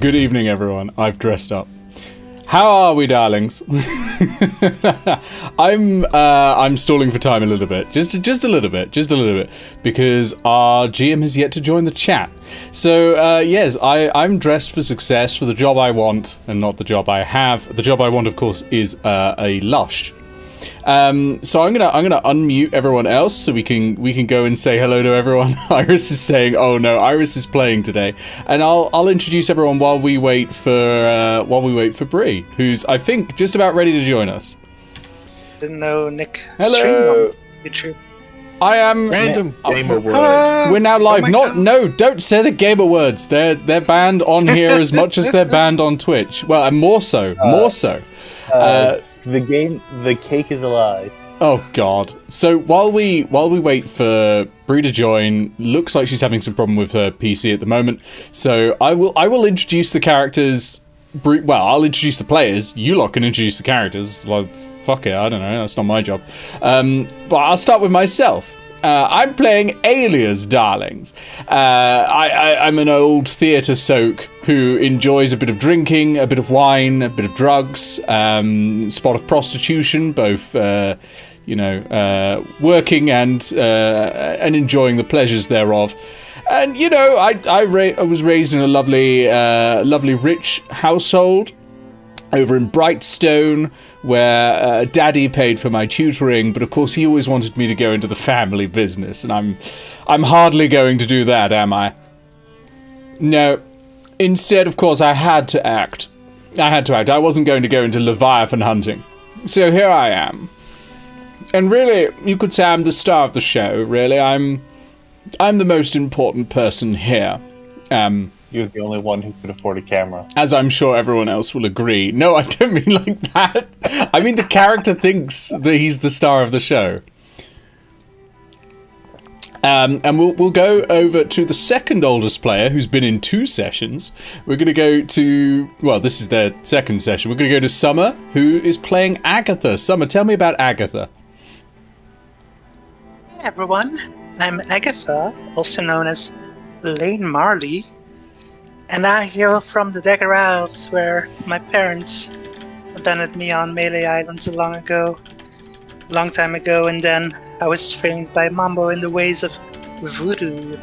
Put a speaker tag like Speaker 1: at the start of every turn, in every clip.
Speaker 1: Good evening, everyone. I've dressed up. How are we, darlings? I'm stalling for time a little bit, just a little bit, because our GM has yet to join the chat. So yes, I'm dressed for success for the job I want, and not the job I have. The job I want, of course, is a lush. So I'm gonna unmute everyone else so we can go and say hello to everyone. Iris is saying, "Oh no, Iris is playing today," and I'll introduce everyone while we wait for Bree, who's I think just about ready to join us.
Speaker 2: Didn't know Nick.
Speaker 1: Hello.
Speaker 2: YouTube.
Speaker 1: I am
Speaker 3: random gamer words.
Speaker 1: We're now live. Don't say the gamer words. They're banned on here as much as they're banned on Twitch. Well, and more so.
Speaker 3: The cake is alive.
Speaker 1: Oh God! So while we wait for Bree to join, looks like she's having some problem with her PC at the moment. So I will introduce the characters. I'll introduce the players. You lot can introduce the characters. Like fuck it, I don't know. That's not my job. But I'll start with myself. I'm playing Alias, darlings. I'm an old theatre soak who enjoys a bit of drinking, a bit of wine, a bit of drugs, spot of prostitution, both, working and enjoying the pleasures thereof. And, I was raised in a lovely rich household over in Brightstone, where Daddy paid for my tutoring, but of course he always wanted me to go into the family business, and I'm hardly going to do that, am I? No. Instead, of course, I had to act. I wasn't going to go into Leviathan hunting. So here I am. And really, you could say I'm the star of the show, really. I'm the most important person here.
Speaker 3: You're the only one who could afford a camera.
Speaker 1: As I'm sure everyone else will agree. No, I don't mean like that. I mean the character thinks that he's the star of the show. And we'll go over to the second oldest player, who's been in 2 sessions. We're going to go to... Well, this is their second session. We're going to go to Summer, who is playing Agatha. Summer, tell me about Agatha.
Speaker 2: Hey everyone, I'm Agatha, also known as Lane Marley. And I hail from the Dagger Isles, where my parents abandoned me on Melee Island a long time ago, and then I was trained by Mambo in the ways of voodoo.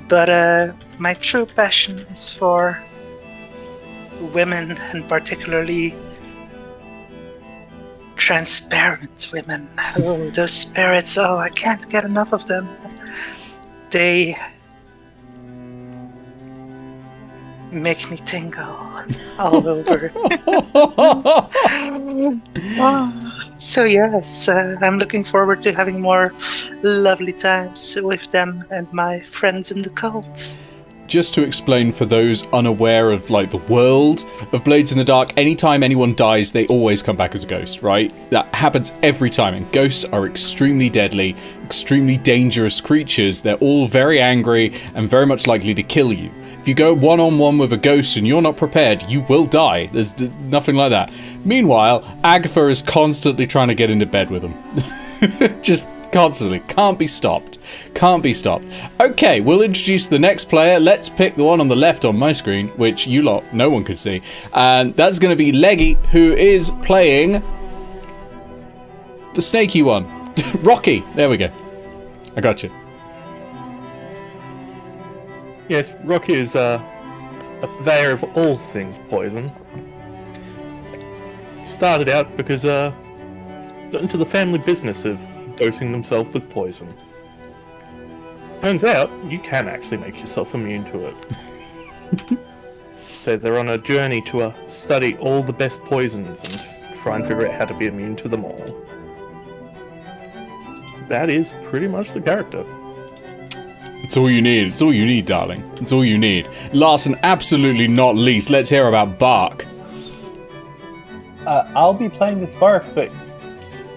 Speaker 2: But my true passion is for women, and particularly transparent women. Oh, those spirits, I can't get enough of them. They make me tingle all over. So yes, I'm looking forward to having more lovely times with them and my friends in the cult.
Speaker 1: Just to explain for those unaware of like the world of Blades in the Dark, anytime anyone dies, they always come back as a ghost, right? That happens every time, and ghosts are extremely deadly, extremely dangerous creatures. They're all very angry and very much likely to kill you. If you go one-on-one with a ghost and you're not prepared, you will die. There's nothing like that. Meanwhile, Agatha is constantly trying to get into bed with them. Just constantly. Can't be stopped. Okay, we'll introduce the next player. Let's pick the one on the left on my screen, which you lot, no one could see. And that's going to be Leggy, who is playing the snaky one. Rocky. There we go. I got you.
Speaker 4: Yes, Rocky is a purveyor of all things poison. Started out because got into the family business of dosing themselves with poison. Turns out you can actually make yourself immune to it. So they're on a journey to study all the best poisons and try and figure out how to be immune to them all. That is pretty much the character.
Speaker 1: It's all you need. It's all you need, darling. It's all you need. Last and absolutely not least, let's hear about Bark.
Speaker 3: I'll be playing this Bark, but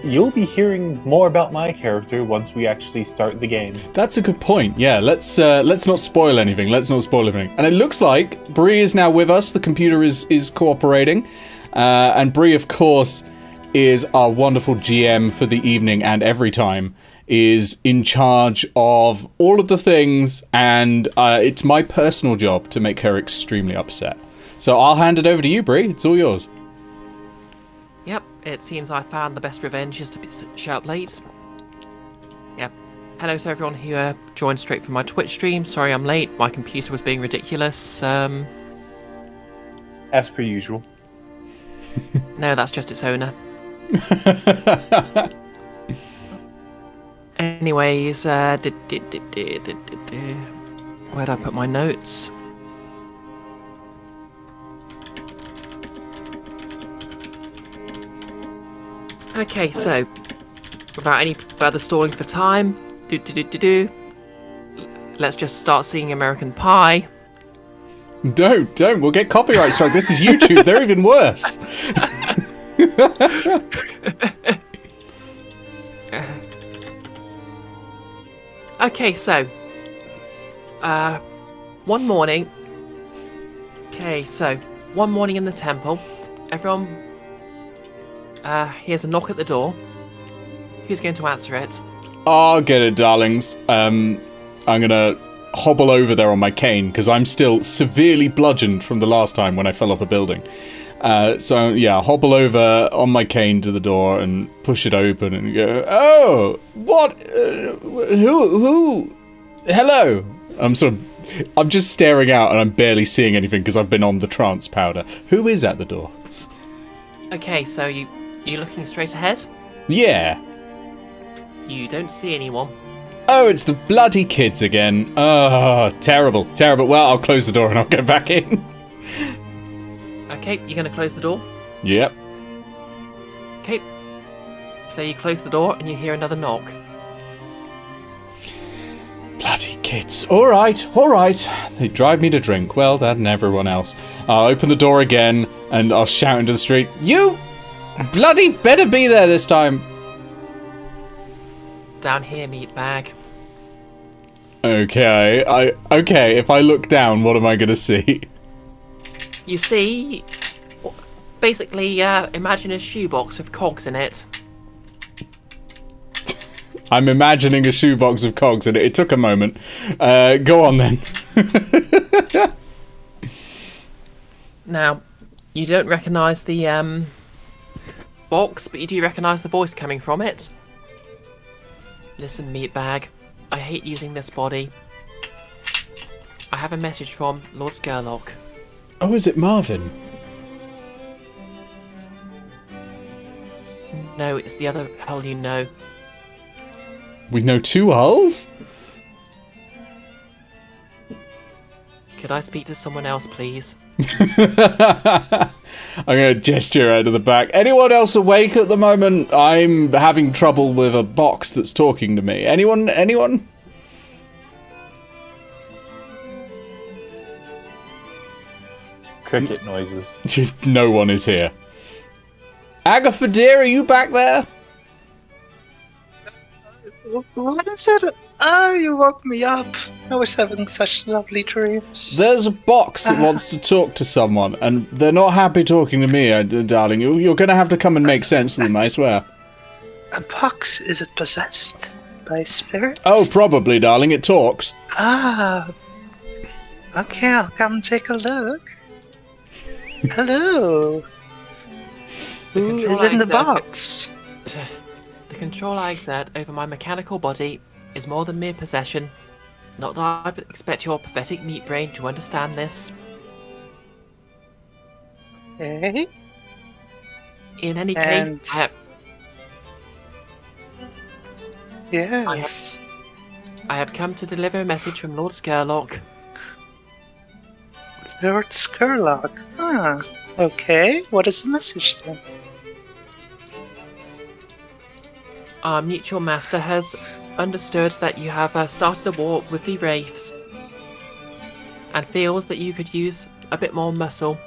Speaker 3: you'll be hearing more about my character once we actually start the game.
Speaker 1: That's a good point. Yeah, let's not spoil anything. And it looks like Bree is now with us. The computer is cooperating. And Bree, of course, is our wonderful GM for the evening and every time. is in charge of all of the things, and it's my personal job to make her extremely upset. So I'll hand it over to you, Bree. It's all yours.
Speaker 5: Yep, it seems I found the best revenge is to show up late. Yep. Hello to everyone who joined straight from my Twitch stream. Sorry I'm late. My computer was being ridiculous.
Speaker 3: As per usual.
Speaker 5: No, that's just its owner. Anyways, where'd I put my notes? Okay, so without any further stalling for time, let's just start seeing American Pie.
Speaker 1: Don't. We'll get copyright strike. This is YouTube. They're even worse.
Speaker 5: Okay, so one morning. Okay, so one morning in the temple, everyone hears a knock at the door. Who's going to answer it?
Speaker 1: I'll get it, darlings. I'm gonna hobble over there on my cane because I'm still severely bludgeoned from the last time when I fell off a building. So yeah, hobble over on my cane to the door and push it open and go, "Oh, what? Who? Hello." I'm just staring out and I'm barely seeing anything because I've been on the trance powder. Who is at the door?
Speaker 5: Okay, so you looking straight ahead?
Speaker 1: Yeah.
Speaker 5: You don't see anyone.
Speaker 1: Oh, it's the bloody kids again. Oh, terrible. Well, I'll close the door and I'll go back in.
Speaker 5: Okay, you're gonna close the door?
Speaker 1: Yep.
Speaker 5: Okay. So you close the door and you hear another knock.
Speaker 1: Bloody kids. All right. They drive me to drink. Well, that and everyone else. I'll open the door again and I'll shout into the street, "You bloody better be there this time."
Speaker 5: Down here, meatbag.
Speaker 1: Okay, if I look down, what am I gonna see?
Speaker 5: You see, basically, imagine a shoebox with cogs in it.
Speaker 1: I'm imagining a shoebox of cogs in it. It took a moment. Go on then.
Speaker 5: Now, you don't recognise the box, but you do recognise the voice coming from it. Listen, meatbag, I hate using this body. I have a message from Lord Skurlock.
Speaker 1: Oh, is it Marvin?
Speaker 5: No, it's the other Hull you know.
Speaker 1: We know two Hulls?
Speaker 5: Could I speak to someone else, please?
Speaker 1: I'm going to gesture out of the back. Anyone else awake at the moment? I'm having trouble with a box that's talking to me. Anyone?
Speaker 3: Cricket noises.
Speaker 1: No one is here. Agatha, dear, are you back there?
Speaker 2: What is it? Ah, you woke me up. I was having such lovely dreams.
Speaker 1: There's a box that wants to talk to someone, and they're not happy talking to me, darling. You're going to have to come and make sense of them, I swear.
Speaker 2: A box? Is it possessed by spirits?
Speaker 1: Oh, probably, darling. It talks.
Speaker 2: Ah. Okay, I'll come take a look. Hello. Who is in the box?
Speaker 5: The control I exert over my mechanical body is more than mere possession. Not that I expect your pathetic meat brain to understand this.
Speaker 2: Okay.
Speaker 5: In any
Speaker 2: And-
Speaker 5: case,
Speaker 2: Yes.
Speaker 5: I have come to deliver a message from Lord Skurlock.
Speaker 2: Lord Skurlock. Ah. Okay. What is the message then?
Speaker 5: Our mutual master has understood that you have started a war with the Wraiths and feels that you could use a bit more muscle.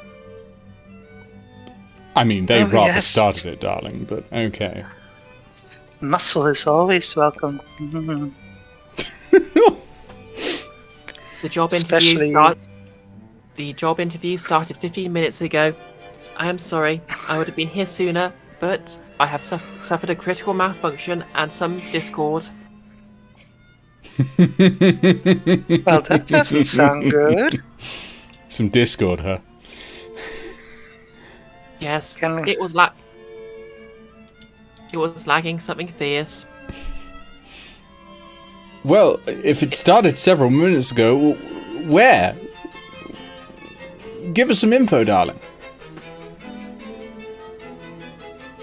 Speaker 1: I mean, they
Speaker 2: Oh,
Speaker 1: rather
Speaker 2: yes.
Speaker 1: started it, darling, but okay.
Speaker 2: Muscle is always welcome. Mhm.
Speaker 5: The job
Speaker 2: Especially-
Speaker 5: interview started 15 minutes ago. I am sorry, I would have been here sooner, but I have suffered a critical malfunction and some discord.
Speaker 2: Well, that doesn't sound good.
Speaker 1: Some Discord, huh?
Speaker 5: Yes,
Speaker 2: Can we-
Speaker 5: it was lagging something fierce.
Speaker 1: Well, if it started several minutes ago, where? Give us some info, darling.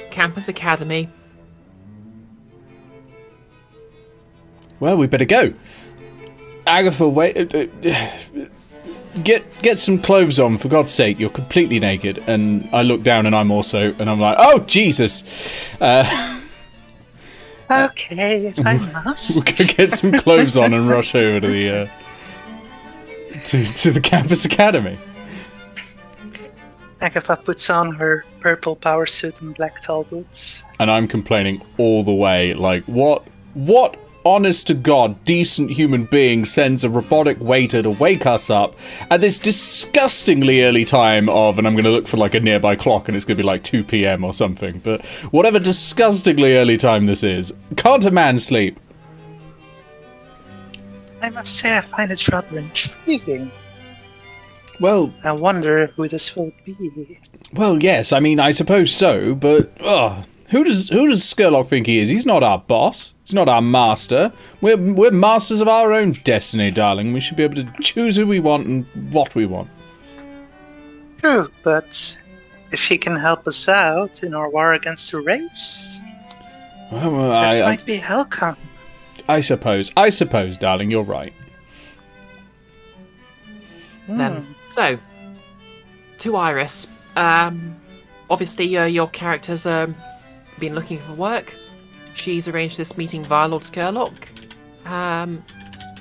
Speaker 5: Campus Academy.
Speaker 1: Well, we better go. Agatha, wait. Get some clothes on, for God's sake. You're completely naked. And I look down and I'm like, oh, Jesus.
Speaker 2: Okay, if I must.
Speaker 1: We'll go get some clothes on and rush over to the to the campus academy.
Speaker 2: Agatha puts on her purple power suit and black tall boots.
Speaker 1: And I'm complaining all the way, like, what honest to God decent human being sends a robotic waiter to wake us up at this disgustingly early time of, and I'm going to look for like a nearby clock and it's going to be like 2 p.m. or something, but whatever disgustingly early time this is, can't a man sleep?
Speaker 2: I must say I find it rather intriguing.
Speaker 1: Well,
Speaker 2: I wonder who this will be.
Speaker 1: well, yes, I mean, I suppose so, but who does Skurlock think he is? He's not our boss. He's not our master. We're masters of our own destiny, darling. We should be able to choose who we want and what we want.
Speaker 2: True, but if he can help us out in our war against the Wraiths,
Speaker 1: Well,
Speaker 2: that might be welcome.
Speaker 1: I suppose, darling, you're right.
Speaker 5: Then, so, to Iris. Obviously, your character's been looking for work. She's arranged this meeting via Lord Skurlock,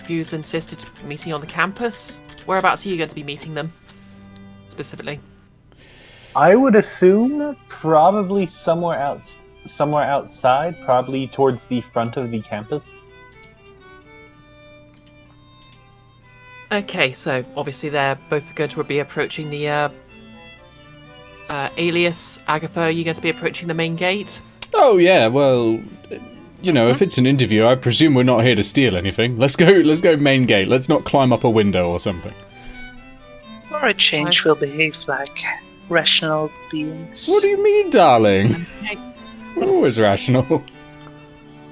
Speaker 5: who's insisted meeting on the campus. Whereabouts are you going to be meeting them, specifically?
Speaker 3: I would assume probably somewhere outside, probably towards the front of the campus.
Speaker 5: Okay, so obviously they're both going to be approaching the Alias. Agatha, are you going to be approaching the main gate?
Speaker 1: Oh yeah, well, you know, if it's an interview, I presume we're not here to steal anything. Let's go main gate. Let's not climb up a window or something.
Speaker 2: For a change, we'll behave like rational beings.
Speaker 1: What do you mean, darling?
Speaker 5: Okay.
Speaker 1: We're always rational.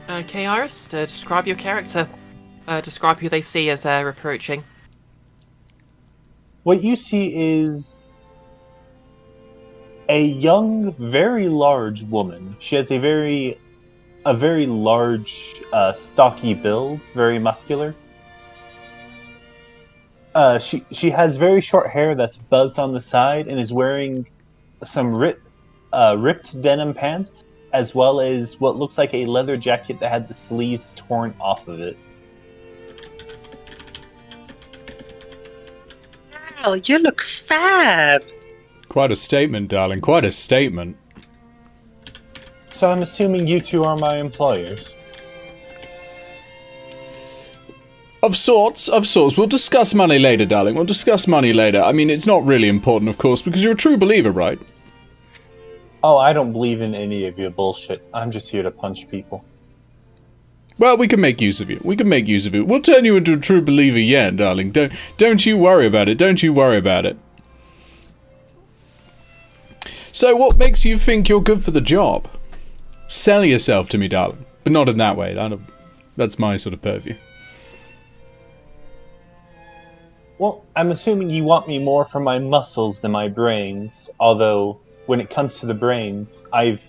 Speaker 5: Okay, Iris, describe your character. Describe who they see as they're approaching.
Speaker 3: What you see is a young, very large woman. She has a very large, stocky build, very muscular. She has very short hair that's buzzed on the side and is wearing some ripped denim pants, as well as what looks like a leather jacket that had the sleeves torn off of it.
Speaker 2: Girl, you look fab!
Speaker 1: Quite a statement, darling. Quite a statement.
Speaker 3: So I'm assuming you two are my employers.
Speaker 1: Of sorts. We'll discuss money later, darling. We'll discuss money later. I mean, it's not really important, of course, because you're a true believer, right?
Speaker 3: Oh, I don't believe in any of your bullshit. I'm just here to punch people.
Speaker 1: Well, we can make use of you. We'll turn you into a true believer yet, darling. Don't you worry about it. So, what makes you think you're good for the job? Sell yourself to me, darling. But not in that way. That's my sort of purview.
Speaker 3: Well, I'm assuming you want me more for my muscles than my brains. Although, when it comes to the brains, I've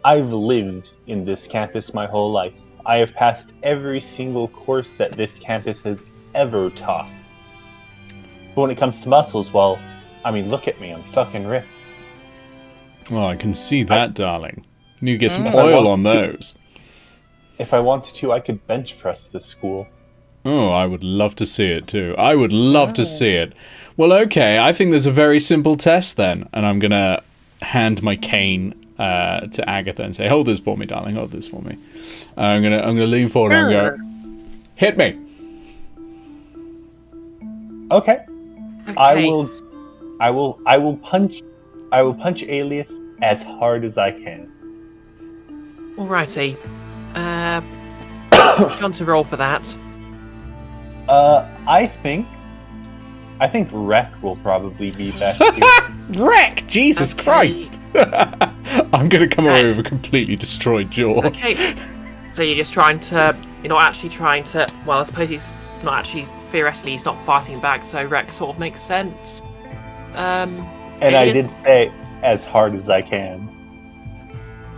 Speaker 3: lived in this campus my whole life. I have passed every single course that this campus has ever taught. But when it comes to muscles, well, I mean, look at me, I'm fucking ripped.
Speaker 1: Well, I can see that, darling. You need to get some oil on those.
Speaker 3: If I wanted to, I could bench press this school.
Speaker 1: Oh, I would love to see it too. I would love to see it. Well, okay, I think there's a very simple test then. And I'm going to hand my cane to Agatha and say, hold this for me, darling, hold this for me. I'm gonna lean forward and go, hit me.
Speaker 3: Okay.
Speaker 5: Okay.
Speaker 3: I will punch Alias as hard as I can.
Speaker 5: Alrighty. Do you want to roll for that?
Speaker 3: I think Wreck will probably be best here.
Speaker 1: Wreck! Jesus
Speaker 5: Okay.
Speaker 1: Christ! I'm gonna come away with a completely destroyed jaw.
Speaker 5: Okay. So you're just trying to. You're not actually trying to. Well, I suppose he's not actually. Theoretically, he's not fighting back, so Rex sort of makes sense.
Speaker 3: And I
Speaker 5: Alias?
Speaker 3: did say as hard as I can.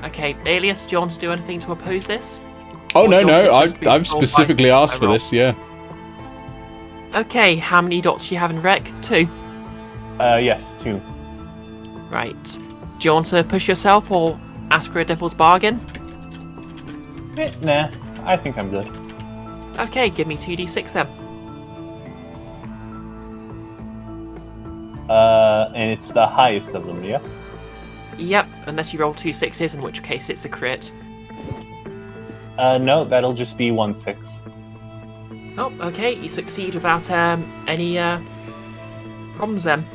Speaker 5: Okay, Alias, do you want to do anything to oppose this?
Speaker 1: Oh
Speaker 5: Or
Speaker 1: no,
Speaker 5: do you want
Speaker 1: no,
Speaker 5: it to just be
Speaker 1: I've
Speaker 5: rolled
Speaker 1: specifically
Speaker 5: by
Speaker 1: asked
Speaker 5: a
Speaker 1: for
Speaker 5: roll?
Speaker 1: this. Yeah.
Speaker 5: Okay, how many dots do you have in Rec? 2.
Speaker 3: Yes, 2.
Speaker 5: Right. Do you want to push yourself or ask for a devil's bargain?
Speaker 3: Nah, I think I'm good.
Speaker 5: Okay, give me 2d6 then.
Speaker 3: And it's the highest of them, yes?
Speaker 5: Yep, unless you roll 2 6s, in which case it's a crit.
Speaker 3: No, that'll just be 1 6.
Speaker 5: Oh, okay, you succeed without any problems then.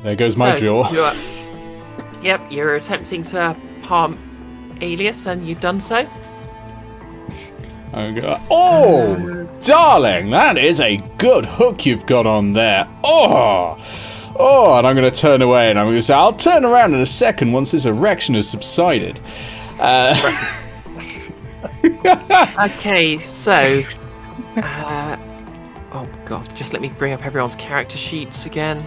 Speaker 1: There goes my jaw.
Speaker 5: You're attempting to harm Alias, and you've done so.
Speaker 1: Oh, darling, that is a good hook you've got on there. Oh, and I'm going to turn away, and I'm going to say, I'll turn around in a second once this erection has subsided.
Speaker 5: Okay, so... oh god, just let me bring up everyone's character sheets again.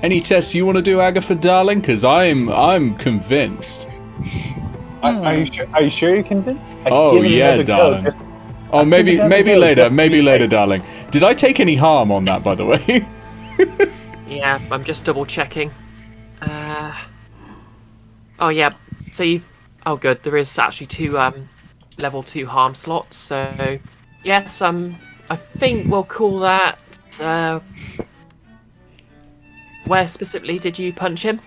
Speaker 1: Any tests you want to do, Agatha, darling? Because I'm convinced.
Speaker 3: Are you sure? Are you sure you're convinced? I
Speaker 1: Oh,
Speaker 3: give it
Speaker 1: yeah,
Speaker 3: another go,
Speaker 1: darling.
Speaker 3: just-
Speaker 1: Oh, maybe
Speaker 3: another
Speaker 1: maybe
Speaker 3: go,
Speaker 1: later,
Speaker 3: just
Speaker 1: maybe
Speaker 3: to be
Speaker 1: later,
Speaker 3: safe.
Speaker 1: darling. Did I take any harm on that, by the way?
Speaker 5: Yeah, I'm just double checking. Oh yeah, so you've... Oh good, there is actually 2 level 2 harm slots, so... Yes, I think we'll call that... Where specifically did you punch him?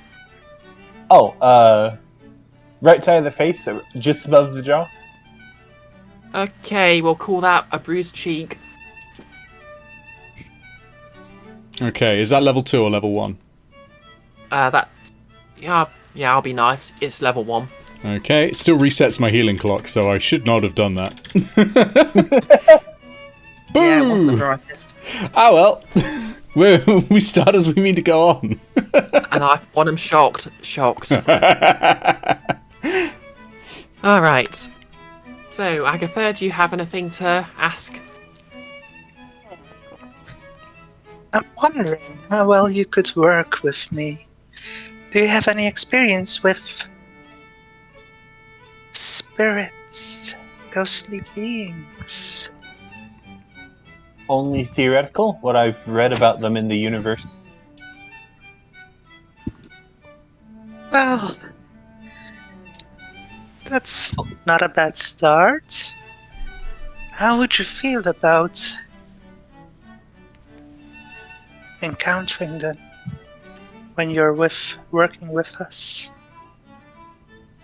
Speaker 3: Oh, right side of the face, so just above the jaw.
Speaker 5: Okay, we'll call that a bruised cheek.
Speaker 1: Okay, is that level 2 or level 1?
Speaker 5: That... Yeah, I'll be nice. It's level 1.
Speaker 1: Okay, it still resets my healing clock, so I should not have done that. Boo!
Speaker 5: Yeah, it wasn't the brightest.
Speaker 1: Oh well. we start as we mean to go on.
Speaker 5: And I am shocked. Alright. So, Agatha, do you have anything to ask?
Speaker 2: I'm wondering how well you could work with me. Do you have any experience with spirits, ghostly beings?
Speaker 3: Only theoretical. What I've read about them in the universe.
Speaker 2: Well, that's not a bad start. How would you feel about encountering them when you're working with us?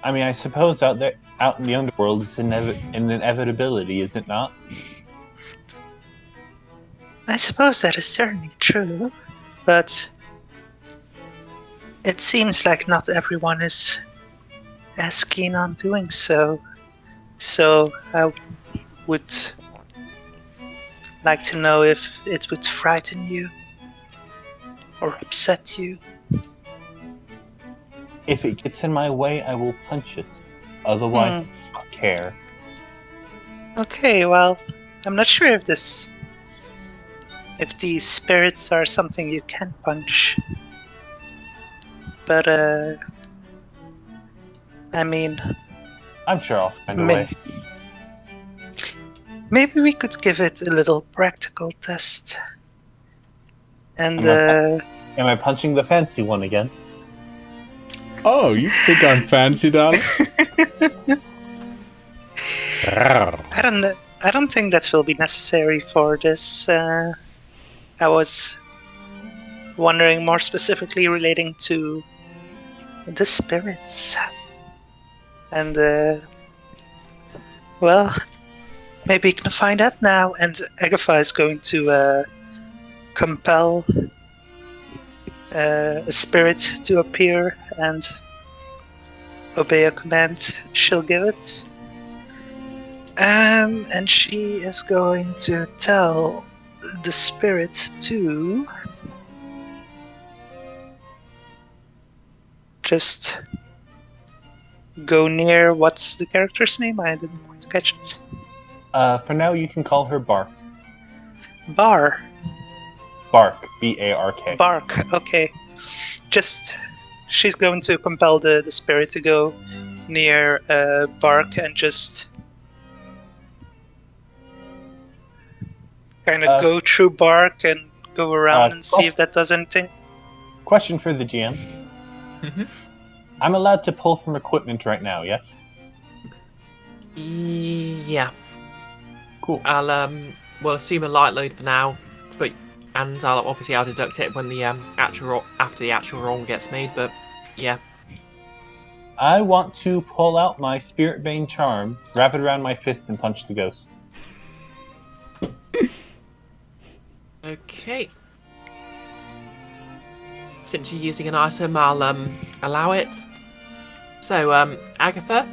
Speaker 3: I mean, I suppose out in the underworld, it's an inevitability, is it not?
Speaker 2: I suppose that is certainly true, but it seems like not everyone is as keen on doing so. So I would like to know if it would frighten you or upset you.
Speaker 3: If it gets in my way, I will punch it. Otherwise, I don't care.
Speaker 2: Okay, well, I'm not sure if these spirits are something you can punch. But, I mean,
Speaker 3: I'm sure I'll find a way.
Speaker 2: maybe we could give it a little practical test. And,
Speaker 3: Am I punching the fancy one again?
Speaker 1: Oh, you think I'm fancy, darling?
Speaker 2: I don't think that will be necessary for this. I was wondering more specifically relating to the spirits. And, well, maybe you can find out now. And Agatha is going to compel a spirit to appear and obey a command she'll give it. And she is going to tell the spirits to just go near. What's the character's name? I didn't quite catch it.
Speaker 3: For now, you can call her Bark.
Speaker 2: Bark.
Speaker 3: B-A-R-K.
Speaker 2: Bark. Okay. She's going to compel the spirit to go near Bark and just kind of go through Bark and go around and see if that does anything.
Speaker 3: Question for the GM.
Speaker 5: Mm-hmm.
Speaker 3: I'm allowed to pull from equipment right now, yes?
Speaker 5: Yeah.
Speaker 3: Cool.
Speaker 5: We'll assume a light load for now, and I'll deduct it when the after the actual roll gets made. But yeah.
Speaker 3: I want to pull out my Spirit Bane charm, wrap it around my fist, and punch the ghost.
Speaker 5: Okay. Since you're using an item, I'll allow it. So, Agatha,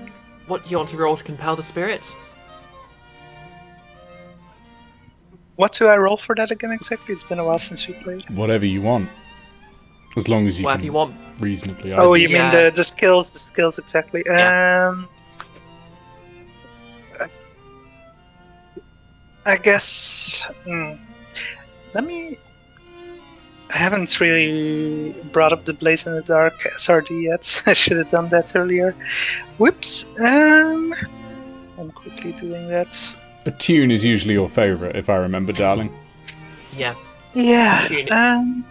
Speaker 5: what do you want to roll to compel the spirit?
Speaker 2: What do I roll for that again exactly? It's been a while since we played.
Speaker 1: Whatever you want. As long as you
Speaker 5: Whatever
Speaker 1: can
Speaker 5: you want.
Speaker 1: reasonably.
Speaker 2: Oh, you
Speaker 5: Yeah.
Speaker 2: mean the skills? The skills exactly.
Speaker 5: Yeah.
Speaker 2: I guess. I haven't really brought up the Blaze in the Dark SRD yet. I should have done that earlier. Whoops. I'm quickly doing that.
Speaker 1: A tune is usually your favourite, if I remember, darling.
Speaker 5: Yeah.
Speaker 2: Yeah.
Speaker 5: Tune.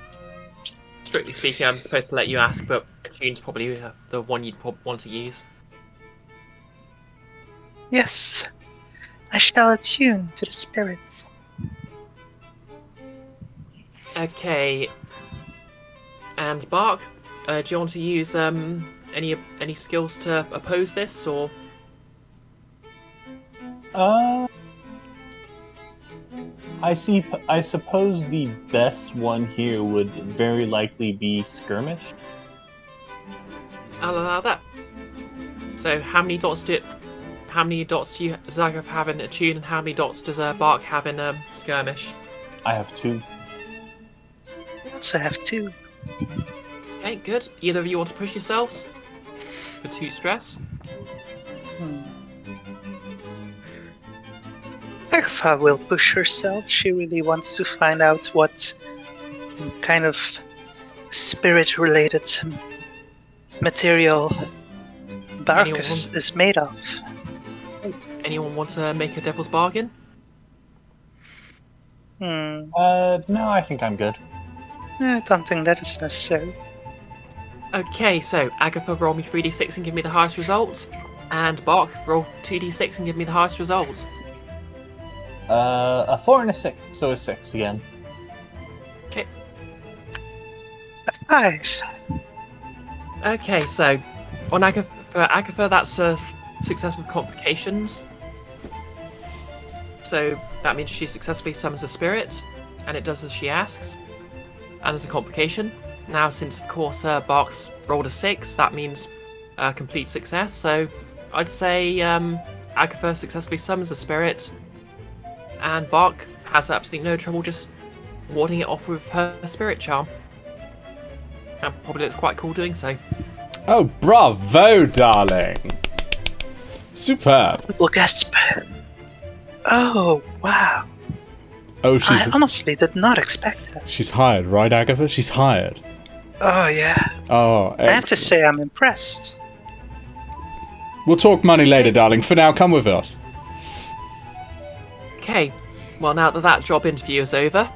Speaker 5: Strictly speaking, I'm supposed to let you ask, but a tune's probably the one you'd want to use.
Speaker 2: Yes. I shall attune to the spirit.
Speaker 5: Okay. And Bark, do you want to use any skills to oppose this, or?
Speaker 3: I suppose the best one here would very likely be Skirmish.
Speaker 5: I'll allow that. So, how many dots does Zagreb have in attune, and how many dots does Bark have in skirmish?
Speaker 3: I have 2.
Speaker 2: I also have 2.
Speaker 5: Okay, good. Either of you want to push yourselves for 2 stress?
Speaker 2: Agatha will push herself. She really wants to find out what kind of spirit-related material Bark is made of.
Speaker 5: Anyone want to make a devil's bargain?
Speaker 3: No, I think I'm good.
Speaker 2: I don't think that is necessary.
Speaker 5: Okay, so Agatha, roll me 3d6 and give me the highest result. And Bark, roll 2d6 and give me the highest result.
Speaker 3: A 4 and a 6, so a 6 again.
Speaker 5: Okay.
Speaker 2: A 5.
Speaker 5: Okay, so for Agatha, that's a success with complications. So that means she successfully summons a spirit, and it does as she asks. And there's a complication. Now, since of course Bark's rolled a 6, that means complete success. So I'd say Agatha successfully summons a spirit, and Bark has absolutely no trouble just warding it off with her spirit charm. And probably looks quite cool doing so.
Speaker 1: Oh, bravo, darling. Superb.
Speaker 2: Little gasp. Oh, wow.
Speaker 1: Oh,
Speaker 2: I honestly did not expect that.
Speaker 1: she's hired, right, Agatha? She's hired.
Speaker 2: Oh, yeah.
Speaker 1: Oh, excellent.
Speaker 2: I have to say I'm impressed.
Speaker 1: We'll talk money later, darling. For now, come with us.
Speaker 5: Okay, well now that job interview is over,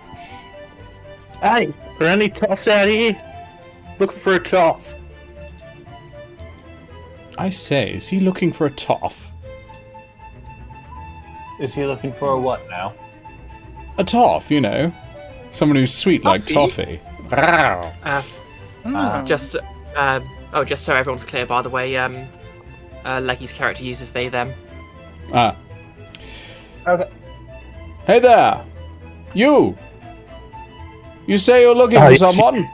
Speaker 4: Hey, are there any toffs out here? Looking for a toff.
Speaker 1: I say, is he looking for a toff?
Speaker 3: Is he looking for a what now?
Speaker 1: A toff, you know. Someone who's sweet like toffee.
Speaker 5: just so everyone's clear, by the way, Leggy's character uses they, them.
Speaker 1: Ah.
Speaker 3: Okay.
Speaker 1: Hey there! You! You say you're looking
Speaker 4: Hi,
Speaker 1: for
Speaker 4: it's-
Speaker 1: someone?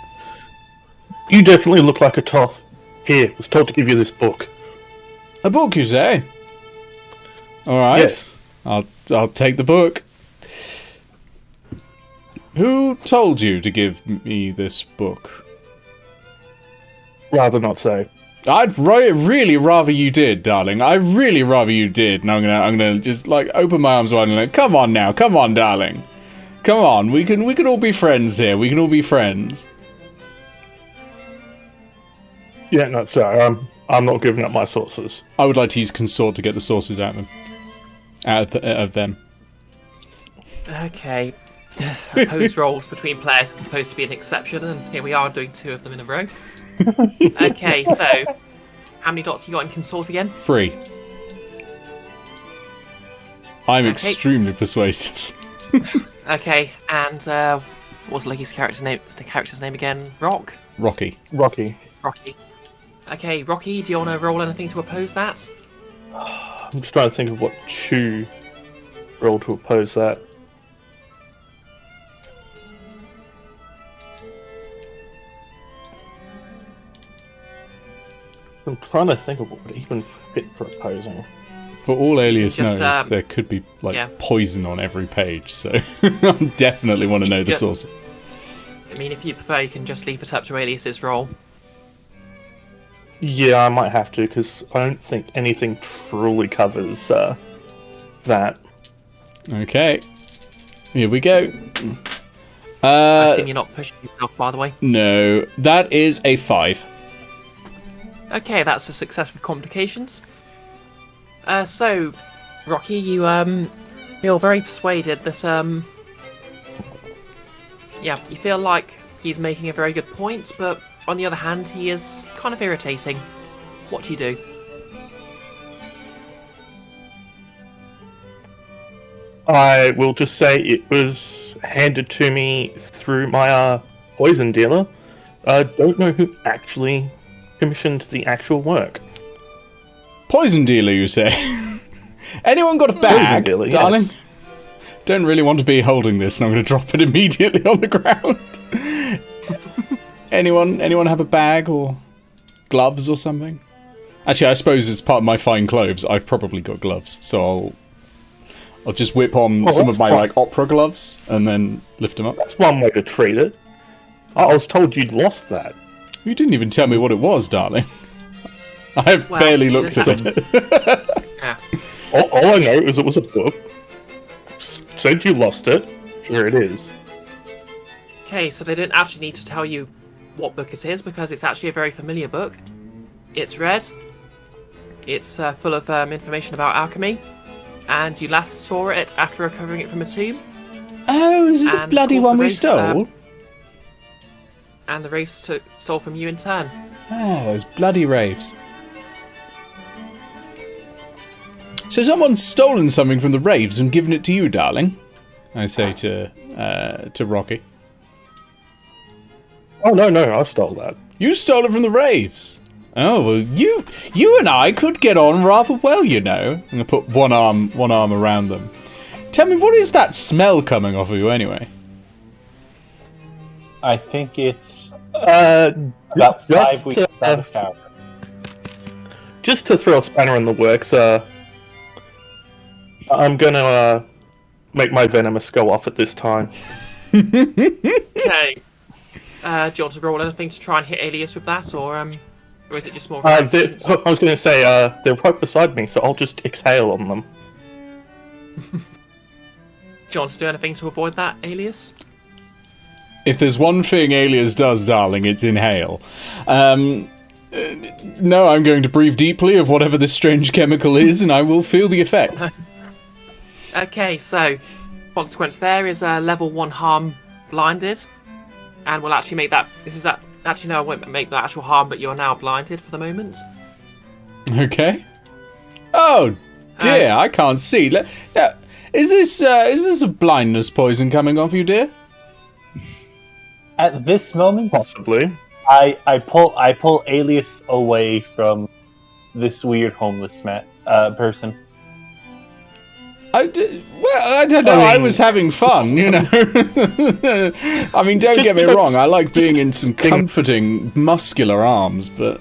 Speaker 4: You definitely look like a toff. Here, was told to give you this book.
Speaker 1: A book, you say? Alright.
Speaker 4: Yes.
Speaker 1: I'll take the book. Who told you to give me this book?
Speaker 4: Rather not say.
Speaker 1: I'd really rather you did, darling. I really rather you did. And I'm gonna just like open my arms wide and like, come on now, come on, darling, come on. We can all be friends here. We can all be friends.
Speaker 4: Yeah, no, sorry. I'm not giving up my sources.
Speaker 1: I would like to use consort to get the sources out of them.
Speaker 5: Okay. Opposed roles between players is supposed to be an exception, and here we are doing 2 of them in a row. Okay, so how many dots you got in consort again?
Speaker 1: 3. I'm extremely persuasive.
Speaker 5: Okay, and what's Lucky's character's name? The character's name again?
Speaker 1: Rocky.
Speaker 5: Rocky. Okay, Rocky, do you want to roll anything to oppose that?
Speaker 4: I'm just trying to think of what to roll to oppose that. I'm trying to think of what would even fit for opposing.
Speaker 1: For all Alias
Speaker 5: Just,
Speaker 1: knows, there could be like poison on every page, so I definitely want to know the source.
Speaker 5: I mean, if you prefer, you can just leave it up to Alias's roll.
Speaker 4: Yeah, I might have to, because I don't think anything truly covers that.
Speaker 1: Okay. Here we go.
Speaker 5: I assume you're not pushing yourself, by the way.
Speaker 1: No, that is a 5.
Speaker 5: Okay, that's a success with complications. So, Rocky, you feel very persuaded that yeah, you feel like he's making a very good point, but on the other hand, he is kind of irritating. What do you do?
Speaker 4: I will just say it was handed to me through my poison dealer. I don't know who actually commissioned the actual work.
Speaker 1: Poison dealer, you say? Anyone got a bag,
Speaker 4: dealer,
Speaker 1: darling?
Speaker 4: Yes.
Speaker 1: Don't really want to be holding this, and I'm going to drop it immediately on the ground. Anyone have a bag or gloves or something? Actually, I suppose it's part of my fine clothes. I've probably got gloves, so I'll just whip on some of my like opera gloves and then lift them up.
Speaker 4: That's one way to treat it. I was told you'd lost that.
Speaker 1: You didn't even tell me what it was, darling. I have barely looked at it.
Speaker 5: Yeah.
Speaker 4: All I know is it was a book. Said you lost it. Here it is.
Speaker 5: Okay, so they didn't actually need to tell you what book it is, because it's actually a very familiar book. It's red. It's full of information about alchemy. And you last saw it after recovering it from a tomb.
Speaker 1: Oh, is it the
Speaker 5: And
Speaker 1: bloody
Speaker 5: of course
Speaker 1: one
Speaker 5: the
Speaker 1: we
Speaker 5: Wraiths,
Speaker 1: stole?
Speaker 5: And the Wraiths stole from you in turn.
Speaker 1: Oh, those bloody Wraiths. So someone's stolen something from the Wraiths and given it to you, darling? I say to Rocky.
Speaker 4: Oh, no, I stole that.
Speaker 1: You stole it from the Wraiths? Oh, well, you and I could get on rather well, you know. I'm going to put one arm around them. Tell me, what is that smell coming off of you, anyway?
Speaker 3: I think it's
Speaker 4: About
Speaker 3: about 5 weeks out of town.
Speaker 4: Just to throw a spanner in the works, I'm gonna make my venomous go off at this time.
Speaker 5: Okay. Do you want to roll anything to try and hit Alias with that, or is it just more of an accident?
Speaker 4: I was gonna say, they're right beside me, so I'll just exhale on them.
Speaker 5: Do you want to do anything to avoid that, Alias?
Speaker 1: If there's one thing Alias does, darling, it's inhale. No, I'm going to breathe deeply of whatever this strange chemical is, and I will feel the effects.
Speaker 5: Okay, so consequence there is level 1 harm blinded, and we'll actually make that. Actually no, I won't make that actual harm, but you're now blinded for the moment.
Speaker 1: Okay. Oh dear, I can't see. Is this a blindness poison coming off you, dear?
Speaker 3: At this moment,
Speaker 4: Possibly.
Speaker 3: I pull Alias away from this weird homeless person.
Speaker 1: I don't know. I was having fun, you know. I mean, don't get me wrong. I like being in some comforting, muscular arms, but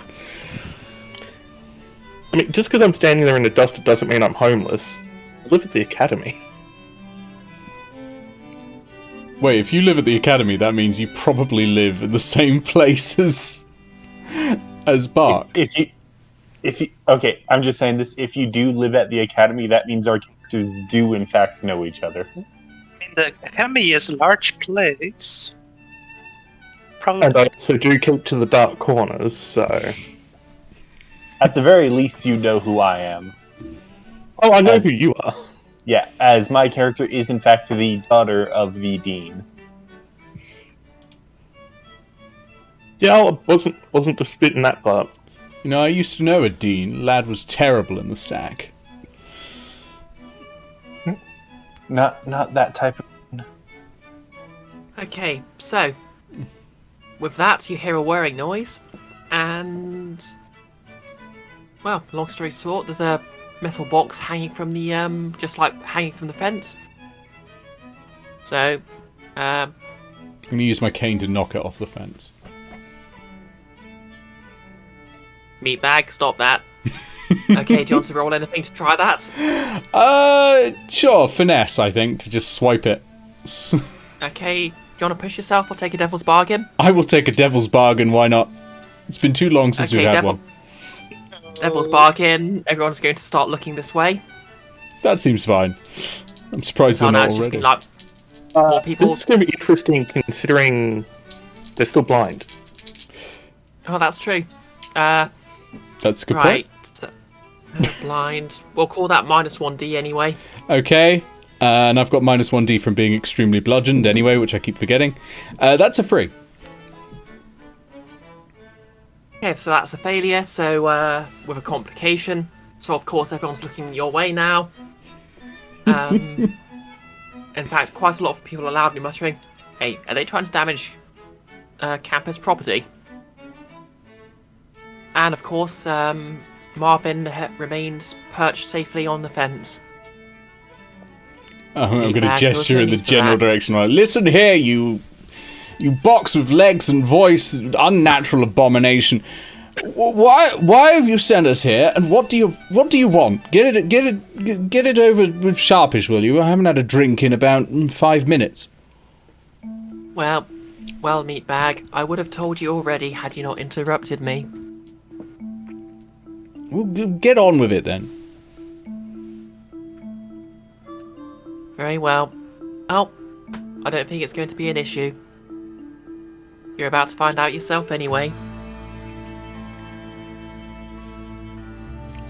Speaker 4: I mean, just because I'm standing there in the dust, it doesn't mean I'm homeless. I live at the academy.
Speaker 1: Wait, if you live at the academy, that means you probably live in the same place as Bark.
Speaker 3: If you, okay, I'm just saying this. If you do live at the academy, that means our characters do in fact know each other.
Speaker 2: I mean, the academy is a large place. Probably.
Speaker 4: And I also do keep to the dark corners, so...
Speaker 3: At the very least, you know who I am.
Speaker 4: Oh, I know who you are.
Speaker 3: Yeah, as my character is in fact the daughter of the dean.
Speaker 4: Yeah, I wasn't disputing that part.
Speaker 1: You know, I used to know a dean. Lad was terrible in the sack.
Speaker 3: Not that type of...
Speaker 5: Okay, so with that, you hear a whirring noise, and well, long story short, there's a metal box hanging from the just like hanging from the fence. So,
Speaker 1: I'm gonna use my cane to knock it off the fence.
Speaker 5: meatbag, stop that. Okay, do you want to roll anything to try that?
Speaker 1: Sure, finesse, I think, to just swipe it.
Speaker 5: Okay, do you want to push yourself or take a devil's bargain?
Speaker 1: I will take a devil's bargain, why not? It's been too long since
Speaker 5: Okay,
Speaker 1: we've had one.
Speaker 5: Devil's bargain, everyone's going to start looking this way.
Speaker 1: That seems fine. I'm surprised they're not
Speaker 5: It's just
Speaker 1: already.
Speaker 5: been like more people.
Speaker 4: This is going to be interesting considering they're still blind.
Speaker 5: Oh, that's true.
Speaker 1: That's a good
Speaker 5: Right.
Speaker 1: point.
Speaker 5: So, blind. We'll call that -1d anyway.
Speaker 1: Okay, and I've got -1d from being extremely bludgeoned anyway, which I keep forgetting. That's a 3.
Speaker 5: Okay, so that's a failure, so with a complication. So of course everyone's looking your way now. In fact, quite a lot of people are loudly muttering, "Hey, are they trying to damage campus property?" And of course, Marvin remains perched safely on the fence.
Speaker 1: I'm going to
Speaker 5: Meatbag,
Speaker 1: gesture in the
Speaker 5: looking
Speaker 1: general
Speaker 5: for that.
Speaker 1: direction. Like, listen here, you box with legs and voice, unnatural abomination. Why have you sent us here? And what do you want? Get it over with sharpish, will you? I haven't had a drink in about 5 minutes.
Speaker 5: Well, meatbag, I would have told you already had you not interrupted me.
Speaker 1: Well, get on with it then.
Speaker 5: Very well. Oh, I don't think it's going to be an issue. You're about to find out yourself anyway.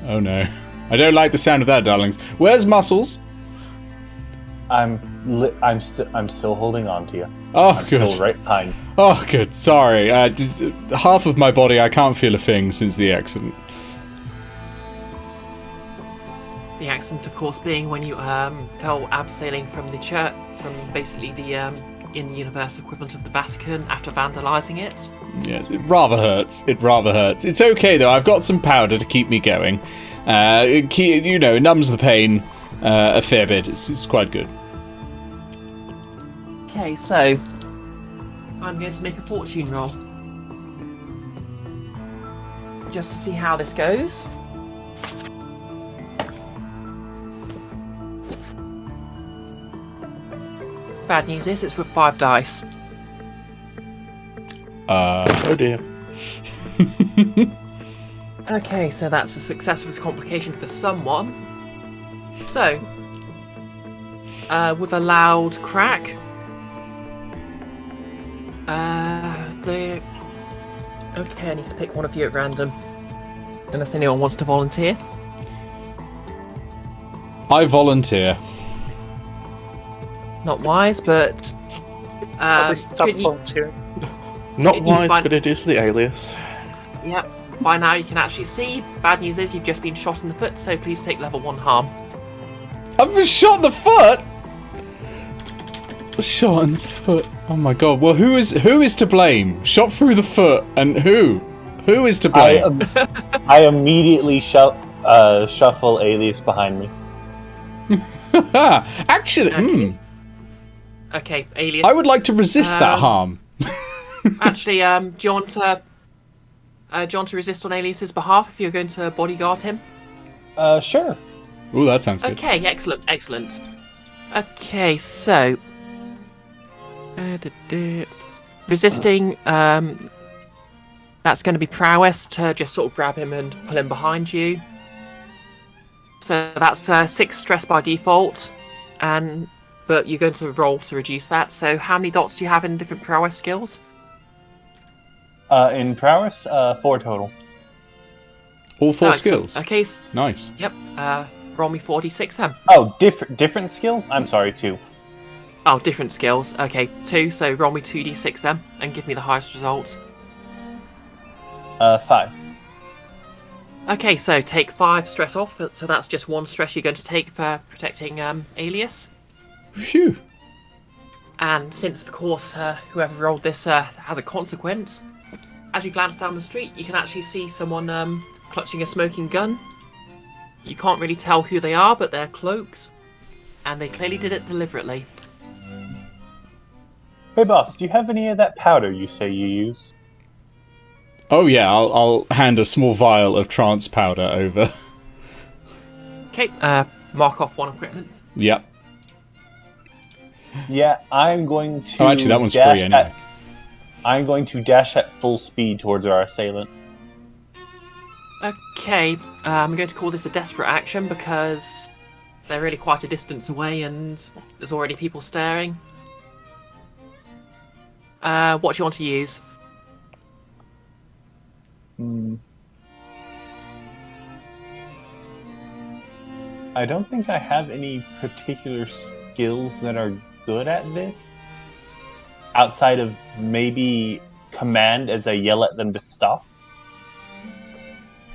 Speaker 1: Oh no, I don't like the sound of that, darlings. Where's Muscles?
Speaker 3: I'm still holding on to you.
Speaker 1: Oh,
Speaker 3: I'm
Speaker 1: good.
Speaker 3: still right behind.
Speaker 1: Oh, good. Sorry. Half of my body, I can't feel a thing since the accident.
Speaker 5: The accident, of course, being when you fell abseiling from the church, from basically the in-universe equivalent of the Vatican after vandalising it.
Speaker 1: Yes, it rather hurts. It rather hurts. It's okay though. I've got some powder to keep me going. It numbs the pain a fair bit. It's quite good.
Speaker 5: Okay, so I'm going to make a fortune roll. Just to see how this goes. Bad news is it's with 5 dice.
Speaker 4: Oh dear.
Speaker 5: Okay, so that's a success with complication for someone. So, with a loud crack, Okay, I need to pick one of you at random. Unless anyone wants to volunteer.
Speaker 1: I volunteer.
Speaker 5: Not wise, but...
Speaker 2: Probably stop
Speaker 5: could you-
Speaker 2: volunteering.
Speaker 4: Not
Speaker 5: You
Speaker 4: wise,
Speaker 5: find-
Speaker 4: but it is the alias.
Speaker 5: Yep, by now you can actually see. Bad news is you've just been shot in the foot, so please take level 1 harm.
Speaker 1: I've been shot in the foot. Shot in the foot. Oh my god. Well, who is to blame? Shot through the foot, and who? Who is to blame?
Speaker 3: I immediately shuffle Alias behind me.
Speaker 1: Actually,
Speaker 5: Okay. Okay, Alias.
Speaker 1: I would like to resist that harm.
Speaker 5: Actually, do you want to resist on Alias's behalf if you're going to bodyguard him?
Speaker 3: Sure.
Speaker 1: Ooh, that sounds good.
Speaker 5: Okay, excellent, excellent. Okay, so resisting. That's going to be prowess to just sort of grab him and pull him behind you. So that's 6 stress by default, but you're going to roll to reduce that. So how many dots do you have in different prowess skills?
Speaker 3: In prowess, 4 total.
Speaker 1: All 4
Speaker 5: excellent.
Speaker 1: skills.
Speaker 5: Okay.
Speaker 1: Nice.
Speaker 5: Yep. Roll me 4d6 then.
Speaker 3: Oh, different skills? I'm sorry, 2.
Speaker 5: Oh, different skills. Okay, 2. So roll me 2d6 then, and give me the highest result.
Speaker 3: 5.
Speaker 5: Okay, so take 5 stress off. So that's just 1 stress you're going to take for protecting Alias.
Speaker 1: Phew.
Speaker 5: And since, of course, whoever rolled this has a consequence, as you glance down the street, you can actually see someone clutching a smoking gun. You can't really tell who they are, but they're cloaks, and they clearly did it deliberately.
Speaker 3: Hey boss, do you have any of that powder you say you use?
Speaker 1: Oh yeah, I'll hand a small vial of trance powder over.
Speaker 5: Okay, mark off 1 equipment.
Speaker 1: Yep.
Speaker 3: Yeah, I'm going to.
Speaker 1: Oh, actually, that one's free anyway.
Speaker 3: I'm going to dash at full speed towards our assailant.
Speaker 5: Okay, I'm going to call this a desperate action because they're really quite a distance away and there's already people staring. What do you want to use?
Speaker 3: I don't think I have any particular skills that are good at this. Outside of maybe command as I yell at them to stop.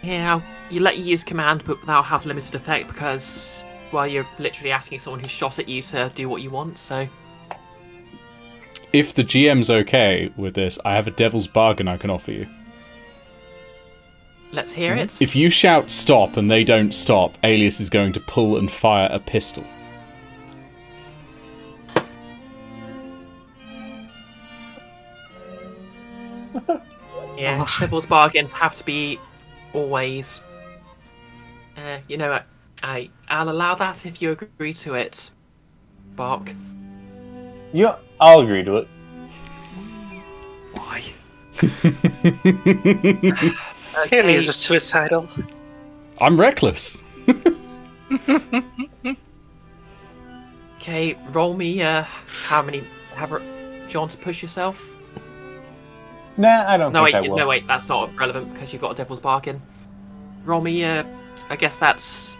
Speaker 5: Yeah, you let you use command, but that'll have limited effect because, well, you're literally asking someone who shot at you to do what you want, so...
Speaker 1: If the GM's okay with this, I have a devil's bargain I can offer you.
Speaker 5: Let's hear it.
Speaker 1: If you shout stop and they don't stop, Alias is going to pull and fire a pistol.
Speaker 5: Yeah, devil's bargains have to be always... you know, I'll allow that if you agree to it, Bark.
Speaker 3: Yeah, I'll agree to it.
Speaker 5: Why?
Speaker 2: Alias is suicidal.
Speaker 1: I'm reckless.
Speaker 5: Okay, roll me, how many... do you want to push yourself?
Speaker 3: Nah, I don't think I will.
Speaker 5: No, wait, that's not relevant because you've got a devil's bargain. Roll me, I guess that's...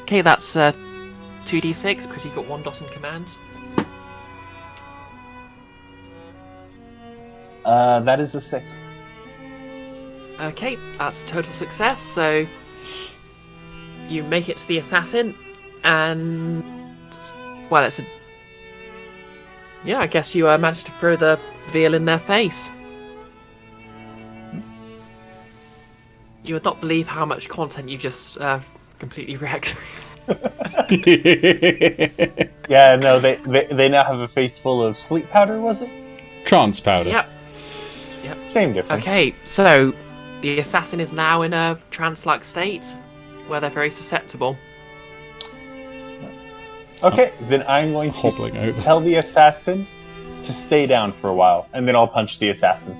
Speaker 5: Okay, that's 2d6 because you've got 1 dot in command.
Speaker 3: That is a 6.
Speaker 5: Okay, that's a total success, so... You make it to the assassin, and... Well, it's a... Yeah, I guess you managed to throw the veal in their face. You would not believe how much content you've just completely wrecked.
Speaker 3: Yeah, no, they now have a face full of sleep powder, was it?
Speaker 1: Trance powder.
Speaker 5: Yep.
Speaker 3: Same difference.
Speaker 5: Okay, so the assassin is now in a trance-like state where they're very susceptible.
Speaker 3: Okay, then I'm going to
Speaker 1: Hobbling over.
Speaker 3: tell the assassin to stay down for a while, and then I'll punch the assassin.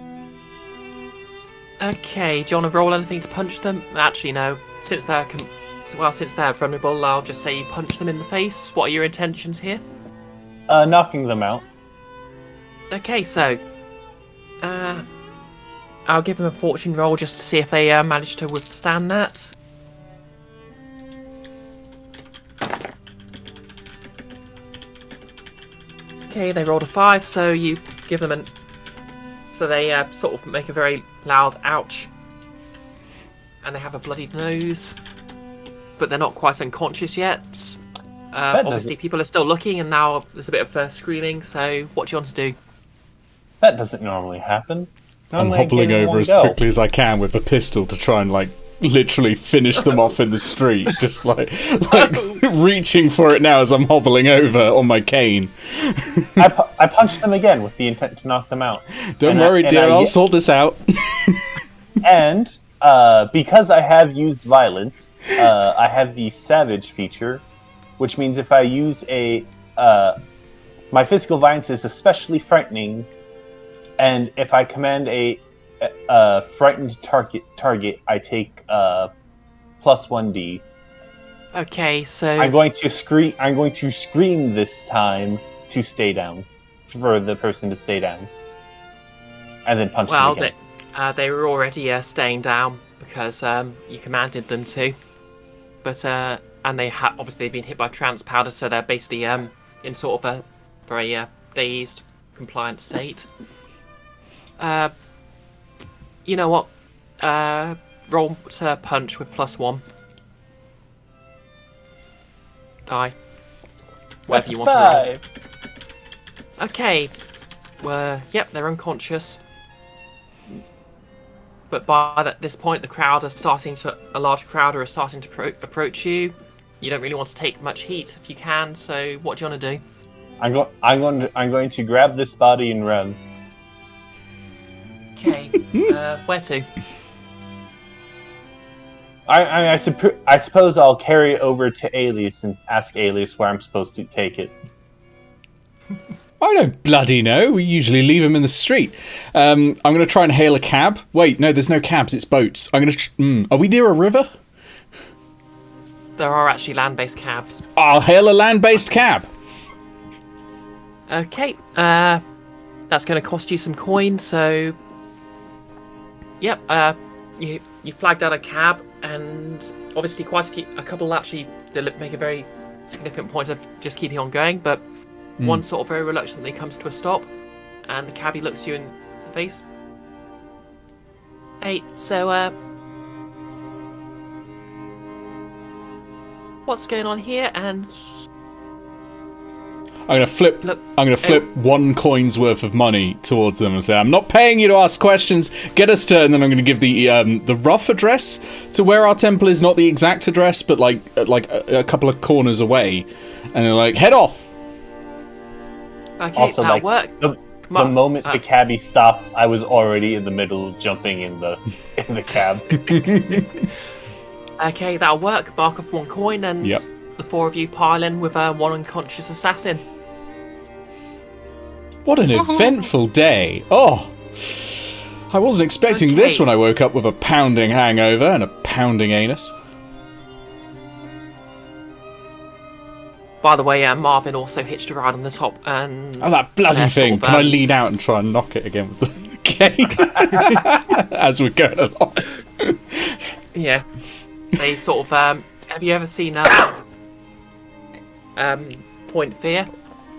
Speaker 5: Okay, do you want to roll anything to punch them? Actually, no. Since they're vulnerable, I'll just say you punch them in the face. What are your intentions here?
Speaker 3: Knocking them out.
Speaker 5: Okay, so I'll give them a fortune roll just to see if they manage to withstand that. Okay, they rolled a 5, so you give them so they sort of make a very loud ouch. And they have a bloodied nose. But they're not quite unconscious yet. Obviously, people are still looking, and now there's a bit of screaming, so what do you want to do?
Speaker 3: That doesn't normally happen.
Speaker 1: I'm
Speaker 3: Normally I
Speaker 1: hobbling
Speaker 3: get in
Speaker 1: over
Speaker 3: one
Speaker 1: as
Speaker 3: go.
Speaker 1: quickly as I can with a pistol to try and, like, literally finish them off in the street. Just, like reaching for it now as I'm hobbling over on my cane.
Speaker 3: I punched them again with the intent to knock them out.
Speaker 1: Don't worry, dear, I'll sort this out.
Speaker 3: And because I have used violence, I have the Savage feature, which means if I use my physical violence is especially frightening, and if I command a frightened target, I take plus 1d.
Speaker 5: Okay, so
Speaker 3: I'm going to scream this time to stay down, for the person to stay down, and then punch them again.
Speaker 5: They were already staying down because you commanded them to, but and they obviously been hit by trance powder, so they're basically in sort of a very dazed, compliant state. You know what? Roll to punch with +1. Die. Whatever you want to roll. Okay. Yep, they're unconscious. But by this point, a large crowd are starting to approach you. You don't really want to take much heat if you can. So, what do you want to do?
Speaker 3: I'm going to grab this body and run.
Speaker 5: Okay. Where to?
Speaker 3: I suppose I'll carry it over to Alias and ask Alias where I'm supposed to take it.
Speaker 1: I don't bloody know. We usually leave him in the street. I'm going to try and hail a cab. Wait, no, there's no cabs. It's boats. I'm going to... Are we near a river?
Speaker 5: There are actually land-based cabs.
Speaker 1: I'll hail a land-based cab.
Speaker 5: Okay. That's going to cost you some coin, so... Yep, you flagged out a cab, and obviously a couple actually make a very significant point of just keeping on going, but one sort of very reluctantly comes to a stop, and the cabbie looks you in the face. Hey, so, what's going on here? And
Speaker 1: I'm gonna flip 1 coin's worth of money towards them and say, "I'm not paying you to ask questions. Get us to," and then I'm gonna give the rough address to where our temple is, not the exact address, but like a couple of corners away, and they're like, "Head off."
Speaker 5: Okay,
Speaker 3: also,
Speaker 5: that'll work.
Speaker 3: The moment the cabbie stopped, I was already in the middle of jumping in the cab.
Speaker 5: Okay, that'll work. Mark off 1 coin, and the 4 of you pile in with 1 unconscious assassin.
Speaker 1: What an eventful day. Oh, I wasn't expecting this when I woke up with a pounding hangover and a pounding anus.
Speaker 5: By the way, Marvin also hitched a ride on the top, and...
Speaker 1: Oh, that bloody thing. Can I lean out and try and knock it again with the cake? As we're going along.
Speaker 5: Yeah. They sort of... have you ever seen Point Fear?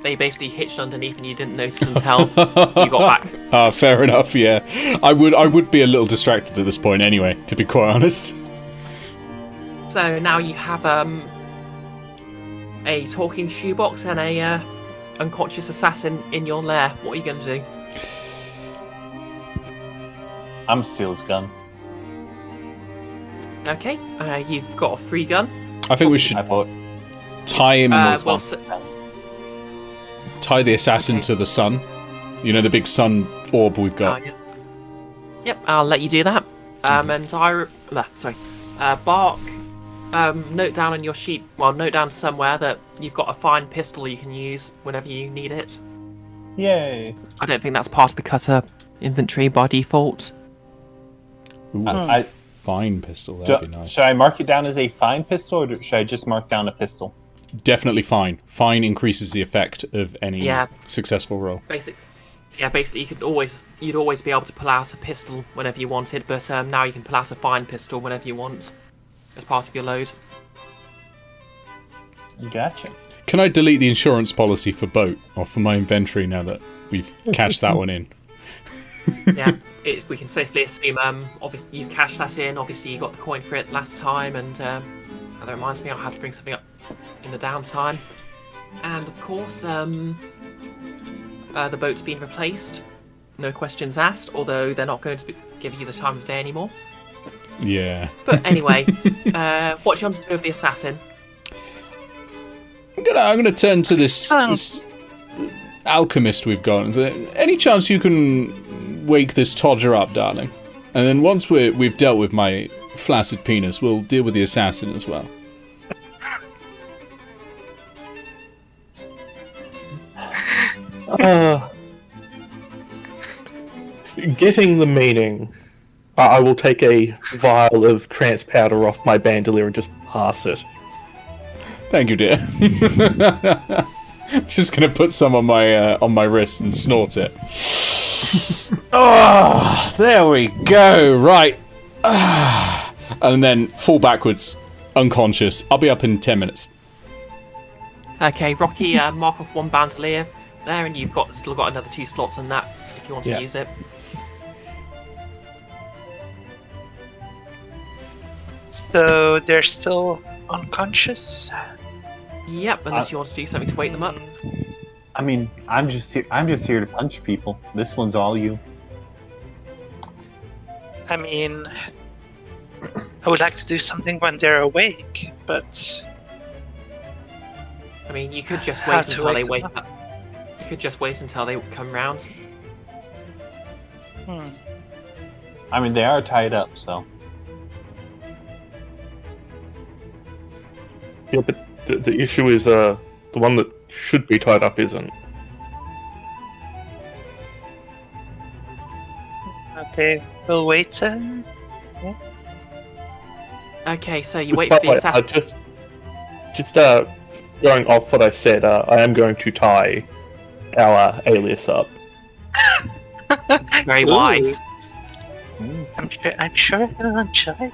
Speaker 5: They basically hitched underneath and you didn't notice until you got back.
Speaker 1: Fair enough, yeah. I would be a little distracted at this point anyway, to be quite honest.
Speaker 5: So now you have a talking shoebox and a unconscious assassin in your lair. What are you going to do?
Speaker 3: I'm steal his gun.
Speaker 5: Okay, you've got a free gun.
Speaker 1: I think we should tie him. Tie the assassin to the sun. You know, the big sun orb we've got.
Speaker 5: Yep, I'll let you do that. And Bark, note down on your sheet, note down somewhere that you've got a fine pistol you can use whenever you need it.
Speaker 3: Yay.
Speaker 5: I don't think that's part of the cutter inventory by default.
Speaker 1: Ooh, fine pistol, that'd be nice.
Speaker 3: Should I mark it down as a fine pistol, or should I just mark down a pistol?
Speaker 1: Definitely fine. Fine increases the effect of any successful roll.
Speaker 5: Basically, you'd always be able to pull out a pistol whenever you wanted, but now you can pull out a fine pistol whenever you want as part of your load.
Speaker 3: Gotcha.
Speaker 1: Can I delete the insurance policy for boat off of my inventory now that we've cashed that one in?
Speaker 5: Yeah, we can safely assume obviously you've cashed that in. Obviously, you got the coin for it last time, and that reminds me, I'll have to bring something up in the downtime. And of course, the boat's been replaced. No questions asked, although they're not going to give you the time of day anymore.
Speaker 1: Yeah.
Speaker 5: But anyway, what do you want to do with the assassin?
Speaker 1: I'm gonna turn to this alchemist we've got and say, any chance you can wake this Todger up, darling? And then once we've dealt with my flaccid penis. We'll deal with the assassin as well.
Speaker 4: Getting the meaning, I will take a vial of trance powder off my bandolier and just pass it.
Speaker 1: Thank you, dear. Just gonna put some on my wrist and snort it. Oh, there we go. Right. And then fall backwards, unconscious. I'll be up in 10 minutes.
Speaker 5: Okay, Rocky, mark off one bandolier there, and you've still got another 2 slots in that if you want to use it.
Speaker 2: So they're still unconscious?
Speaker 5: Yep, unless you want to do something to wake them up.
Speaker 3: I mean, I'm just here to punch people. This one's all you.
Speaker 2: I mean, I would like to do something when they're awake, but...
Speaker 5: I mean, you could just
Speaker 2: How
Speaker 5: wait
Speaker 2: to
Speaker 5: until they
Speaker 2: wake
Speaker 5: wake
Speaker 2: them
Speaker 5: up. You could just wait until they come round.
Speaker 3: I mean, they are tied up, so.
Speaker 4: Yeah, but the issue is the one that should be tied up isn't.
Speaker 2: Okay, we'll wait.
Speaker 5: Okay, so you wait for the assassin.
Speaker 4: Just going off what I said, I am going to tie our Alias up.
Speaker 5: Very wise.
Speaker 2: I'm sure they'll enjoy it.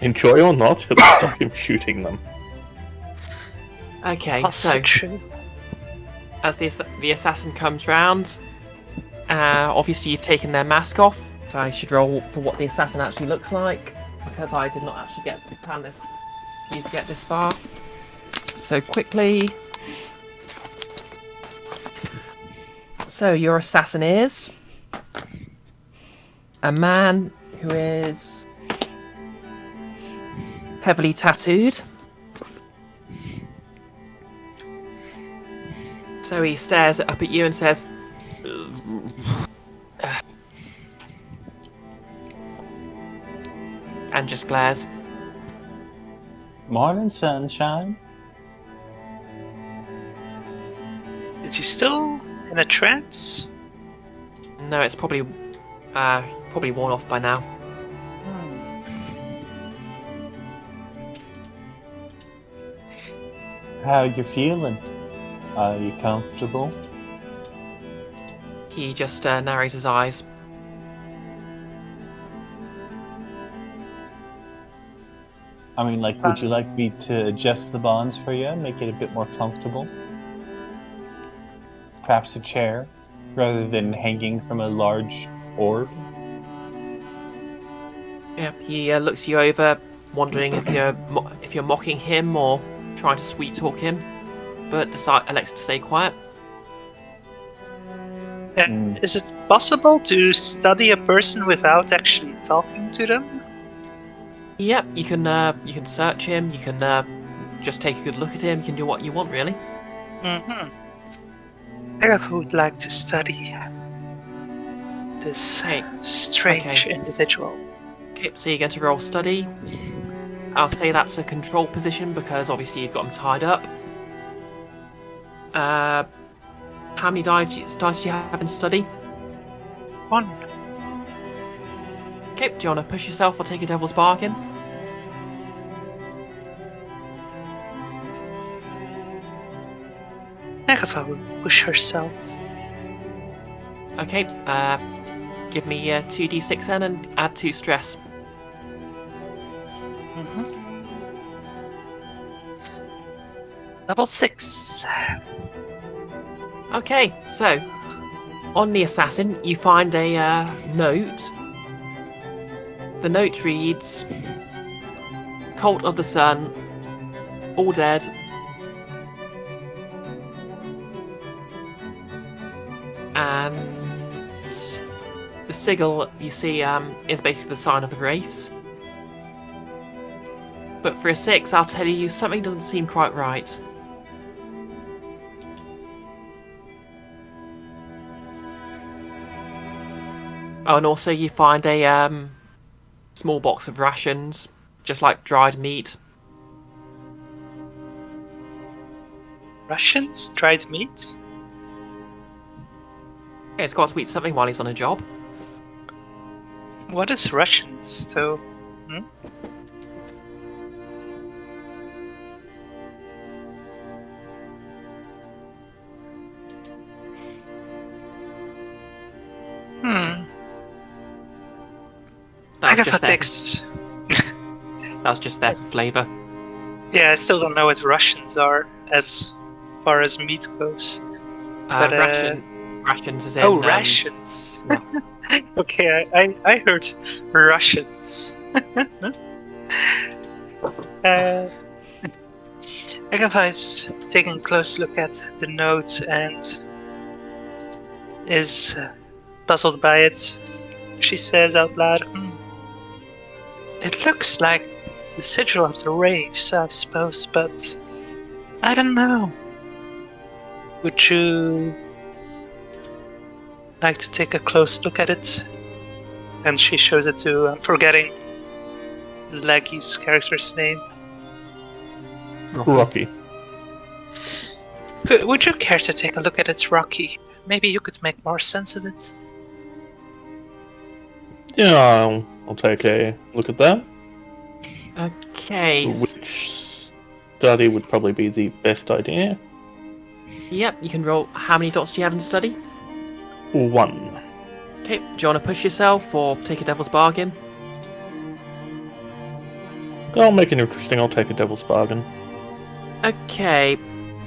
Speaker 4: Enjoy or not, it'll stop him shooting them.
Speaker 5: Okay,
Speaker 2: Also
Speaker 5: so
Speaker 2: true.
Speaker 5: as the assassin comes round, obviously you've taken their mask off. So I should roll for what the assassin actually looks like, because I did not actually plan this. Please get this far. So quickly. So your assassin is a man who is heavily tattooed. So he stares up at you and says, and just glares.
Speaker 3: Morning, sunshine.
Speaker 2: Is he still in a trance?
Speaker 5: No, it's probably worn off by now.
Speaker 3: How you feeling? Are you comfortable?
Speaker 5: He just narrows his eyes.
Speaker 3: I mean, like, would you like me to adjust the bonds for you, make it a bit more comfortable? Perhaps a chair, rather than hanging from a large orb?
Speaker 5: Yeah, he looks you over, wondering if you're mocking him or trying to sweet talk him, but elects to stay quiet.
Speaker 2: Is it possible to study a person without actually talking to them?
Speaker 5: Yep, you can search him. You can just take a good look at him. You can do what you want, really.
Speaker 2: I would like to study this strange individual.
Speaker 5: Okay, so you're going to roll study. I'll say that's a control position because obviously you've got him tied up. How many dice do you have in study?
Speaker 2: 1.
Speaker 5: Okay, do you want to push yourself or take a devil's bargain?
Speaker 2: Agatha will push herself.
Speaker 5: Okay, give me 2d6 then and add 2 stress.
Speaker 2: Level 6.
Speaker 5: Okay, so on the assassin you find a note. The note reads, "Cult of the Sun, all dead. And the sigil you see is basically the sign of the Wraiths. But for a 6, I'll tell you something doesn't seem quite right." Oh, and also you find a small box of rations, just like dried meat.
Speaker 2: Russians? Dried meat?
Speaker 5: Yeah, it's got to eat something while he's on a job.
Speaker 2: What is Russians, though? Hmm. Agatha takes.
Speaker 5: That's just there for flavour.
Speaker 2: Yeah, I still don't know what Russians are as far as meat goes. But,
Speaker 5: Rations is in.
Speaker 2: Oh, rations. Okay, I heard Russians. Agatha is taking a close look at the note and is puzzled by it. She says out loud, "It looks like the sigil of the Wraiths, I suppose, but I don't know. Would you like to take a close look at it?" And she shows it to, I'm forgetting Leggy's character's name.
Speaker 4: Rocky.
Speaker 2: Would you care to take a look at it, Rocky? Maybe you could make more sense of it.
Speaker 4: Yeah, I'll take a look at that.
Speaker 5: Okay.
Speaker 4: Which study would probably be the best idea?
Speaker 5: Yep, you can roll. How many dots do you have in study?
Speaker 4: 1.
Speaker 5: Okay, do you want to push yourself or take a devil's bargain?
Speaker 4: I'll make it interesting. I'll take a devil's bargain.
Speaker 5: Okay,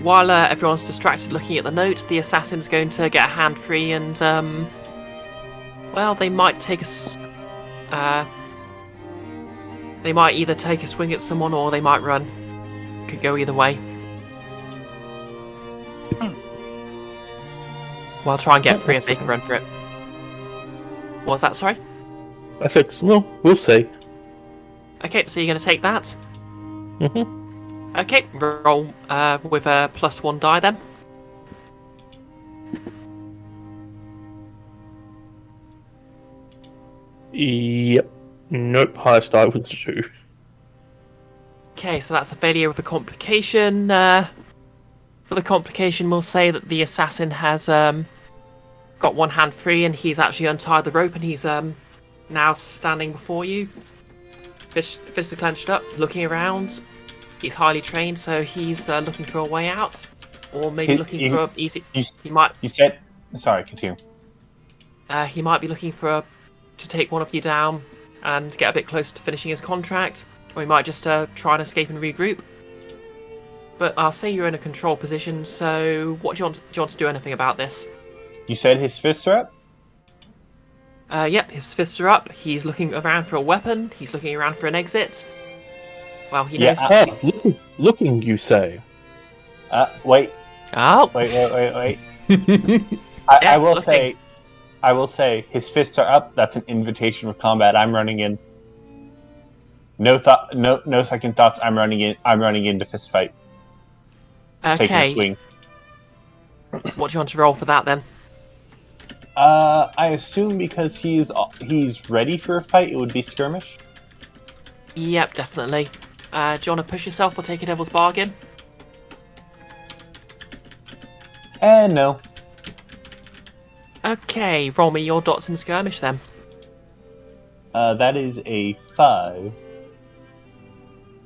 Speaker 5: while everyone's distracted looking at the notes, the assassin's going to get a hand free and, well, they might take they might either take a swing at someone or they might run. Could go either way. Well, try and get free if they can run for it. What was that, sorry?
Speaker 4: I said, well, we'll see.
Speaker 5: Okay, so you're going to take that?
Speaker 4: Mm-hmm.
Speaker 5: Okay, roll with a +1 die then.
Speaker 4: Yep. Nope, highest die was 2.
Speaker 5: Okay, so that's a failure with a complication. For the complication, we'll say that the assassin has got one hand free and he's actually untied the rope and he's now standing before you. Fists are clenched up, looking around. He's highly trained, so he's looking for a way out. Or maybe looking for a easy... He might...
Speaker 3: You said... Sorry, continue.
Speaker 5: He might be looking for to take one of you down and get a bit closer to finishing his contract. Or he might just try and escape and regroup. But I'll say you're in a control position, so what do you want to do anything about this?
Speaker 3: You said his fists are up?
Speaker 5: Yep, his fists are up. He's looking around for a weapon. He's looking around for an exit. Well, he knows...
Speaker 4: Looking, you say?
Speaker 3: Wait.
Speaker 5: Oh!
Speaker 3: Wait.
Speaker 5: Yes,
Speaker 3: I will say, his fists are up. That's an invitation for combat. I'm running in. No second thoughts. I'm running into fist fight. Taking a
Speaker 5: Okay.
Speaker 3: swing.
Speaker 5: What do you want to roll for that then?
Speaker 3: I assume because he's ready for a fight, it would be skirmish.
Speaker 5: Yep, definitely. Do you want to push yourself or take a devil's bargain?
Speaker 3: No.
Speaker 5: Okay, roll me your dots in skirmish then.
Speaker 3: That is a 5.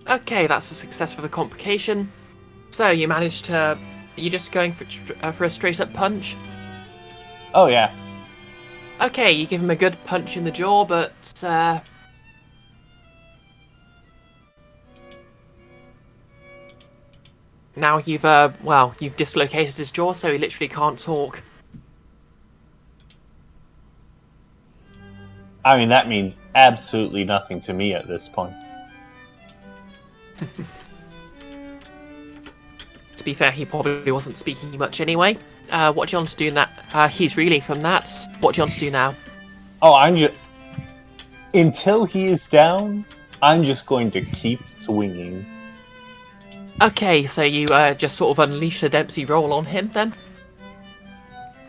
Speaker 5: Okay, that's a success for the complication. So you managed to... Are you just going for a straight up punch?
Speaker 3: Oh yeah.
Speaker 5: Okay, you give him a good punch in the jaw, but now you've dislocated his jaw, so he literally can't talk.
Speaker 3: I mean, that means absolutely nothing to me at this point.
Speaker 5: To be fair, he probably wasn't speaking much anyway. What do you want to do now? He's reeling from that. What do you want to do now?
Speaker 3: Oh, until he is down, I'm just going to keep swinging.
Speaker 5: Okay, so you just sort of unleash the Dempsey roll on him then.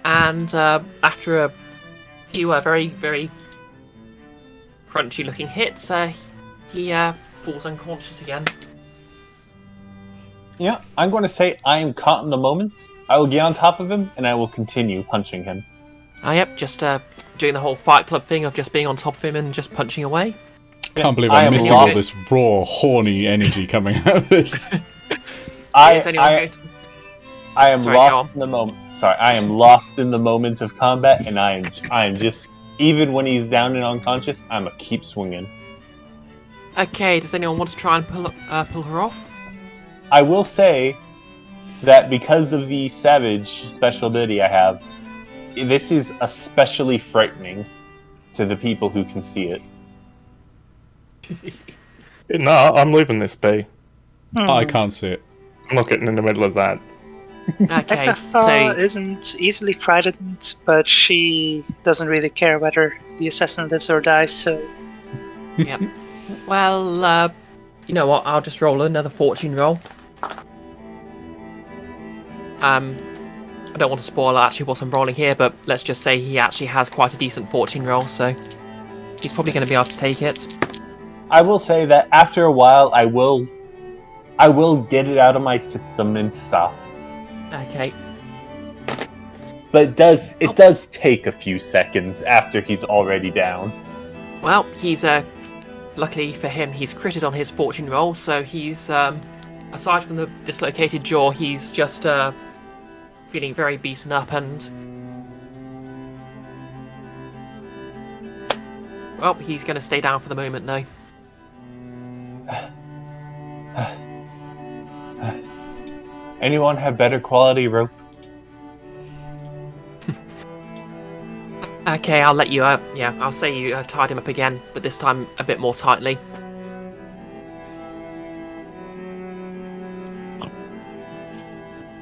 Speaker 5: And after a few very, very crunchy-looking hits, he falls unconscious again.
Speaker 3: Yeah, I'm going to say I am caught in the moment. I will get on top of him, and I will continue punching him.
Speaker 5: Oh, yep, just doing the whole Fight Club thing of just being on top of him and just punching away.
Speaker 1: Can't believe
Speaker 3: I
Speaker 1: I'm
Speaker 3: am
Speaker 1: missing all
Speaker 3: lost.
Speaker 1: this raw, horny energy coming out of this.
Speaker 5: Is anyone
Speaker 3: I
Speaker 5: going to-
Speaker 3: am
Speaker 5: Sorry, go
Speaker 3: lost
Speaker 5: on.
Speaker 3: in the moment. Sorry, I am lost in the moment of combat, and I am just, even when he's down and unconscious, I'm a keep swinging.
Speaker 5: Okay, does anyone want to try and pull her off?
Speaker 3: I will say that because of the savage special ability I have, this is especially frightening to the people who can see it.
Speaker 4: No, I'm leaving this be.
Speaker 1: I can't see it.
Speaker 4: I'm not getting in the middle of that.
Speaker 5: Okay,
Speaker 2: Agatha
Speaker 5: so
Speaker 2: isn't easily frightened, but she doesn't really care whether the assassin lives or dies, so...
Speaker 5: yep. Well, you know what? I'll just roll another fortune roll. I don't want to spoil actually what I'm rolling here, but let's just say he actually has quite a decent fortune roll, so he's probably going to be able to take it.
Speaker 3: I will say that after a while, I will get it out of my system and stop.
Speaker 5: Okay.
Speaker 3: But it does take a few seconds after he's already down.
Speaker 5: Well, he's luckily for him, he's critted on his fortune roll, so he's aside from the dislocated jaw, he's just feeling very beaten up and well, he's going to stay down for the moment though.
Speaker 3: Anyone have better quality rope?
Speaker 5: Okay, I'll let you. I'll say you tied him up again, but this time a bit more tightly.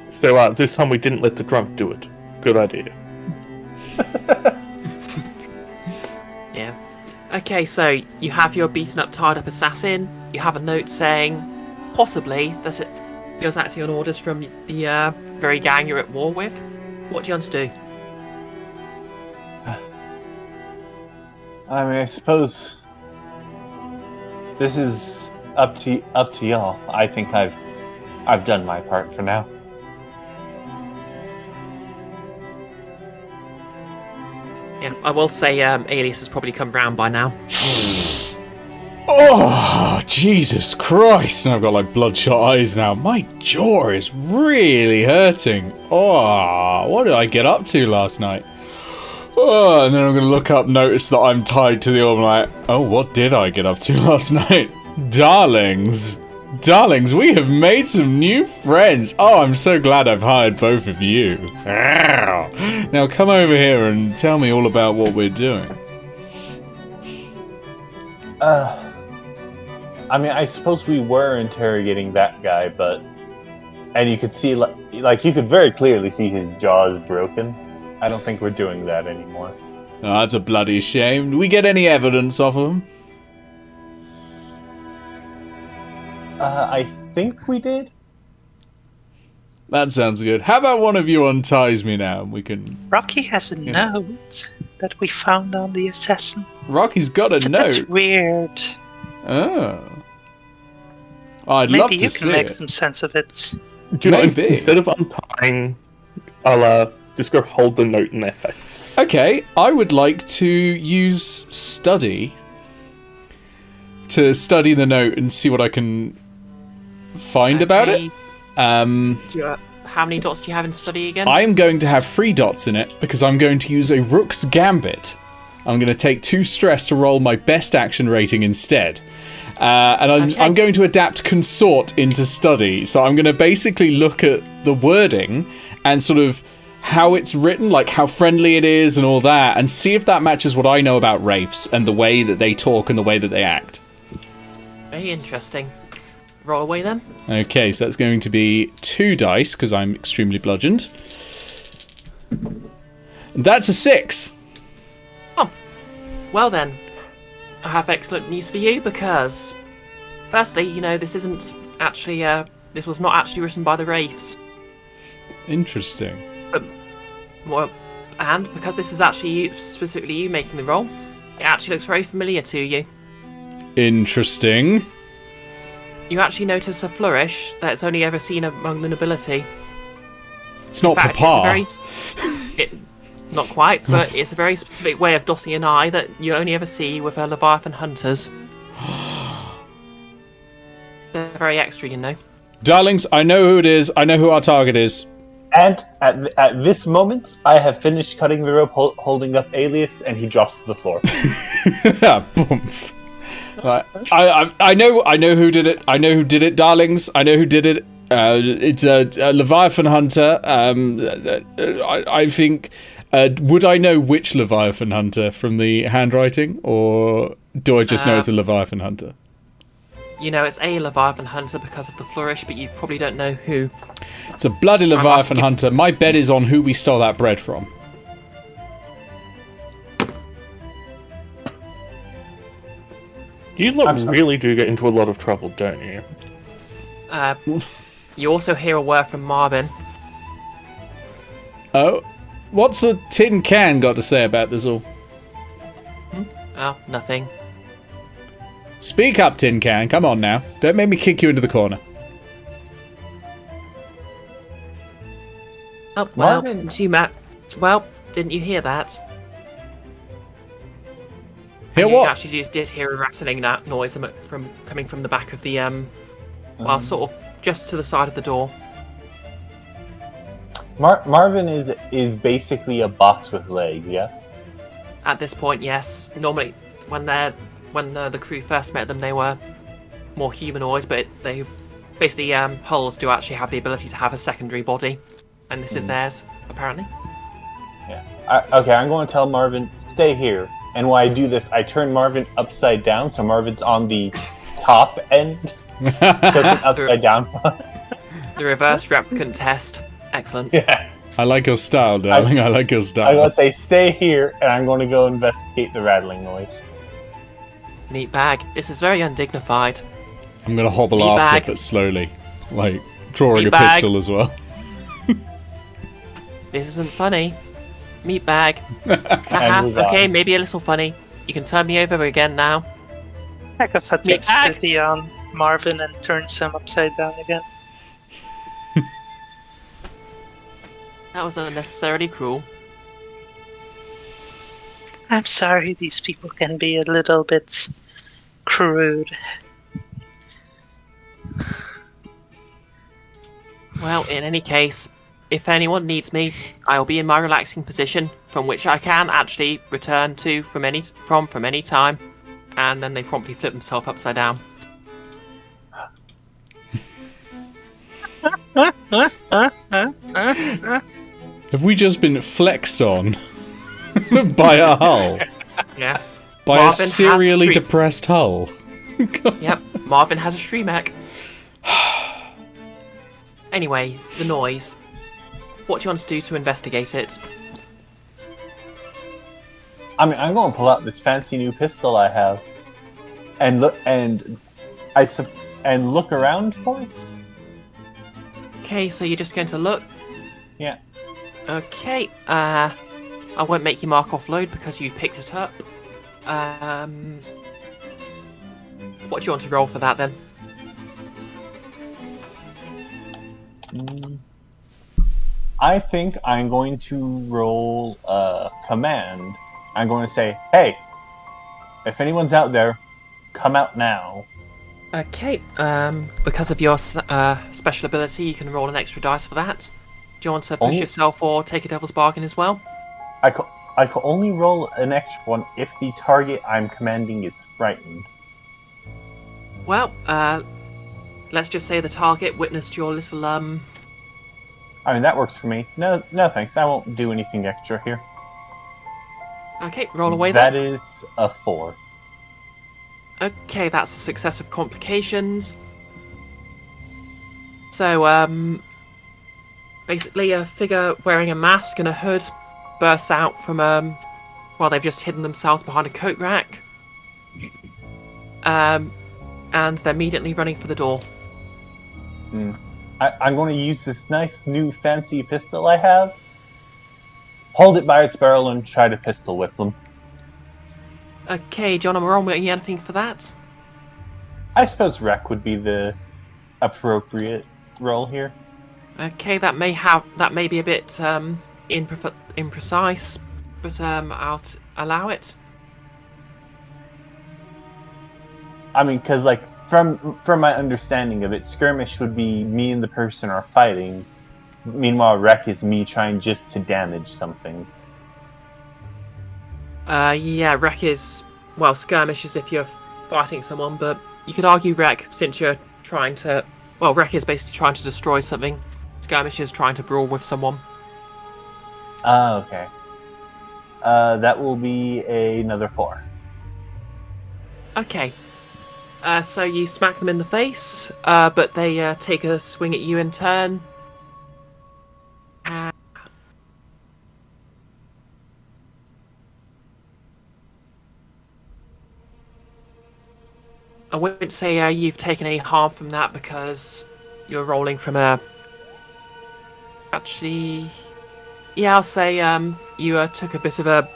Speaker 4: So this time we didn't let the drunk do it. Good idea.
Speaker 5: Yeah. Okay, so you have your beaten up, tied up assassin. You have a note saying, possibly, that it was actually on orders from the very gang you're at war with. What do you want to do?
Speaker 3: I mean, I suppose this is up to y'all. I think I've done my part for now.
Speaker 5: Yeah, I will say Alias has probably come round by now.
Speaker 1: Oh, Jesus Christ! And I've got like bloodshot eyes now. My jaw is really hurting. Oh, what did I get up to last night? Oh, and then I'm going to look up, notice that I'm tied to the orb, like, oh, what did I get up to last night? Darlings, we have made some new friends. Oh, I'm so glad I've hired both of you. Now come over here and tell me all about what we're doing.
Speaker 3: I mean, I suppose we were interrogating that guy, and you could see, like you could very clearly see his jaws broken. I don't think we're doing that anymore.
Speaker 1: Oh, that's a bloody shame. Do we get any evidence of him?
Speaker 3: I think we did.
Speaker 1: That sounds good. How about one of you unties me now and we can...
Speaker 2: Rocky has a note that we found on the assassin.
Speaker 1: Rocky's got a
Speaker 2: It's a
Speaker 1: note.
Speaker 2: bit weird.
Speaker 1: Oh. I'd love
Speaker 2: Maybe
Speaker 1: to
Speaker 2: you
Speaker 1: see
Speaker 2: can make
Speaker 1: it.
Speaker 2: some sense of it.
Speaker 4: Do you know,
Speaker 1: Maybe.
Speaker 4: instead of untying, I'll just go hold the note in their face.
Speaker 1: Okay, I would like to use study to study the note and see what I can find about it.
Speaker 5: How many dots do you have in study again?
Speaker 1: I'm going to have 3 dots in it because I'm going to use a Rook's Gambit. I'm going to take 2 stress to roll my best action rating instead. And I'm going to adapt Consort into study. So I'm going to basically look at the wording and sort of how it's written, like how friendly it is and all that, and see if that matches what I know about Wraiths and the way that they talk and the way that they act.
Speaker 5: Very interesting. Roll away then.
Speaker 1: Okay, so that's going to be 2 dice because I'm extremely bludgeoned. That's a 6.
Speaker 5: Well then, I have excellent news for you because, firstly, you know, this isn't actually, this was not actually written by the Wraiths.
Speaker 1: Interesting.
Speaker 5: More And because this is actually specifically you making the roll, it actually looks very familiar to you.
Speaker 1: Interesting.
Speaker 5: You actually notice a flourish that it's only ever seen among the nobility.
Speaker 1: It's not
Speaker 5: In fact,
Speaker 1: Papa.
Speaker 5: Not quite, but it's a very specific way of dotting an I that you only ever see with Leviathan hunters. They're very extra, you know.
Speaker 1: Darlings, I know who it is. I know who our target is.
Speaker 3: And at this moment, I have finished cutting the rope holding up Alias, and he drops to the floor.
Speaker 1: Boomf. Right. I know who did it. I know who did it, darlings. I know who did it. It's a Leviathan hunter. I think. Would I know which Leviathan hunter from the handwriting, or do I just know it's a Leviathan hunter?
Speaker 5: You know, it's a Leviathan hunter because of the flourish, but you probably don't know who.
Speaker 1: It's a bloody Leviathan hunter. My bet is on who we stole that bread from.
Speaker 4: You lot really do get into a lot of trouble, don't you?
Speaker 5: You also hear a word from Marvin.
Speaker 1: Oh, what's the tin can got to say about this all?
Speaker 5: Oh, nothing.
Speaker 1: Speak up, tin can. Come on now. Don't make me kick you into the corner.
Speaker 5: Oh, well,
Speaker 3: Marvin.
Speaker 5: since you didn't you hear that?
Speaker 1: Hear
Speaker 5: And you
Speaker 1: what?
Speaker 5: actually did hear a rattling noise coming from the back of the sort of just to the side of the door.
Speaker 3: Marvin is basically a box with legs, yes?
Speaker 5: At this point, yes. Normally, when the crew first met them, they were more humanoid, but they basically hulls do actually have the ability to have a secondary body, and this is theirs apparently.
Speaker 3: Yeah. Okay, I'm going to tell Marvin, stay here. And when I do this, I turn Marvin upside down, so Marvin's on the top end. So it's an upside down.
Speaker 5: The reverse replicant test. Excellent.
Speaker 3: Yeah.
Speaker 1: I like your style, darling. I like your
Speaker 3: I'm
Speaker 1: style.
Speaker 3: going to say, stay here, and I'm going to go investigate the rattling noise.
Speaker 5: Neat bag. This is very undignified.
Speaker 1: I'm going to hobble
Speaker 5: Meat
Speaker 1: after,
Speaker 5: bag.
Speaker 1: but slowly. Like, drawing
Speaker 5: Meat
Speaker 1: a
Speaker 5: bag.
Speaker 1: pistol as well.
Speaker 5: This isn't funny. Meat bag.
Speaker 3: And
Speaker 5: Haha.
Speaker 3: move on.
Speaker 5: Okay, maybe a little funny. You can turn me over again now.
Speaker 2: Agatha
Speaker 5: Me
Speaker 2: takes
Speaker 5: back.
Speaker 2: pity on Marvin and turns him upside down again.
Speaker 5: That was unnecessarily cruel.
Speaker 2: I'm sorry, these people can be a little bit crude.
Speaker 5: Well, in any case, if anyone needs me, I'll be in my relaxing position, from which I can actually return to from any time. And then they promptly flip themselves upside down.
Speaker 1: Have we just been flexed on by a hull?
Speaker 5: Yeah.
Speaker 1: By
Speaker 5: Marvin
Speaker 1: a
Speaker 5: has
Speaker 1: serially
Speaker 5: three-
Speaker 1: depressed hull?
Speaker 5: Yep. Marvin has a Shremek. Anyway, the noise. What do you want to do to investigate it?
Speaker 3: I mean, I'm going to pull out this fancy new pistol I have, and look around for it.
Speaker 5: Okay, so you're just going to look.
Speaker 3: Yeah.
Speaker 5: Okay. I won't make you mark offload because you picked it up. What do you want to roll for that then?
Speaker 3: I think I'm going to roll a command. I'm going to say, hey, if anyone's out there, come out now.
Speaker 5: Okay. Because of your special ability, you can roll an extra dice for that. Do you want to push
Speaker 3: Oh.
Speaker 5: yourself or take a devil's bargain as well?
Speaker 3: I can only roll an extra one if the target I'm commanding is frightened.
Speaker 5: Well, let's just say the target witnessed your little
Speaker 3: I mean, that works for me. No thanks. I won't do anything extra here.
Speaker 5: Okay, roll away
Speaker 3: That
Speaker 5: then.
Speaker 3: is a 4.
Speaker 5: Okay, that's a success of complications. So, basically a figure wearing a mask and a hood bursts out from, well, they've just hidden themselves behind a coat rack. And they're immediately running for the door.
Speaker 3: I'm going to use this nice new fancy pistol I have, hold it by its barrel and try to pistol whip them.
Speaker 5: Okay, John, am I wrong with anything for that?
Speaker 3: I suppose Wreck would be the appropriate role here.
Speaker 5: Okay, that may be a bit imprecise, but I'll allow it.
Speaker 3: I mean, because like from my understanding of it, skirmish would be me and the person are fighting. Meanwhile, Wreck is me trying just to damage something.
Speaker 5: Yeah, Wreck is, well, skirmish is if you're fighting someone, but you could argue Wreck, since you're trying to, well, Wreck is basically trying to destroy something. Skirmish is trying to brawl with someone.
Speaker 3: Okay. That will be another 4.
Speaker 5: Okay. So you smack them in the face, but they take a swing at you in turn. I wouldn't say you've taken any harm from that because you're rolling from a... Actually... Yeah, I'll say you took a bit of a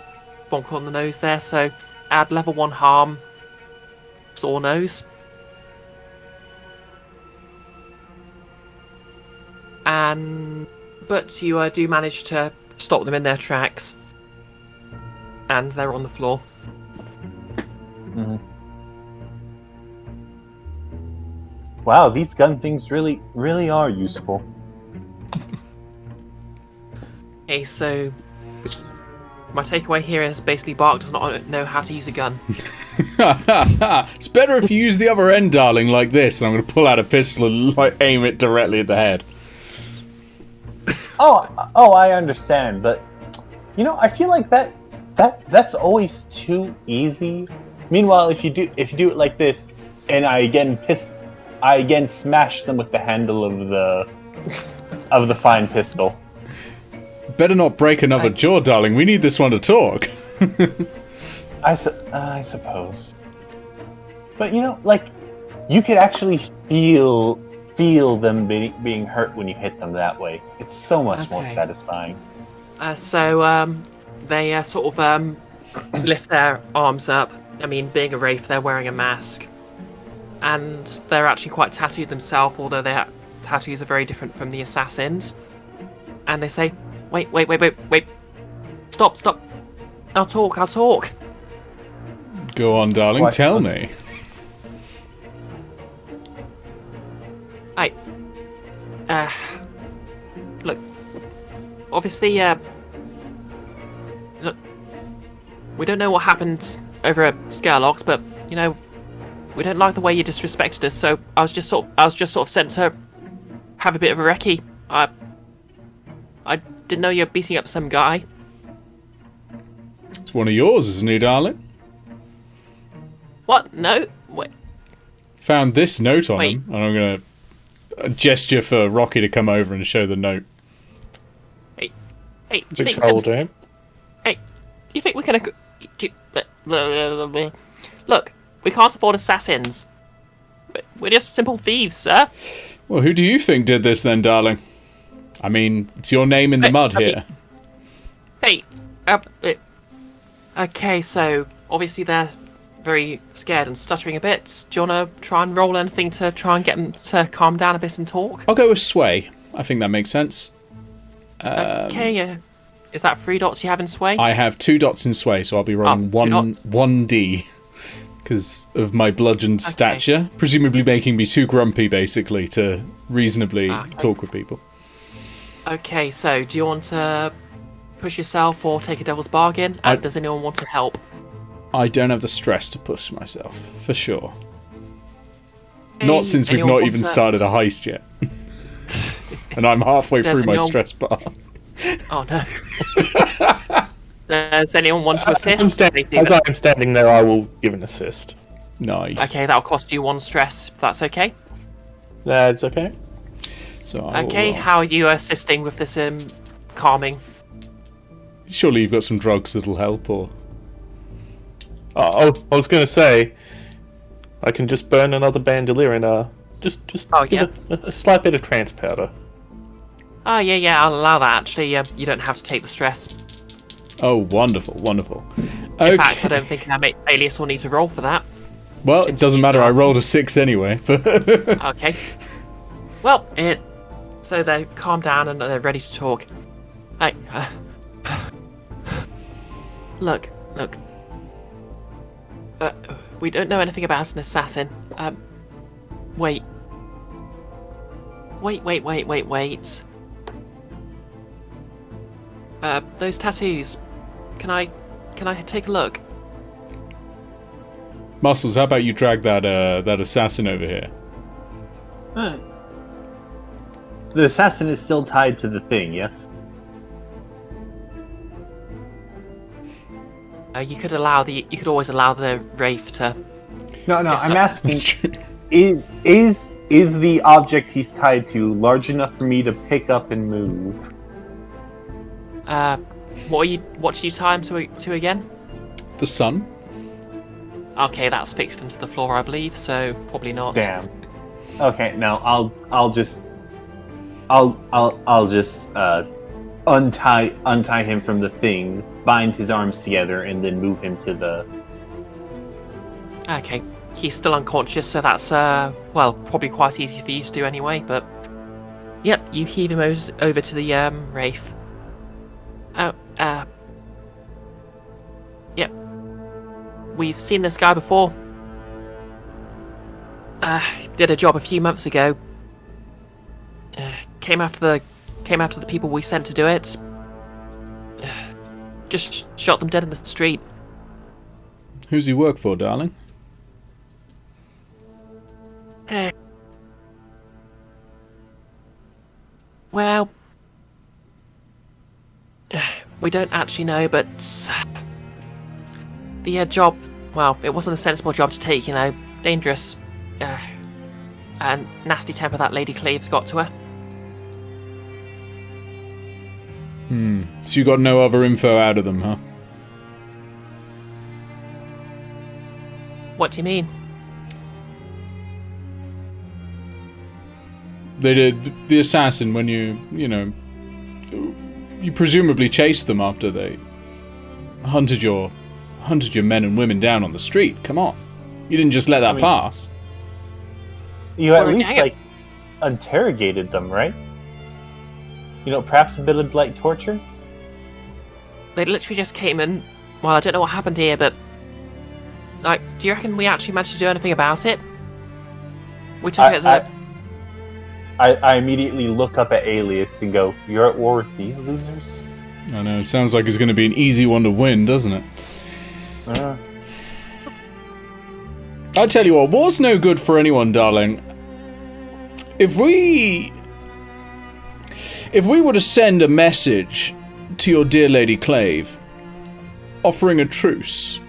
Speaker 5: bonk on the nose there, so add level 1 harm. Sore nose. But you do manage to stop them in their tracks. And they're on the floor.
Speaker 3: Mm-hmm. Wow, these gun things really are useful.
Speaker 5: Okay, so my takeaway here is basically Bark does not know how to use a gun.
Speaker 1: It's better if you use the other end, darling, like this, and I'm going to pull out a pistol and aim it directly at the head.
Speaker 3: Oh, I understand, but you know, I feel like that's always too easy. Meanwhile, if you do it like this, and I again smash them with the handle of the fine pistol.
Speaker 1: Better not break another jaw, darling. We need this one to talk.
Speaker 3: I suppose. But you know, like, you could actually feel them being hurt when you hit them that way. It's so much more satisfying.
Speaker 5: So they sort of lift their arms up. I mean, being a wraith, they're wearing a mask. And they're actually quite tattooed themselves, although their tattoos are very different from the assassins. And they say, wait. Stop. I'll talk.
Speaker 1: Go on, darling, tell me.
Speaker 5: Look, obviously, look, we don't know what happened over at Scarlocks, but, you know, we don't like the way you disrespected us, so I was just sort of sent to have a bit of a recce. I didn't know you were beating up some guy.
Speaker 1: It's one of yours, isn't he, darling?
Speaker 5: What? No? Wait.
Speaker 1: Found this note on him, and I'm going to gesture for Rocky to come over and show the note.
Speaker 5: Hey, do you
Speaker 4: Big
Speaker 5: think
Speaker 4: trouble to him.
Speaker 5: Hey, do you think we can... Look, we can't afford assassins. We're just simple thieves, sir.
Speaker 1: Well, who do you think did this then, darling? I mean, it's your name in the mud here.
Speaker 5: Okay, so obviously they're very scared and stuttering a bit. Do you want to try and roll anything to try and get them to calm down a bit and talk?
Speaker 1: I'll go with sway. I think that makes sense.
Speaker 5: Okay, is that 3 dots you have in sway?
Speaker 1: I have 2 dots in sway, so I'll be rolling 1d. Because of my bludgeoned stature. Presumably making me too grumpy, basically, to reasonably talk with people.
Speaker 5: Okay, so do you want to push yourself or take a devil's bargain? And does anyone want to help?
Speaker 1: I don't have the stress to push myself, for sure.
Speaker 5: Hey,
Speaker 1: not since we've not even started a heist yet. And I'm halfway through my stress bar.
Speaker 5: Oh no. Does anyone want to assist?
Speaker 4: As I am standing there, I will give an assist.
Speaker 1: Nice.
Speaker 5: Okay, that'll cost you 1 stress, if that's okay.
Speaker 4: That's okay.
Speaker 1: So
Speaker 5: okay, how are you assisting with this calming?
Speaker 1: Surely you've got some drugs that'll help, or...
Speaker 4: I was going to say, I can just burn another bandolier and just give it a slight bit of trance powder.
Speaker 5: Oh, yeah, I'll allow that. Actually, you don't have to take the stress.
Speaker 1: Oh, wonderful, wonderful.
Speaker 5: In fact, I don't think Alias will need to roll for that.
Speaker 1: Well, it doesn't matter. I rolled a 6 anyway. But
Speaker 5: Okay. Well, so they've calmed down and they're ready to talk. Hey, look. We don't know anything about an assassin. Wait. Those tattoos. Can I take a look?
Speaker 1: Muscles, how about you drag that assassin over here?
Speaker 3: The assassin is still tied to the thing, yes?
Speaker 5: You could always allow the Wraith to.
Speaker 3: No, I'm asking.
Speaker 1: That's true.
Speaker 3: Is the object he's tied to large enough for me to pick up and move?
Speaker 5: What did you tie him to again?
Speaker 1: The sun.
Speaker 5: Okay, that's fixed into the floor, I believe. So probably not.
Speaker 3: Damn. Okay, now I'll just untie him from the thing, bind his arms together, and then move him to the.
Speaker 5: Okay, he's still unconscious, so that's probably quite easy for you to do anyway. But yep, you heave him over to the Wraith. Yep. We've seen this guy before. Did a job a few months ago. Came after the people we sent to do it. Just shot them dead in the street.
Speaker 1: Who's he work for, darling?
Speaker 5: Well, we don't actually know, but the job, well, it wasn't a sensible job to take, dangerous, and nasty temper that Lady Cleave's got to her.
Speaker 1: So you got no other info out of them, huh?
Speaker 5: What do you mean?
Speaker 1: They did the assassin when you presumably chased them after they hunted your men and women down on the street. Come on, you didn't just let that pass.
Speaker 3: You at least interrogated them, right? Perhaps a bit of light torture.
Speaker 5: They literally just came in. Well, I don't know what happened here, but do you reckon we actually managed to do anything about it? We took it as a.
Speaker 3: I immediately look up at Alias and go, "You're at war with these losers?"
Speaker 1: I know. It sounds like it's going to be an easy one to win, doesn't it? I tell you what, war's no good for anyone, darling. If we were to send a message to your dear Lady Clave, offering a truce,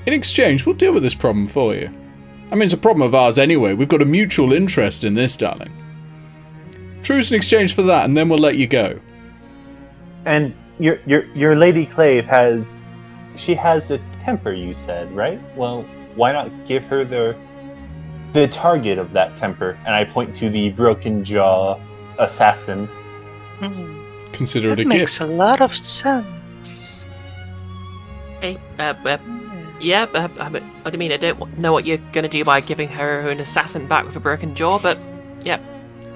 Speaker 1: in exchange, we'll deal with this problem for you. I mean, it's a problem of ours anyway. We've got a mutual interest in this, darling. Truce in exchange for that, and then we'll let you go.
Speaker 3: And your Lady Clave has a temper, you said, right? Well, why not give her the target of that temper? And I point to the broken jaw assassin.
Speaker 1: Consider it a gift.
Speaker 2: That makes a lot of sense.
Speaker 5: Hey, yeah, I mean, I don't know what you're gonna do by giving her an assassin back with a broken jaw, but yeah.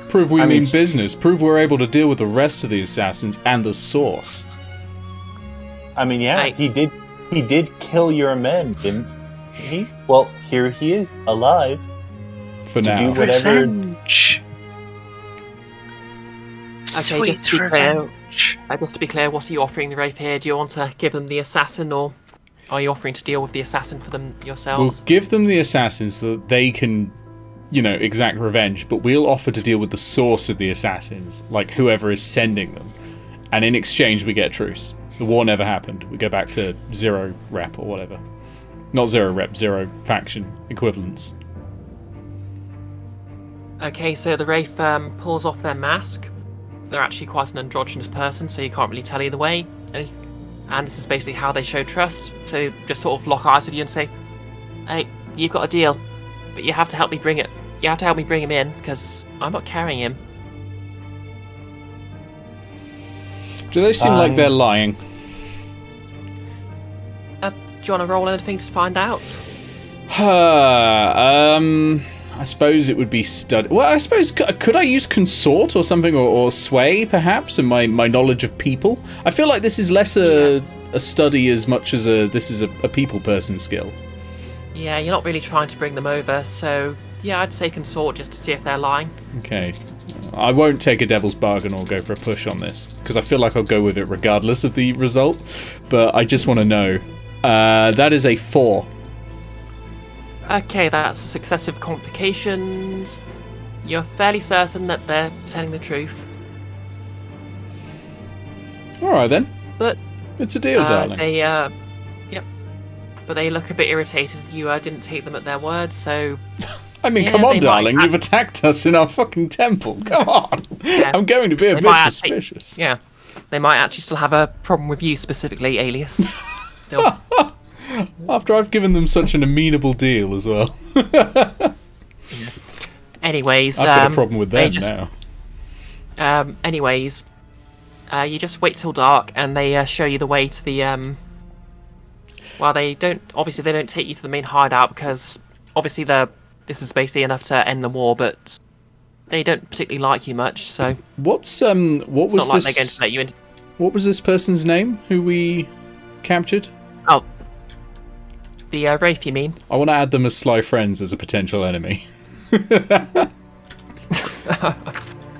Speaker 1: Prove we mean business. Prove we're able to deal with the rest of the assassins and the source.
Speaker 3: I mean, yeah, he did kill your men, didn't he? Well, here he is, alive.
Speaker 1: For now.
Speaker 3: Do whatever.
Speaker 2: Revenge. Sweet revenge.
Speaker 5: Just to be clear, what are you offering the Wraith here? Do you want to give them the assassin, or are you offering to deal with the assassin for them yourselves?
Speaker 1: We'll give them the assassins so that they can, exact revenge, but we'll offer to deal with the source of the assassins, like whoever is sending them. And in exchange, we get a truce. The war never happened. We go back to 0 rep or whatever. Not 0 rep, 0 faction equivalents.
Speaker 5: Okay, so the Wraith pulls off their mask. They're actually quite an androgynous person, so you can't really tell either way. And this is basically how they show trust. So they just sort of lock eyes with you and say, "Hey, you've got a deal, but you have to help me bring it. You have to help me bring him in, because I'm not carrying him."
Speaker 1: Do they seem like they're lying?
Speaker 5: you want to roll anything to find out?
Speaker 1: I suppose it would be study. Well, I suppose could I use consort or something, or sway perhaps, and my knowledge of people. I feel like this is less a study as much as this is a people person skill.
Speaker 5: Yeah, you're not really trying to bring them over, so yeah, I'd say consort just to see if they're lying.
Speaker 1: Okay. I won't take a devil's bargain or go for a push on this, because I feel like I'll go with it regardless of the result, but I just want to know. That is a 4.
Speaker 5: Okay, that's successive complications. You're fairly certain that they're telling the truth.
Speaker 1: Alright then.
Speaker 5: But
Speaker 1: it's a deal, darling.
Speaker 5: Yep. But they look a bit irritated you didn't take them at their word, so...
Speaker 1: I mean,
Speaker 5: yeah,
Speaker 1: come on, darling. You've attacked us in our fucking temple. Come on.
Speaker 5: Yeah.
Speaker 1: I'm going to be a bit suspicious.
Speaker 5: Yeah. They might actually still have a problem with you specifically, Alias. Still.
Speaker 1: After I've given them such an amenable deal as well.
Speaker 5: Anyways,
Speaker 1: I've got a problem with them now.
Speaker 5: Anyways, you just wait till dark, and they show you the way to the. Well, they don't take you to the main hideout because obviously this is basically enough to end the war, but they don't particularly like you much. So
Speaker 1: what was
Speaker 5: not like
Speaker 1: this?
Speaker 5: they're going to let you in.
Speaker 1: What was this person's name who we captured?
Speaker 5: Oh, the Wraith, you mean?
Speaker 1: I want to add them as sly friends as a potential enemy.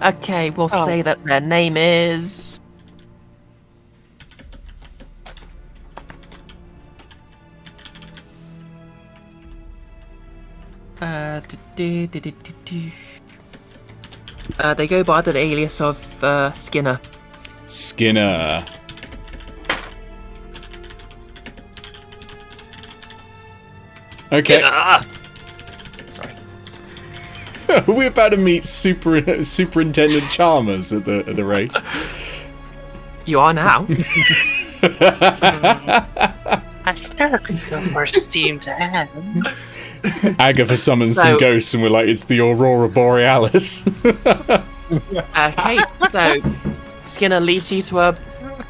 Speaker 5: Okay, we'll say that their name is... They go by the alias of Skinner.
Speaker 1: Skinner. Okay.
Speaker 5: Sorry.
Speaker 1: Are we about to meet Superintendent Chalmers at the race?
Speaker 5: You are now.
Speaker 2: I sure could go for steamed ham.
Speaker 1: Agatha summons some ghosts and we're like, it's the Aurora Borealis.
Speaker 5: Okay, so Skinner leads you to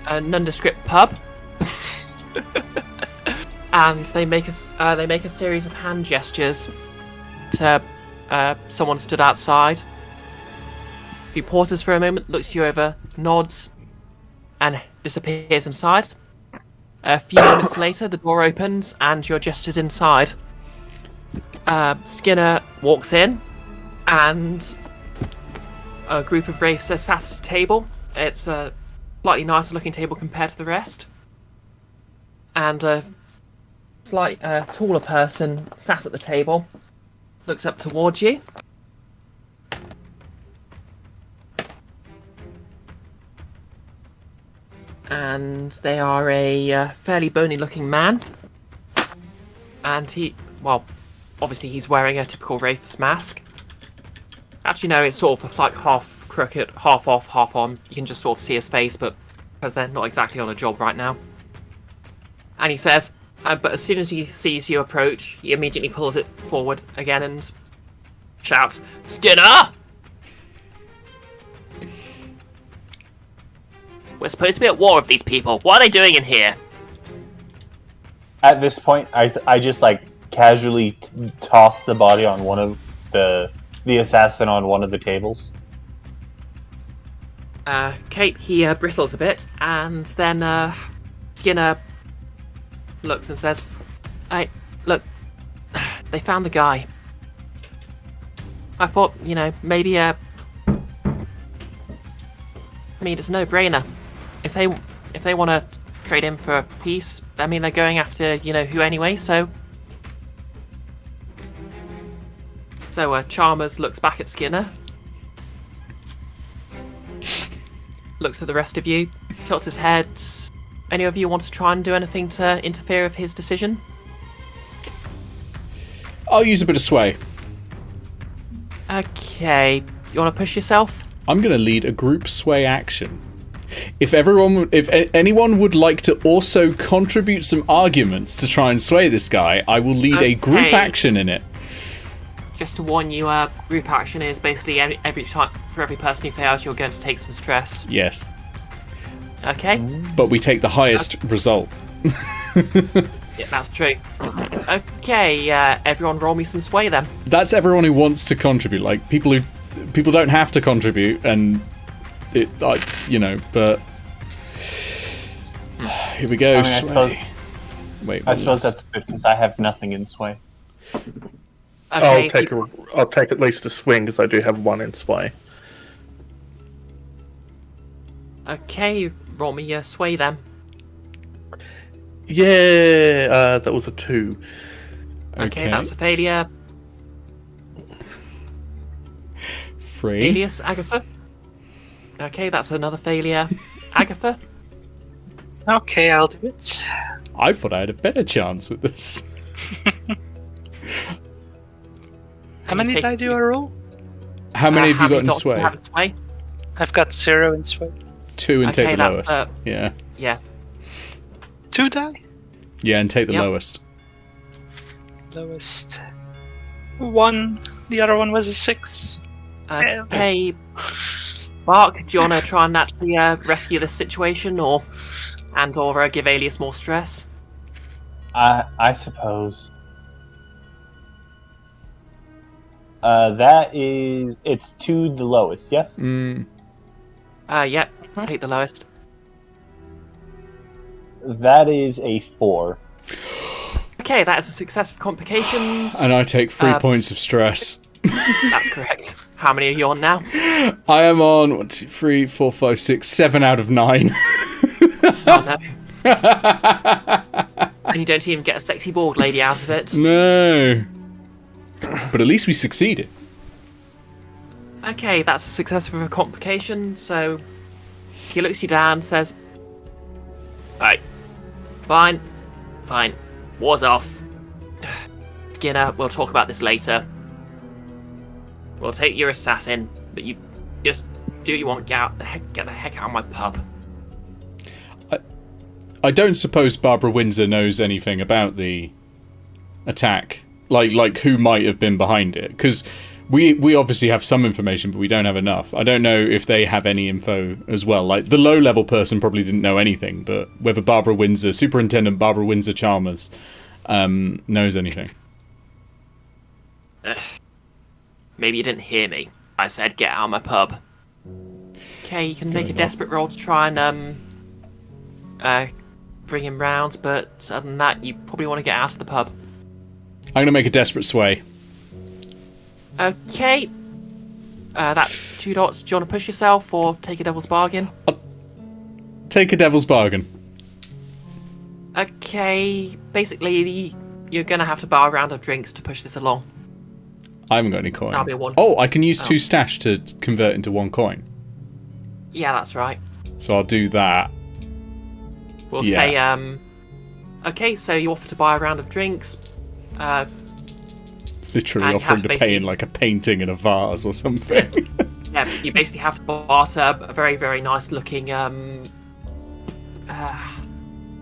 Speaker 5: a nondescript pub. And they make a series of hand gestures to someone stood outside. He pauses for a moment, looks you over, nods, and disappears inside. A few moments later, the door opens and you're gestured inside. Skinner walks in, and a group of wraiths are sat at a table. It's a slightly nicer looking table compared to the rest. And a slightly taller person sat at the table, looks up towards you. And they are a fairly bony looking man. And obviously he's wearing a typical Wraith's mask. Actually, no, it's sort of like half crooked, half off, half on. You can just sort of see his face, but because they're not exactly on a job right now. And he says, but as soon as he sees you approach, he immediately pulls it forward again and shouts, "Skinner! We're supposed to be at war with these people. What are they doing in here?"
Speaker 3: At this point, I just like casually toss the body on one of the assassin on one of the tables.
Speaker 5: Kate, he bristles a bit, and then Skinner looks and says, "Hey, look, they found the guy. I thought, maybe I mean, it's a no-brainer. If they want to trade him for peace, I mean, they're going after who anyway. So Chalmers looks back at Skinner, looks at the rest of you, tilts his head. Any of you want to try and do anything to interfere with his decision?
Speaker 1: I'll use a bit of sway.
Speaker 5: Okay, you want to push yourself?
Speaker 1: I'm going to lead a group sway action. If anyone would like to also contribute some arguments to try and sway this guy, I will lead a group action in it.
Speaker 5: Just to warn you, group action is basically every time for every person who fails, you're going to take some stress.
Speaker 1: Yes.
Speaker 5: Okay.
Speaker 1: But we take the highest result.
Speaker 5: Yeah, that's true. Okay, everyone roll me some sway then.
Speaker 1: That's everyone who wants to contribute. Like, people don't have to contribute, and it, like, you know, but... Here we go,
Speaker 3: I mean,
Speaker 1: sway. Wait,
Speaker 3: I suppose that's good, because I have nothing in sway.
Speaker 5: Okay,
Speaker 4: I'll take at least a swing, because I do have 1 in sway.
Speaker 5: Okay, roll me your sway then.
Speaker 4: Yeah, that was a 2.
Speaker 5: Okay, that's a failure.
Speaker 1: 3.
Speaker 5: Alias, Agatha. Okay, that's another failure. Agatha.
Speaker 2: Okay, I'll do it.
Speaker 1: I thought I had a better chance with this.
Speaker 2: How many did I do a roll?
Speaker 1: How many have you got in
Speaker 5: dots do you
Speaker 1: sway?
Speaker 5: have in sway?
Speaker 2: I've got 0 in sway.
Speaker 1: 2 and
Speaker 5: Okay,
Speaker 1: take the
Speaker 5: that's,
Speaker 1: lowest. Yeah.
Speaker 5: Yeah.
Speaker 2: 2 die?
Speaker 1: Yeah, and take the
Speaker 5: Yep.
Speaker 1: lowest.
Speaker 2: Lowest. 1. The other one was a 6.
Speaker 5: Okay. Bark, do you want to try and actually rescue this situation, or give Alias more stress?
Speaker 3: I suppose. It's to the lowest, yes?
Speaker 5: Yep. Take the lowest.
Speaker 3: That is a 4.
Speaker 5: Okay, that is a success for complications.
Speaker 1: And I take 3 points of stress.
Speaker 5: That's correct. How many are you on now?
Speaker 1: I am on 1, 2, 3, 4, 5, 6, 7 out of 9.
Speaker 5: Oh, no. And you don't even get a sexy board lady out of it.
Speaker 1: No. But at least we succeeded.
Speaker 5: Okay, that's a success for a complication, so he looks you down and says, "Right, fine, war's off. Skinner, we'll talk about this later. We'll take your assassin, but you just do what you want, get the heck out of my pub."
Speaker 1: I don't suppose Barbara Windsor knows anything about the attack, like who might have been behind it, because we obviously have some information, but we don't have enough. I don't know if they have any info as well. Like, the low-level person probably didn't know anything, but whether Barbara Windsor, Superintendent Barbara Windsor Chalmers, knows anything.
Speaker 5: Maybe you didn't hear me. I said get out of my pub. Okay, you can make a desperate roll to try and bring him round, but other than that, you probably want to get out of the pub.
Speaker 1: I'm going to make a desperate sway.
Speaker 5: Okay. That's 2 dots. Do you want to push yourself or take a devil's bargain?
Speaker 1: Take a devil's bargain.
Speaker 5: Okay. Basically, you're going to have to buy a round of drinks to push this along.
Speaker 1: I haven't got any coin.
Speaker 5: That'll be 1.
Speaker 1: Oh, I can use 2 stash to convert into 1 coin.
Speaker 5: Yeah, that's right.
Speaker 1: So I'll do that.
Speaker 5: We'll say, okay, so you offer to buy a round of drinks.
Speaker 1: Literally
Speaker 5: and
Speaker 1: offering
Speaker 5: have
Speaker 1: to
Speaker 5: to
Speaker 1: pay in like a painting in a vase or something.
Speaker 5: Yeah, you basically have to barter a very, very nice looking,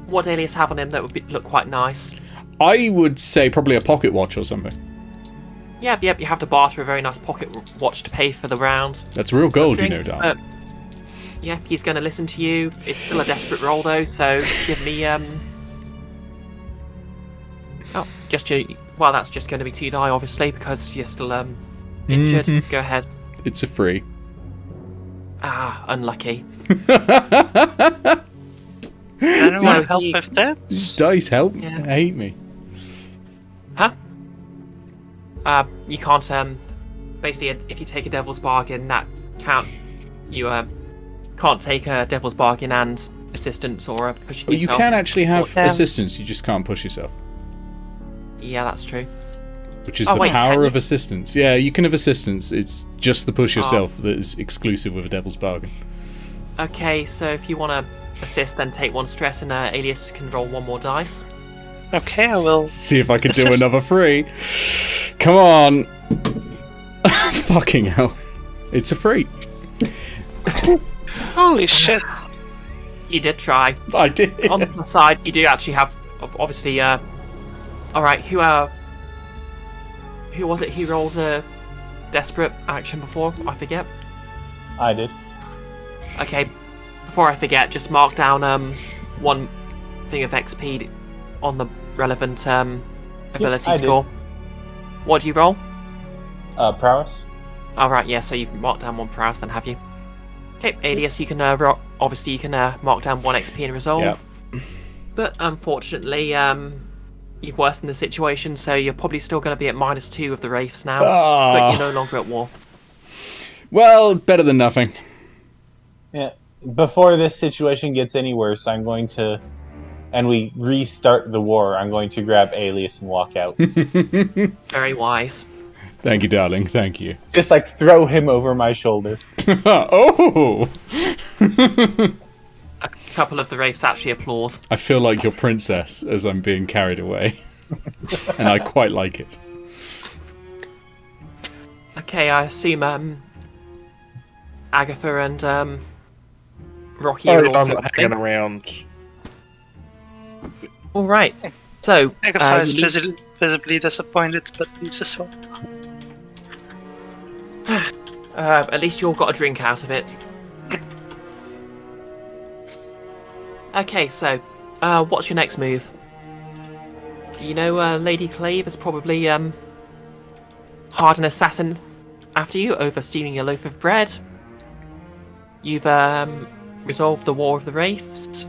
Speaker 5: what Alias have on him that would look quite nice?
Speaker 1: I would say probably a pocket watch or something.
Speaker 5: Yep, you have to barter a very nice pocket watch to pay for the round.
Speaker 1: That's real gold, you know,
Speaker 5: Drinks,
Speaker 1: darling.
Speaker 5: Yeah, he's going to listen to you. It's still a desperate roll, though, so give me, oh, well, that's just going to be 2 die, obviously, because you're still, injured.
Speaker 1: Mhm.
Speaker 5: Go ahead.
Speaker 1: It's a free.
Speaker 5: Ah, unlucky.
Speaker 2: Anyone
Speaker 5: So
Speaker 2: help
Speaker 5: he-
Speaker 2: with that?
Speaker 1: Dice help.
Speaker 5: Yeah.
Speaker 1: Hate me.
Speaker 5: Huh? You can't, basically, if you take a devil's bargain, that can't take a devil's bargain and assistance or a pushing
Speaker 1: Well, you
Speaker 5: yourself.
Speaker 1: can actually have
Speaker 2: Yeah.
Speaker 1: assistance, you just can't push yourself.
Speaker 5: Yeah, that's true.
Speaker 1: Which is
Speaker 5: Oh,
Speaker 1: the
Speaker 5: wait, can
Speaker 1: power
Speaker 5: you?
Speaker 1: of assistance. Yeah, you can have assistance. It's just the push yourself that is exclusive with a devil's bargain.
Speaker 5: Okay, so if you want to assist, then take 1 stress, and Alias can roll 1 more dice.
Speaker 2: Okay, I will.
Speaker 1: See if I can do
Speaker 2: assist.
Speaker 1: another free. Come on. Fucking hell. It's a free.
Speaker 2: Holy shit.
Speaker 5: You did try.
Speaker 1: I did.
Speaker 5: On the plus side, you do actually have, obviously, alright, who was it who rolled a desperate action before? I forget.
Speaker 3: I did.
Speaker 5: Okay, before I forget, just mark down 1 thing of XP on the relevant ability
Speaker 3: I did.
Speaker 5: score. What do you roll?
Speaker 3: Prowess.
Speaker 5: Oh, right, yeah, so you've marked down 1 prowess then, have you? Okay, Alias, you can, obviously you can mark down 1 XP in Resolve.
Speaker 1: Yep.
Speaker 5: But unfortunately, you've worsened the situation, so you're probably still going to be at -2 of the Wraiths now. But you're no longer at war.
Speaker 1: Well, better than nothing.
Speaker 3: Yeah. Before this situation gets any worse, I'm going to, and we restart the war, I'm going to grab Alias and walk out.
Speaker 5: Very wise.
Speaker 1: Thank you, darling. Thank you.
Speaker 3: Just like throw him over my shoulder.
Speaker 1: Oh!
Speaker 5: A couple of the Wraiths actually applaud.
Speaker 1: I feel like your princess as I'm being carried away. And I quite like it.
Speaker 5: Okay, I assume Agatha and Rocky
Speaker 4: Oh,
Speaker 5: are
Speaker 4: I'm
Speaker 5: also
Speaker 4: not hanging around.
Speaker 5: all right. So
Speaker 2: Agatha is
Speaker 5: you leave-
Speaker 2: visibly disappointed, but leaves as well.
Speaker 5: at least you all got a drink out of it. Okay, so what's your next move? You know, Lady Clave has probably hired an assassin after you over stealing a loaf of bread. You've resolved the War of the Wraiths.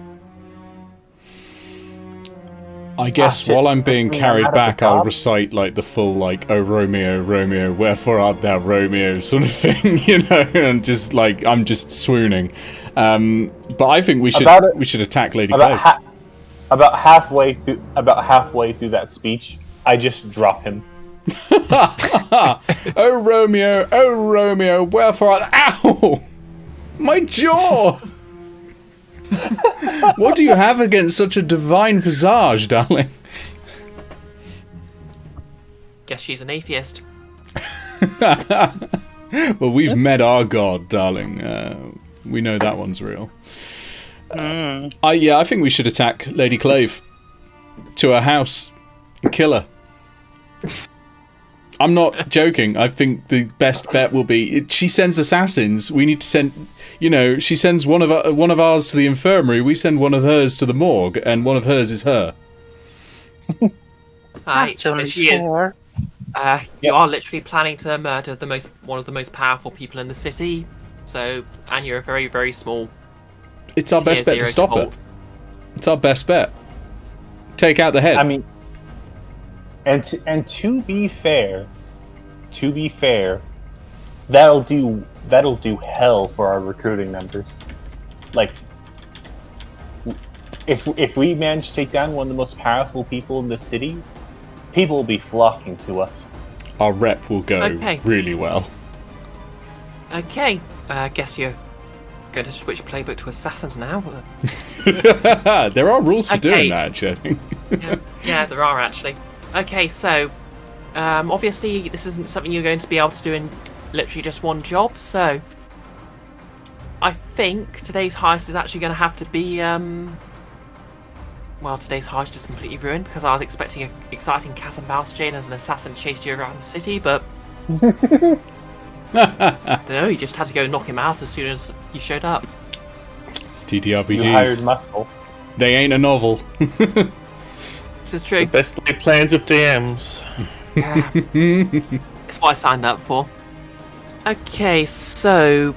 Speaker 1: I guess
Speaker 3: shit.
Speaker 1: while I'm being
Speaker 3: Does that mean I'm
Speaker 1: carried
Speaker 3: out of the
Speaker 1: back, I'll
Speaker 3: job?
Speaker 1: recite like the full like "Oh Romeo, Romeo, wherefore art thou Romeo" sort of thing, you know, and just like I'm just swooning. But I think we should attack Lady Clave.
Speaker 3: About halfway through that speech, I just drop him.
Speaker 1: Oh Romeo, wherefore art ow! My jaw! What do you have against such a divine visage, darling?
Speaker 5: Guess she's an atheist.
Speaker 1: Well, we've met our god, darling. We know that one's real. I think we should attack Lady Clave to her house and kill her. I'm not joking. I think the best bet will be she sends assassins. We need to send, you know, she sends one of ours to the infirmary. We send one of hers to the morgue, and one of hers is her.
Speaker 2: It's only
Speaker 5: she is.
Speaker 2: 4.
Speaker 5: You are literally planning to murder one of the most powerful people in the city. So, and you're a very, very small.
Speaker 1: It's our best bet to
Speaker 5: tier 0
Speaker 1: stop her.
Speaker 5: vault.
Speaker 1: It's our best bet. Take out the head.
Speaker 3: I mean, and to be fair, that'll do hell for our recruiting numbers. Like, if we manage to take down one of the most powerful people in the city, people will be flocking to us.
Speaker 1: Our rep will go
Speaker 5: Okay.
Speaker 1: really well.
Speaker 5: Okay, guess you're going to switch playbook to assassins now.
Speaker 1: There are rules for
Speaker 5: Okay.
Speaker 1: doing that, actually, I think.
Speaker 5: Yeah, there are actually. Okay, so obviously this isn't something you're going to be able to do in literally just one job. So I think today's heist is actually going to have to be. Well, today's heist is completely ruined because I was expecting an exciting cat and mouse chain as an assassin chased you around the city, but. No, you just had to go knock him out as soon as you showed up.
Speaker 1: It's
Speaker 3: You hired
Speaker 1: TTRPGs.
Speaker 3: Muscle.
Speaker 1: They ain't a novel.
Speaker 5: This is true.
Speaker 4: Best laid plans of DMs.
Speaker 5: Yeah. It's what I signed up for. Okay, so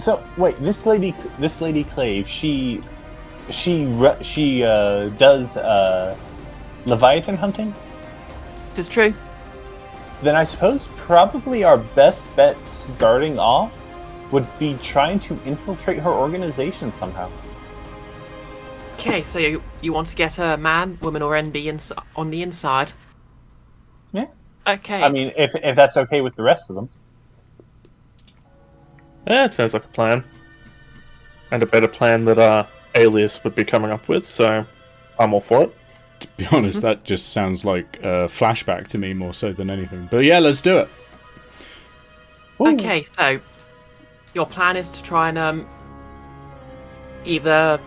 Speaker 3: So wait, this lady Clave, she does Leviathan hunting.
Speaker 5: this is true.
Speaker 3: Then I suppose probably our best bet starting off would be trying to infiltrate her organization somehow.
Speaker 5: Okay, so you want to get a man, woman, or NB on the inside?
Speaker 3: Yeah.
Speaker 5: Okay.
Speaker 3: I mean, if that's okay with the rest of them.
Speaker 4: Yeah, it sounds like a plan. And a better plan that Alias would be coming up with, so I'm all for it.
Speaker 1: To be honest, that just sounds like a flashback to me more so than anything. But yeah, let's do it.
Speaker 5: Okay, so your plan is to try and either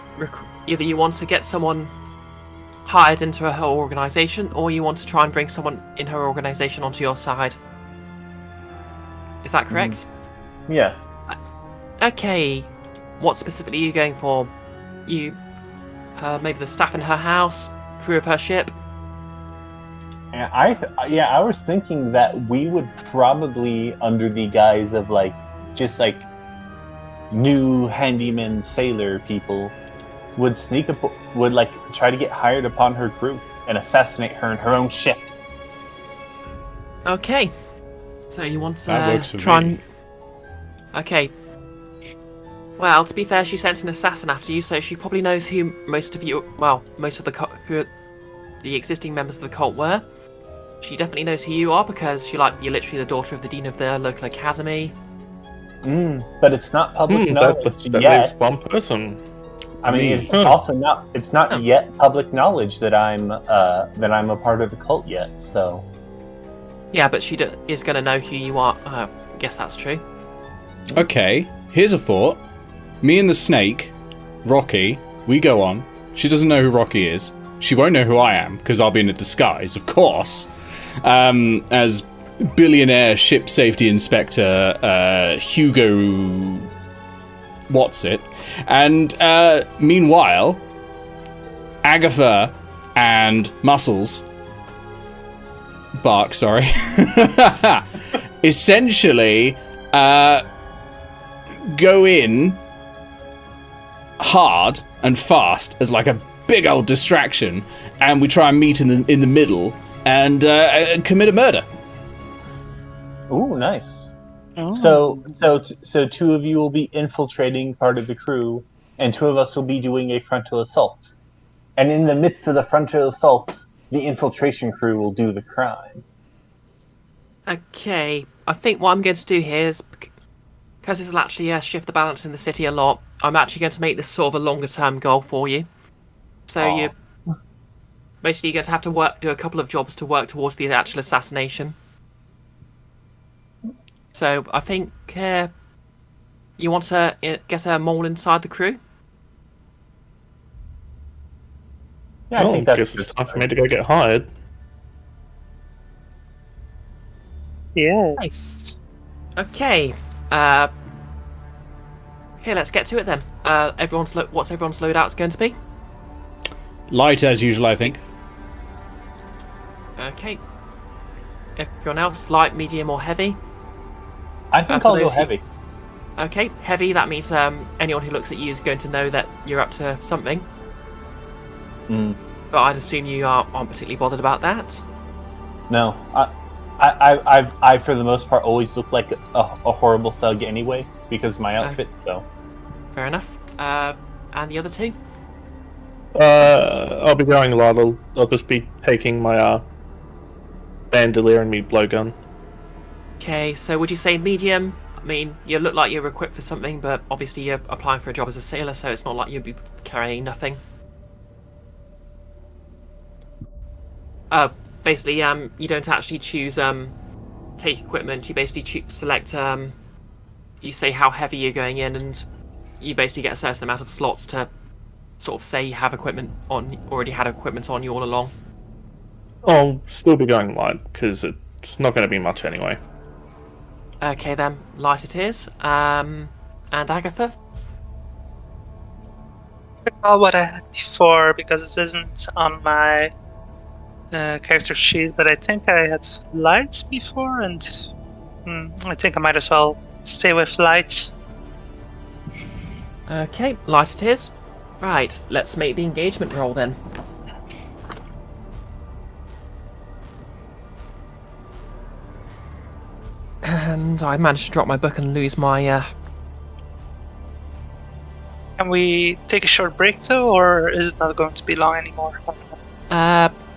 Speaker 5: you want to get someone hired into her organization, or you want to try and bring someone in her organization onto your side. Is that correct?
Speaker 3: Yes.
Speaker 5: Okay. What specifically are you going for? Maybe the staff in her house, crew of her ship.
Speaker 3: And I was thinking that we would probably, under the guise of just new handyman sailor people, would try to get hired upon her crew and assassinate her in her own ship.
Speaker 5: Okay. So you want to
Speaker 1: That works for
Speaker 5: try
Speaker 1: me.
Speaker 5: and... Okay. Well, to be fair, she sent an assassin after you, so she probably knows who most of the existing members of the cult were. She definitely knows who you are because you're literally the daughter of the dean of the local academy.
Speaker 3: But it's not public knowledge
Speaker 4: that
Speaker 3: yet.
Speaker 4: leaves one person.
Speaker 3: I mean, it's also not. It's not yet public knowledge that I'm a part of the cult yet. So.
Speaker 5: Yeah, but she is going to know who you are. I guess that's true.
Speaker 1: Okay, here's a thought. Me and the snake, Rocky, we go on. She doesn't know who Rocky is. She won't know who I am, because I'll be in a disguise, of course. As billionaire ship safety inspector Hugo What's-it. And meanwhile, Agatha and Muscles... Bark, sorry. Essentially, go in hard and fast as like a big old distraction, and we try and meet in the middle and commit a murder.
Speaker 3: Ooh, nice.
Speaker 2: Oh.
Speaker 3: So two of you will be infiltrating part of the crew, and two of us will be doing a frontal assault. And in the midst of the frontal assault, the infiltration crew will do the crime.
Speaker 5: Okay, I think what I'm going to do here is, because this will actually shift the balance in the city a lot, I'm actually going to make this sort of a longer term goal for you. So you're basically going to have to do a couple of jobs to work towards the actual assassination. So I think you want to get a mole inside the crew?
Speaker 3: Yeah, I think that's
Speaker 4: guess it's time for me to go get hired.
Speaker 2: Yeah.
Speaker 5: Nice. Okay. Okay, let's get to it then. What's everyone's loadout going to be?
Speaker 1: Light as usual, I think.
Speaker 5: Okay. Everyone else, light, medium, or heavy?
Speaker 3: I think
Speaker 5: for
Speaker 3: I'll go
Speaker 5: those who-
Speaker 3: heavy.
Speaker 5: Okay, heavy. That means anyone who looks at you is going to know that you're up to something. But I'd assume you aren't particularly bothered about that.
Speaker 3: No, I for the most part always look like a horrible thug anyway because of my outfit. So
Speaker 5: Fair enough. And the other two?
Speaker 4: I'll be going light. I'll just be taking my bandolier and me blowgun.
Speaker 5: Okay, so would you say medium? I mean, you look like you're equipped for something, but obviously you're applying for a job as a sailor, so it's not like you'd be carrying nothing. Basically, you don't actually choose take equipment. You basically select. You say how heavy you're going in, and you basically get a certain amount of slots to sort of say you have equipment on. Already had equipment on you all along.
Speaker 4: I'll still be going light because it's not going to be much anyway.
Speaker 5: Okay then, light it is. And Agatha.
Speaker 2: Recall what I had before because it isn't on my character sheet, but I think I had lights before, and I think I might as well stay with light.
Speaker 5: Okay, light it is. Right, let's make the engagement roll then. And I managed to drop my book and lose my...
Speaker 2: Can we take a short break though, or is it not going to be long anymore?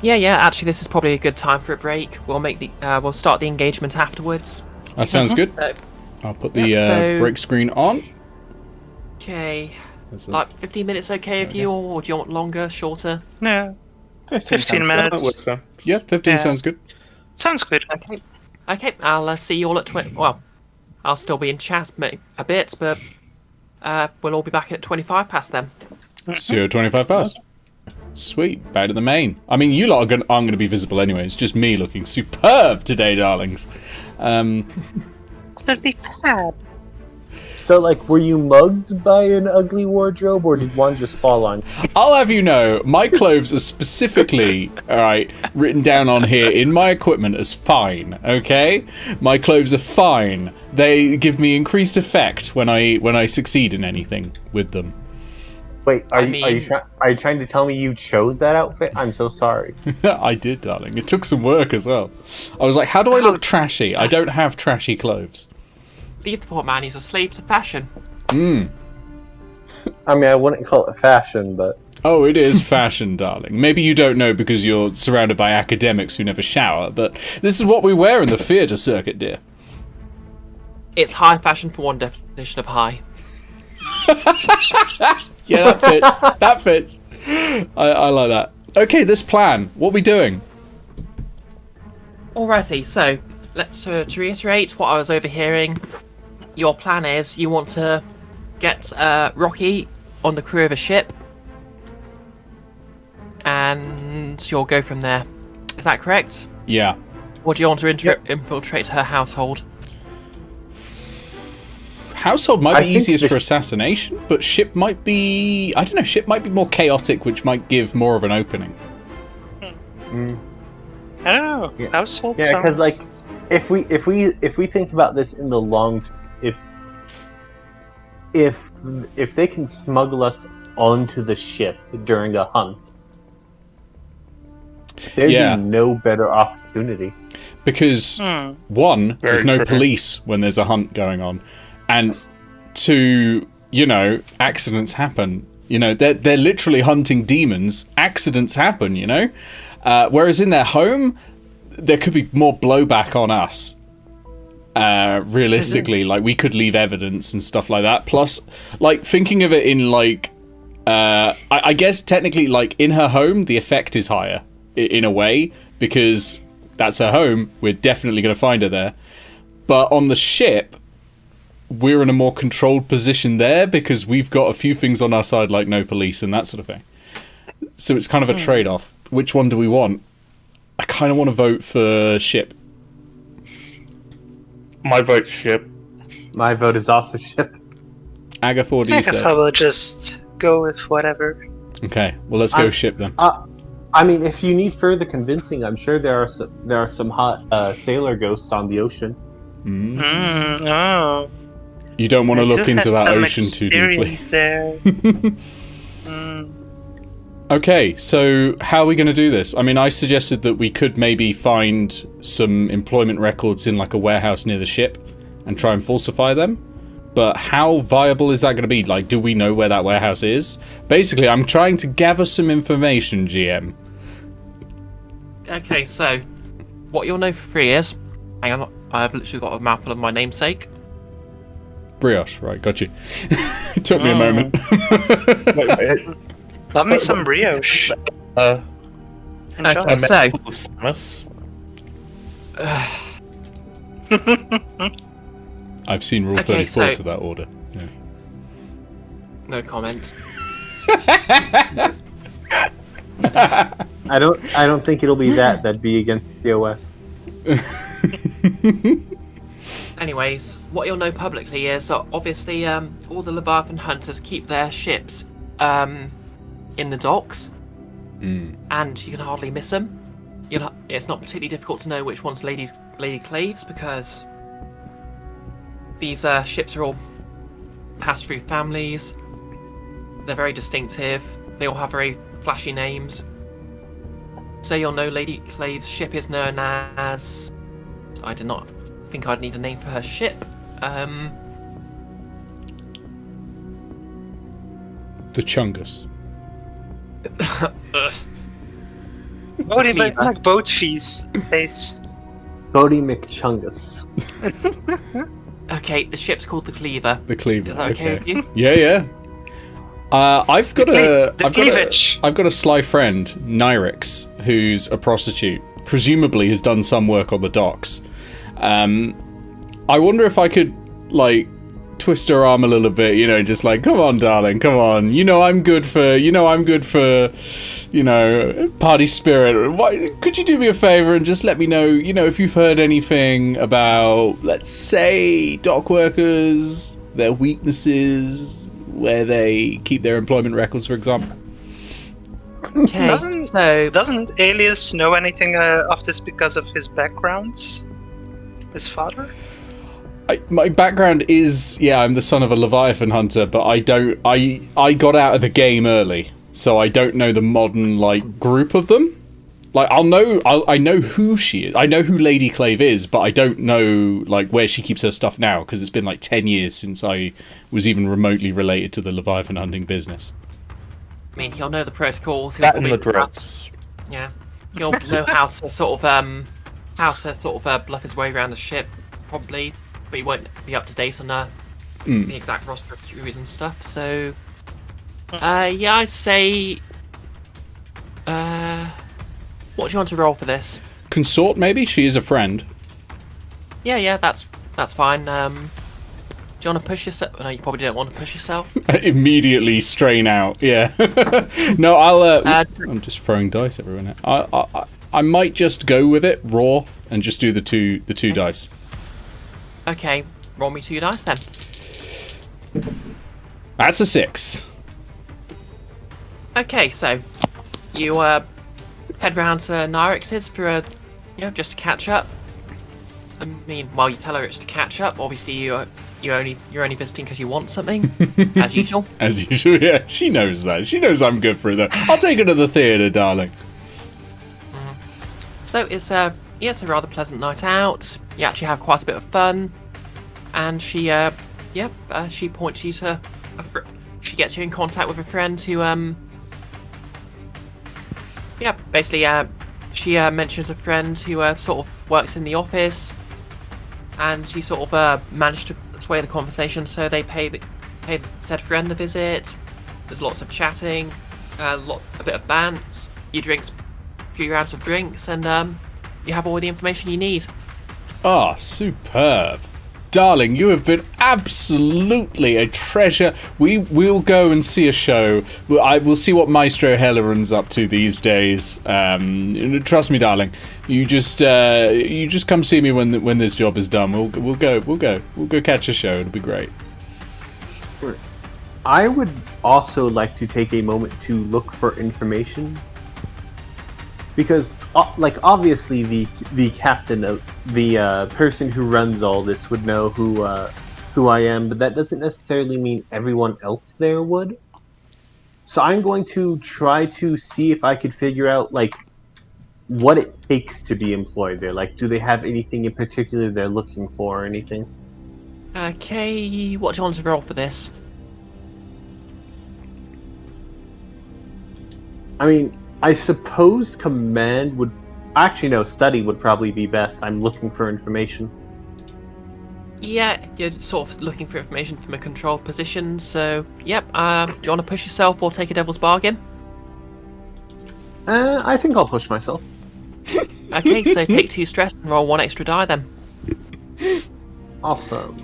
Speaker 5: Yeah, actually this is probably a good time for a break. We'll make the... we'll start the engagement afterwards.
Speaker 1: That sounds good.
Speaker 5: So,
Speaker 1: I'll put the
Speaker 5: so-
Speaker 1: break screen on.
Speaker 5: okay,
Speaker 1: There's
Speaker 5: like 15 minutes okay with you, or do you want longer, shorter?
Speaker 2: No, 15
Speaker 3: sounds
Speaker 2: minutes.
Speaker 4: That works, sir.
Speaker 1: Yeah, 15
Speaker 2: Yeah.
Speaker 1: sounds good.
Speaker 2: Sounds good.
Speaker 5: Okay, I'll see you all at 20... Well, I'll still be in chat a bit, but we'll all be back at 25 past then.
Speaker 1: See you at 25 past. Sweet, back to the main. I mean, you lot aren't going to be visible anyway. It's just me looking superb today, darlings.
Speaker 2: It'll be fab.
Speaker 3: So, like, were you mugged by an ugly wardrobe, or did one just fall on you?
Speaker 1: I'll have you know, my clothes are specifically, alright, written down on here in my equipment as fine, okay? My clothes are fine. They give me increased effect when I succeed in anything with them.
Speaker 3: Wait, are you trying to tell me you chose that outfit? I'm so sorry.
Speaker 1: I did, darling. It took some work as well. I was like, how do I look trashy? I don't have trashy clothes.
Speaker 5: Leave the poor man, he's a slave to fashion.
Speaker 3: I mean, I wouldn't call it fashion, but...
Speaker 1: Oh, it is fashion, darling. Maybe you don't know because you're surrounded by academics who never shower, but this is what we wear in the theatre circuit, dear.
Speaker 5: It's high fashion for one definition of high.
Speaker 1: Yeah, that fits. That fits. I like that. Okay, this plan. What are we doing?
Speaker 5: Alrighty, so let's to reiterate what I was overhearing. Your plan is you want to get Rocky on the crew of a ship, and you'll go from there. Is that correct?
Speaker 1: Yeah.
Speaker 5: Or do you want to infiltrate her household?
Speaker 1: Household might
Speaker 3: I
Speaker 1: be
Speaker 3: think
Speaker 1: easiest
Speaker 3: the-
Speaker 1: for assassination, but ship might be... I don't know, ship might be more chaotic, which might give more of an opening.
Speaker 2: I don't know.
Speaker 3: Yeah.
Speaker 2: Household
Speaker 3: Yeah, because, like,
Speaker 2: sounds-
Speaker 3: if we think about this in the long term, if they can smuggle us onto the ship during a hunt, there'd
Speaker 1: Yeah.
Speaker 3: be no better opportunity.
Speaker 1: Because, one, there's no
Speaker 4: true.
Speaker 1: police when there's a hunt going on. And two, you know, accidents happen. You know, they're literally hunting demons. Accidents happen, you know? Whereas in their home, there could be more blowback on us. Realistically, like, we could leave evidence and stuff like that. Plus, like, thinking of it in, like... I guess, technically, like, in her home, the effect is higher, in a way. Because that's her home. We're definitely going to find her there. But on the ship... we're in a more controlled position there because we've got a few things on our side like no police and that sort of thing. So it's kind of a trade-off. Which one do we want? I kind of want to vote for ship.
Speaker 4: My vote's ship.
Speaker 3: My vote is also ship.
Speaker 1: Agatha, what do you say?
Speaker 2: I will just go with whatever.
Speaker 1: Okay, well let's go ship then.
Speaker 3: I mean, if you need further convincing, I'm sure there are some hot sailor ghosts on the ocean.
Speaker 2: Oh.
Speaker 1: You don't want to
Speaker 2: I do
Speaker 1: look into
Speaker 2: have
Speaker 1: that
Speaker 2: some
Speaker 1: ocean too deeply.
Speaker 2: experience there.
Speaker 1: Okay, so how are we going to do this? I mean, I suggested that we could maybe find some employment records in like a warehouse near the ship and try and falsify them. But how viable is that going to be? Like, do we know where that warehouse is? Basically, I'm trying to gather some information, GM.
Speaker 5: Okay, so what you'll know for free is... Hang on, I've literally got a mouthful of my namesake.
Speaker 1: Brioche, right, got you. It took me a moment.
Speaker 4: Wait.
Speaker 2: Love me some brioche.
Speaker 5: Okay.
Speaker 2: Enjoy.
Speaker 4: A
Speaker 5: So-
Speaker 4: mouthful of Samus.
Speaker 1: I've seen Rule
Speaker 5: Okay,
Speaker 1: 34
Speaker 5: so-
Speaker 1: to that order. Yeah.
Speaker 5: No comment.
Speaker 3: I don't think it'll be that. That'd be against TOS.
Speaker 5: Anyways, what you'll know publicly is that obviously all the Leviathan hunters keep their ships in the docks, and you can hardly miss them. It's not particularly difficult to know which one's Lady Claves because these ships are all passed through families. They're very distinctive. They all have very flashy names. So you'll know Lady Clave's ship is known as... I did not think I'd need a name for her ship.
Speaker 1: The Chungus.
Speaker 2: What do you
Speaker 5: Cleaver.
Speaker 2: like boat fees, face?
Speaker 3: Bodie McChungus.
Speaker 5: Okay, the ship's called the Cleaver.
Speaker 1: The Cleaver.
Speaker 5: Is that okay with you?
Speaker 1: Yeah, yeah. I've got
Speaker 2: The cleavage.
Speaker 1: I've got a sly friend, Nyrix, who's a prostitute. Presumably has done some work on the docks. I wonder if I could, like, twist her arm a little bit, you know, just like, come on, darling, come on. I'm good for, party spirit. Could you do me a favor and just let me know, if you've heard anything about, let's say, dock workers their weaknesses, where they keep their employment records, for example.
Speaker 5: Okay, so
Speaker 2: Doesn't Alias know anything of this because of his background? His father?
Speaker 1: My background is, I'm the son of a Leviathan hunter, but I got out of the game early, so I don't know the modern, group of them. I know who she is. I know who Lady Clave is, but I don't know, where she keeps her stuff now, because it's been, 10 years since I was even remotely related to the Leviathan hunting business.
Speaker 5: I mean, he'll know the protocols.
Speaker 4: That and the drugs.
Speaker 5: Yeah, he'll know how to sort of bluff his way around the ship, probably, but he won't be up to date on the exact roster of crews and stuff. So, I'd say, what do you want to roll for this?
Speaker 1: Consort, maybe? She is a friend.
Speaker 5: Yeah, that's fine. Do you want to push yourself? No, you probably don't want to push yourself.
Speaker 1: Immediately strain out, yeah. No, I'm just throwing dice everywhere now. I might just go with it, raw, and just do the two dice.
Speaker 5: Okay, roll me 2 dice then.
Speaker 1: That's a 6.
Speaker 5: Okay, so you head round to Nyrix's for just to catch up. I mean, you tell her it's to catch up. Obviously, you're only visiting because you want something, as usual.
Speaker 1: As usual, yeah. She knows that. She knows I'm good for her, though. I'll take her to the theatre, darling.
Speaker 5: So it's a rather pleasant night out. You actually have quite a bit of fun, and she points you to she gets you in contact with a friend who she mentions a friend who sort of works in the office, and she sort of managed to sway the conversation, so they pay said friend a visit. There's lots of chatting, a bit of bants. You drink a few rounds of drinks, and you have all the information you need.
Speaker 1: Ah, superb. Darling, you have been absolutely a treasure. We'll go and see a show. We'll see what Maestro Helleran's up to these days. Trust me, darling. You just come see me when this job is done. We'll go catch a show. It'll be great.
Speaker 3: I would also like to take a moment to look for information, because obviously the captain of the person who runs all this would know who I am, but that doesn't necessarily mean everyone else there would. So I'm going to try to see if I could figure out what it takes to be employed there. Do they have anything in particular they're looking for or anything?
Speaker 5: Okay, what do you want to roll for this?
Speaker 3: I mean, I suppose command would... Actually, no, study would probably be best. I'm looking for information.
Speaker 5: Yeah, you're sort of looking for information from a controlled position, so, yep. Do you want to push yourself or take a devil's bargain?
Speaker 3: I think I'll push myself.
Speaker 5: Okay, so take 2 stress and roll 1 extra die then.
Speaker 3: Awesome.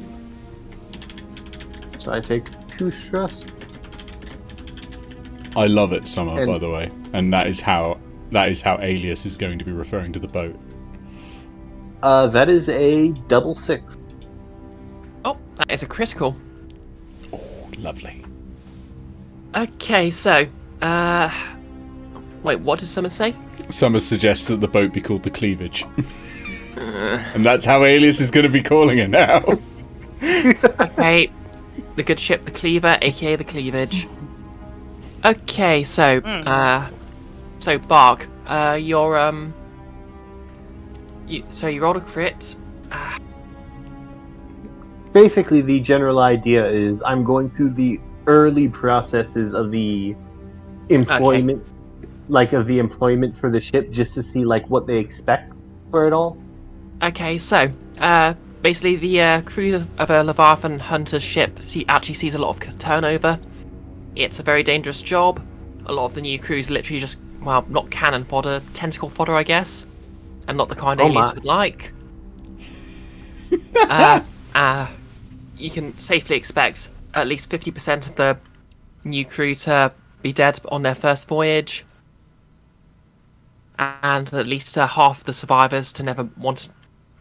Speaker 3: So I take 2 stress.
Speaker 1: I love it, Summer, by the way, and that is how Alias is going to be referring to the boat.
Speaker 3: That is a double 6.
Speaker 5: Oh, that is a critical.
Speaker 1: Oh, lovely.
Speaker 5: Okay, so, wait, what did Summer say?
Speaker 1: Summer suggests that the boat be called the Cleavage. And that's how Alias is going to be calling it now.
Speaker 5: Okay, the good ship, the Cleaver, aka the Cleavage. Okay, so, so Bark, you're, you rolled a crit.
Speaker 3: Basically, the general idea is I'm going through the early processes of the employment, of the employment for the ship, just to see, what they expect for it all.
Speaker 5: Okay, so, basically the crew of a Leviathan hunter's ship actually sees a lot of turnover. It's a very dangerous job. A lot of the new crews literally just, not cannon fodder, tentacle fodder, I guess. And not the kind aliens would like. You can safely expect at least 50% of the new crew to be dead on their first voyage. And at least half the survivors to never want to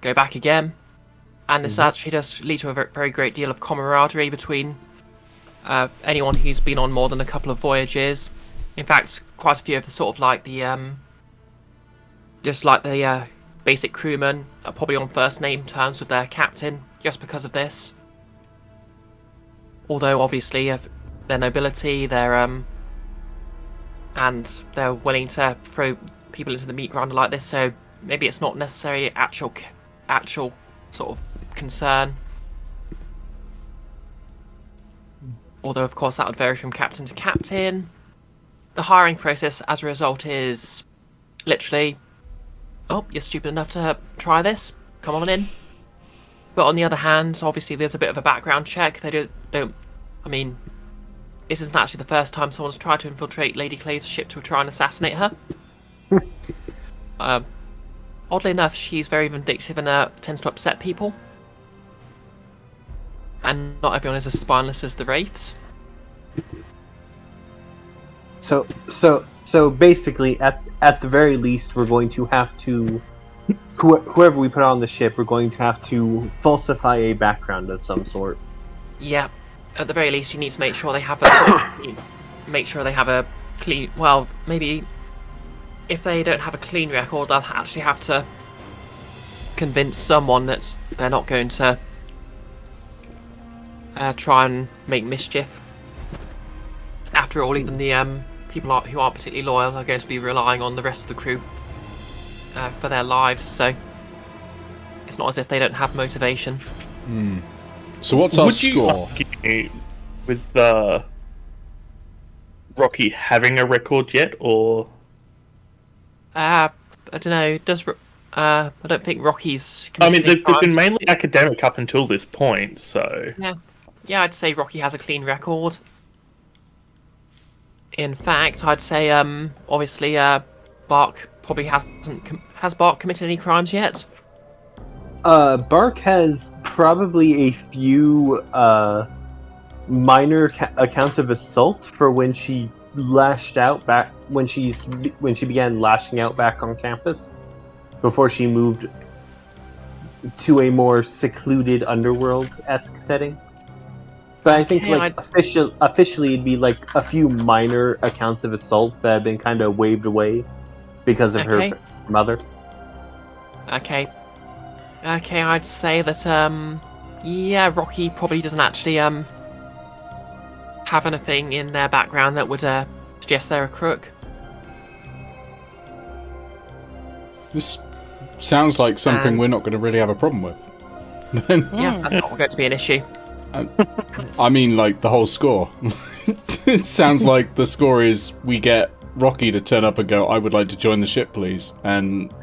Speaker 5: go back again. And this actually does lead to a very great deal of camaraderie between anyone who's been on more than a couple of voyages. In fact, quite a few of the sort of like the basic crewmen are probably on first name terms with their captain just because of this. Although obviously their nobility, and they're willing to throw people into the meat grinder like this, so maybe it's not necessarily actual sort of concern. Although of course that would vary from captain to captain. The hiring process as a result is literally, oh, you're stupid enough to try this, come on in. But on the other hand, obviously there's a bit of a background check. They don't I mean, this isn't actually the first time someone's tried to infiltrate Lady Clave's ship to try and assassinate her. Oddly enough, she's very vindictive and tends to upset people. And not everyone is as spineless as the Wraiths.
Speaker 3: So basically, at the very least, we're going to have to, whoever we put on the ship, we're going to have to falsify a background of some sort.
Speaker 5: Yeah, at the very least, you need to make sure they have a clean. Well, maybe if they don't have a clean record, they'll actually have to convince someone that they're not going to try and make mischief. After all, even the people who aren't particularly loyal are going to be relying on the rest of the crew for their lives, so it's not as if they don't have motivation.
Speaker 1: So what's our
Speaker 4: Would
Speaker 1: score?
Speaker 4: You with Rocky having a record yet, or
Speaker 5: I don't know. I don't think Rocky's.
Speaker 4: I mean, they've
Speaker 5: crimes.
Speaker 4: been mainly academic up until this point, so
Speaker 5: Yeah, I'd say Rocky has a clean record. In fact, I'd say obviously Bark probably has Bark committed any crimes yet?
Speaker 3: Bark has probably a few minor accounts of assault for when she lashed out back when she began lashing out back on campus before she moved to a more secluded underworld-esque setting. But I think officially it'd be like a few minor accounts of assault that have been kind of waved away because of her mother.
Speaker 5: Okay, I'd say that Rocky probably doesn't actually have anything in their background that would suggest they're a crook.
Speaker 1: This sounds like something we're not going to really have a problem with.
Speaker 5: Yeah, that's not going to be an issue.
Speaker 1: I mean, like, the whole score. It sounds like the score is we get Rocky to turn up and go, I would like to join the ship, please. And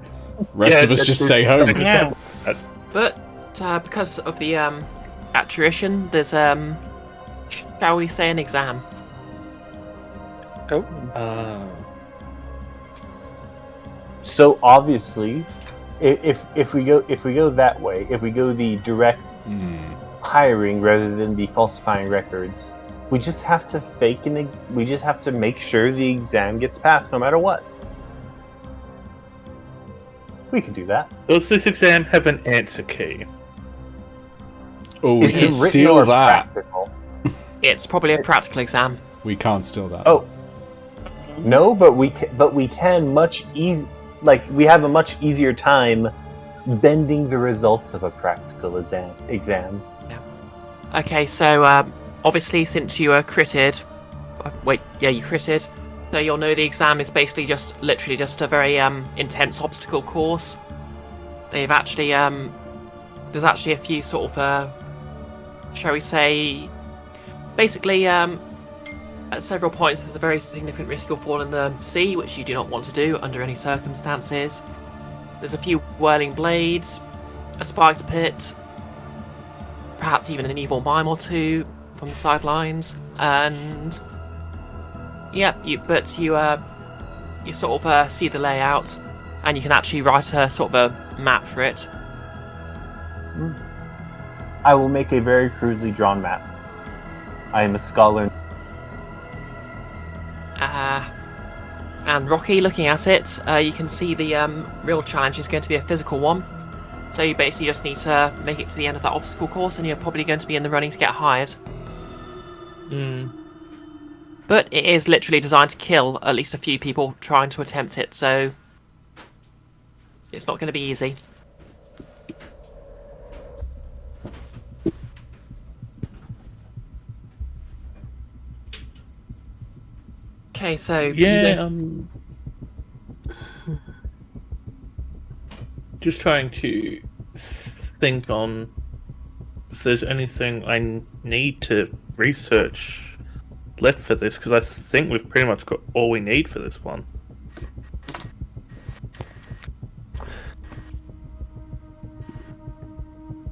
Speaker 1: rest of us just stay home.
Speaker 2: Yeah.
Speaker 5: But because of the attrition, there's, shall we say, an exam.
Speaker 3: So obviously, if we go that way, if we go the direct hiring rather than the falsifying records, we just have to we just have to make sure the exam gets passed no matter what. We can do that.
Speaker 4: does this exam have an answer key?
Speaker 1: Oh, we
Speaker 3: Is it
Speaker 1: can
Speaker 3: written
Speaker 1: steal
Speaker 3: or
Speaker 1: that.
Speaker 3: practical?
Speaker 5: It's probably a practical exam.
Speaker 1: We can't steal that.
Speaker 3: Oh, no, but we can much we have a much easier time bending the results of a practical exam.
Speaker 5: Okay, so obviously since you were critted, you critted, so you'll know the exam is basically literally just a very intense obstacle course. They've actually there's actually a few sort of shall we say, basically at several points there's a very significant risk you'll fall in the sea, which you do not want to do under any circumstances. There's a few whirling blades, a spiked pit, perhaps even an evil mime or two from the sidelines, and you sort of see the layout, and you can actually write a sort of a map for it.
Speaker 3: I will make a very crudely drawn map. I am a scholar.
Speaker 5: And Rocky, looking at it, you can see the real challenge is going to be a physical one. So you basically just need to make it to the end of that obstacle course, and you're probably going to be in the running to get hired. But it is literally designed to kill at least a few people trying to attempt it, so it's not going to be easy. Okay, so
Speaker 4: just trying to think on if there's anything I need to research left for this, because I think we've pretty much got all we need for this one.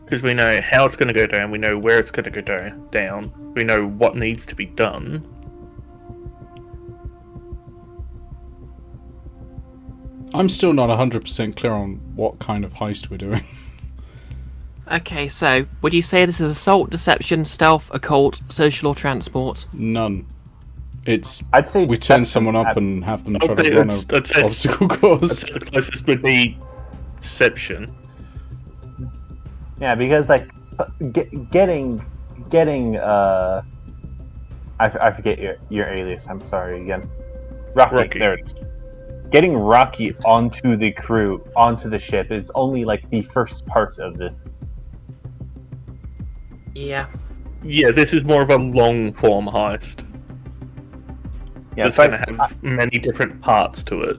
Speaker 4: Because we know how it's going to go down, we know where it's going to go down, we know what needs to be done.
Speaker 1: I'm still not 100% clear on what kind of heist we're doing.
Speaker 5: Okay, so would you say this is assault, deception, stealth, occult, social, or transport?
Speaker 1: None. It's
Speaker 3: I'd say
Speaker 1: we turn
Speaker 3: deception
Speaker 1: someone up
Speaker 3: at-
Speaker 1: and have them try
Speaker 4: Okay,
Speaker 1: to run an
Speaker 4: I'd say-
Speaker 1: obstacle course.
Speaker 4: The closest would be deception.
Speaker 3: Yeah, because like getting I forget your alias. I'm sorry again. Rocky. There it is. Getting Rocky onto the crew, onto the ship, is only like the first part of this.
Speaker 5: Yeah.
Speaker 4: Yeah, this is more of a long form heist.
Speaker 3: Yeah,
Speaker 4: It's
Speaker 3: so
Speaker 4: going to have many different parts to it.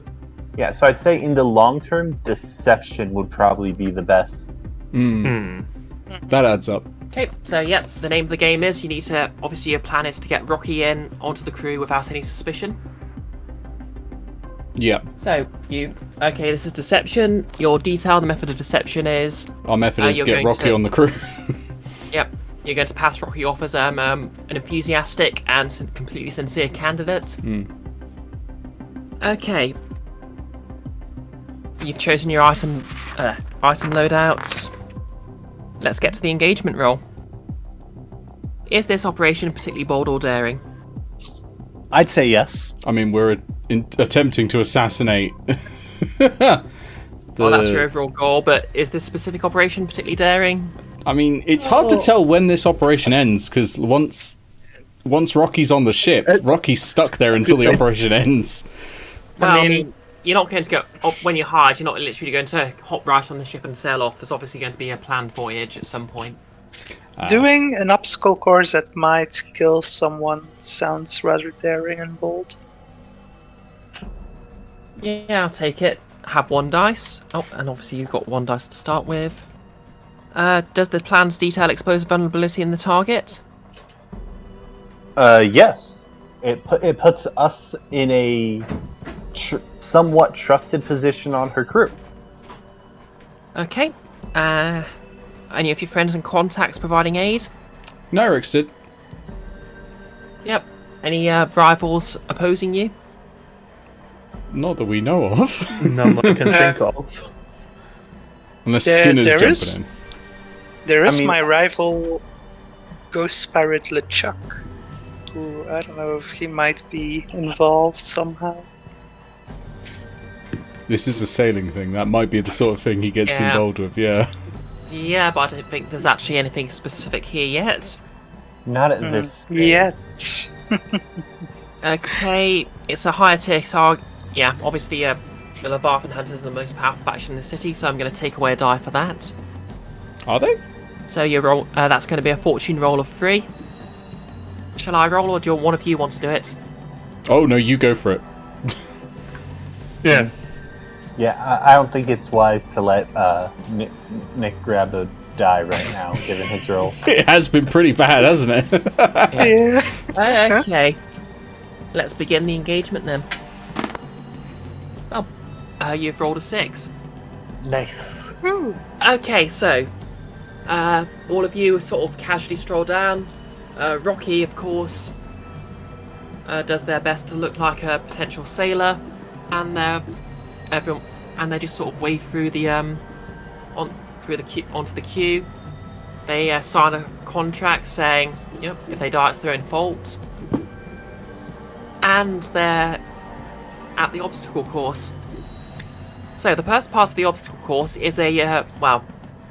Speaker 3: yeah, so I'd say in the long term, deception would probably be the best.
Speaker 1: That adds up.
Speaker 5: Okay, so yeah, the name of the game is you need to, obviously your plan is to get Rocky in onto the crew without any suspicion.
Speaker 1: Yeah.
Speaker 5: So, this is deception. Your detail, the method of deception is...
Speaker 1: Our method is
Speaker 5: you're
Speaker 1: get
Speaker 5: going
Speaker 1: Rocky
Speaker 5: to-
Speaker 1: on the crew.
Speaker 5: Yep, you're going to pass Rocky off as an enthusiastic and completely sincere candidate. Okay. You've chosen your item loadouts. Let's get to the engagement roll. Is this operation particularly bold or daring?
Speaker 3: I'd say yes.
Speaker 1: I mean, we're attempting to assassinate.
Speaker 5: Well, that's your overall goal, but is this specific operation particularly daring?
Speaker 1: I mean, it's hard to tell when this operation ends, because once Rocky's on the ship, Rocky's stuck there until the operation ends.
Speaker 5: Well, I mean, you're not going to go when you're hired. You're not literally going to hop right on the ship and sail off. There's obviously going to be a planned voyage at some point.
Speaker 2: Doing an obstacle course that might kill someone sounds rather daring and bold.
Speaker 5: Yeah, I'll take it. Have one dice. Oh, and obviously you've got one dice to start with. Does the plan's detail expose vulnerability in the target?
Speaker 3: Yes. It puts us in a somewhat trusted position on her crew.
Speaker 5: Okay. Any of your friends and contacts providing aid?
Speaker 1: Nyrix did.
Speaker 5: Yep. Any rivals opposing you?
Speaker 1: Not that we know of.
Speaker 4: None that I can think of.
Speaker 1: Unless
Speaker 2: There-
Speaker 1: Skinner's
Speaker 2: there
Speaker 1: jumping
Speaker 2: is-
Speaker 1: in.
Speaker 2: There is
Speaker 3: I mean-
Speaker 2: my rival, Ghost Pirate LeChuck, who I don't know if he might be involved somehow.
Speaker 1: This is a sailing thing. That might be the sort of thing he gets
Speaker 5: Yeah.
Speaker 1: involved with, yeah.
Speaker 5: Yeah, but I don't think there's actually anything specific here yet.
Speaker 3: Not at this.
Speaker 2: Yet.
Speaker 5: Okay, it's a higher tier target. Yeah, obviously, the Leviathan Hunters are the most powerful faction in the city, so I'm going to take away a die for that.
Speaker 1: Are they?
Speaker 5: So your roll, that's going to be a fortune roll of 3. Shall I roll, or do one of you want to do it?
Speaker 1: Oh, no, you go for it.
Speaker 4: Yeah.
Speaker 3: Yeah, I don't think it's wise to let Nick grab the die right now, given his role.
Speaker 1: It has been pretty bad, hasn't it?
Speaker 2: Yeah.
Speaker 5: Okay. Let's begin the engagement then. Oh, you've rolled a 6.
Speaker 3: Nice.
Speaker 5: Okay, so all of you sort of casually stroll down. Rocky, of course, does their best to look like a potential sailor, and they just sort of wave through the onto the queue. They sign a contract saying, "Yep, if they die, it's their own fault." And they're at the obstacle course. So the first part of the obstacle course is a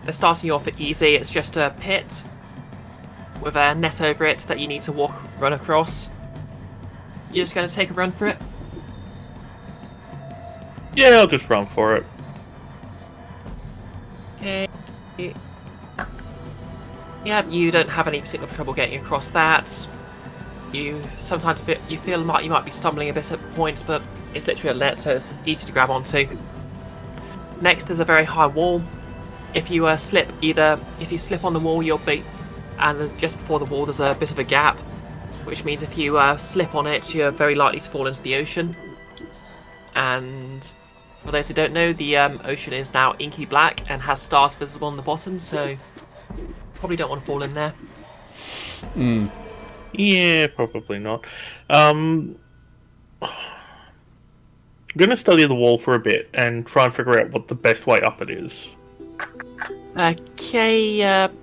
Speaker 5: they're starting you off at easy. It's just a pit with a net over it that you need to run across. You're just going to take a run for it?
Speaker 4: Yeah, I'll just run for it.
Speaker 5: Okay. Yeah, you don't have any particular trouble getting across that. You sometimes feel you might be stumbling a bit at points, but it's literally a net, so it's easy to grab onto. Next, there's a very high wall. If you slip on the wall, you'll be, and just before the wall, there's a bit of a gap, which means if you slip on it, you're very likely to fall into the ocean. And for those who don't know, the ocean is now inky black and has stars visible on the bottom, so probably don't want to fall in there.
Speaker 4: Yeah, probably not. I'm going to study the wall for a bit and try and figure out what the best way up it is.
Speaker 5: Okay, do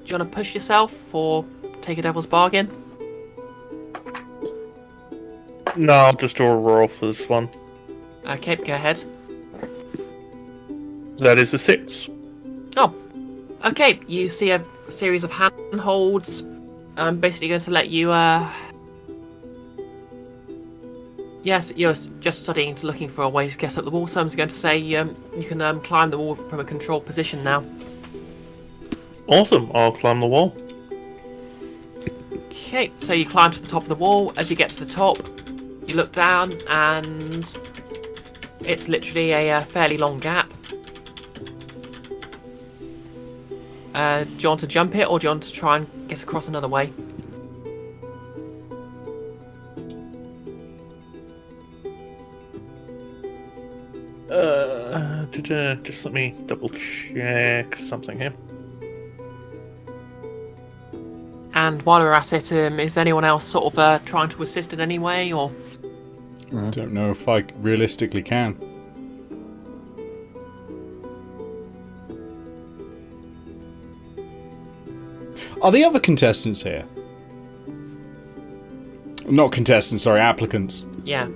Speaker 5: you want to push yourself or take a devil's bargain?
Speaker 4: No, I'll just do a roll for this one.
Speaker 5: Okay, go ahead.
Speaker 4: That is a 6.
Speaker 5: Oh, okay, you see a series of handholds. I'm basically going to let you, yes, you're just studying, looking for a way to get up the wall, so I'm just going to say you can climb the wall from a controlled position now.
Speaker 4: Awesome, I'll climb the wall.
Speaker 5: Okay, so you climb to the top of the wall. As you get to the top, you look down, and it's literally a fairly long gap. Do you want to jump it, or do you want to try and get across another way?
Speaker 4: Just let me double check something here.
Speaker 5: And while we're at it, is anyone else sort of trying to assist in any way, or?
Speaker 1: I don't know if I realistically can. Are the other contestants here? Not contestants, sorry, applicants.
Speaker 5: Yeah.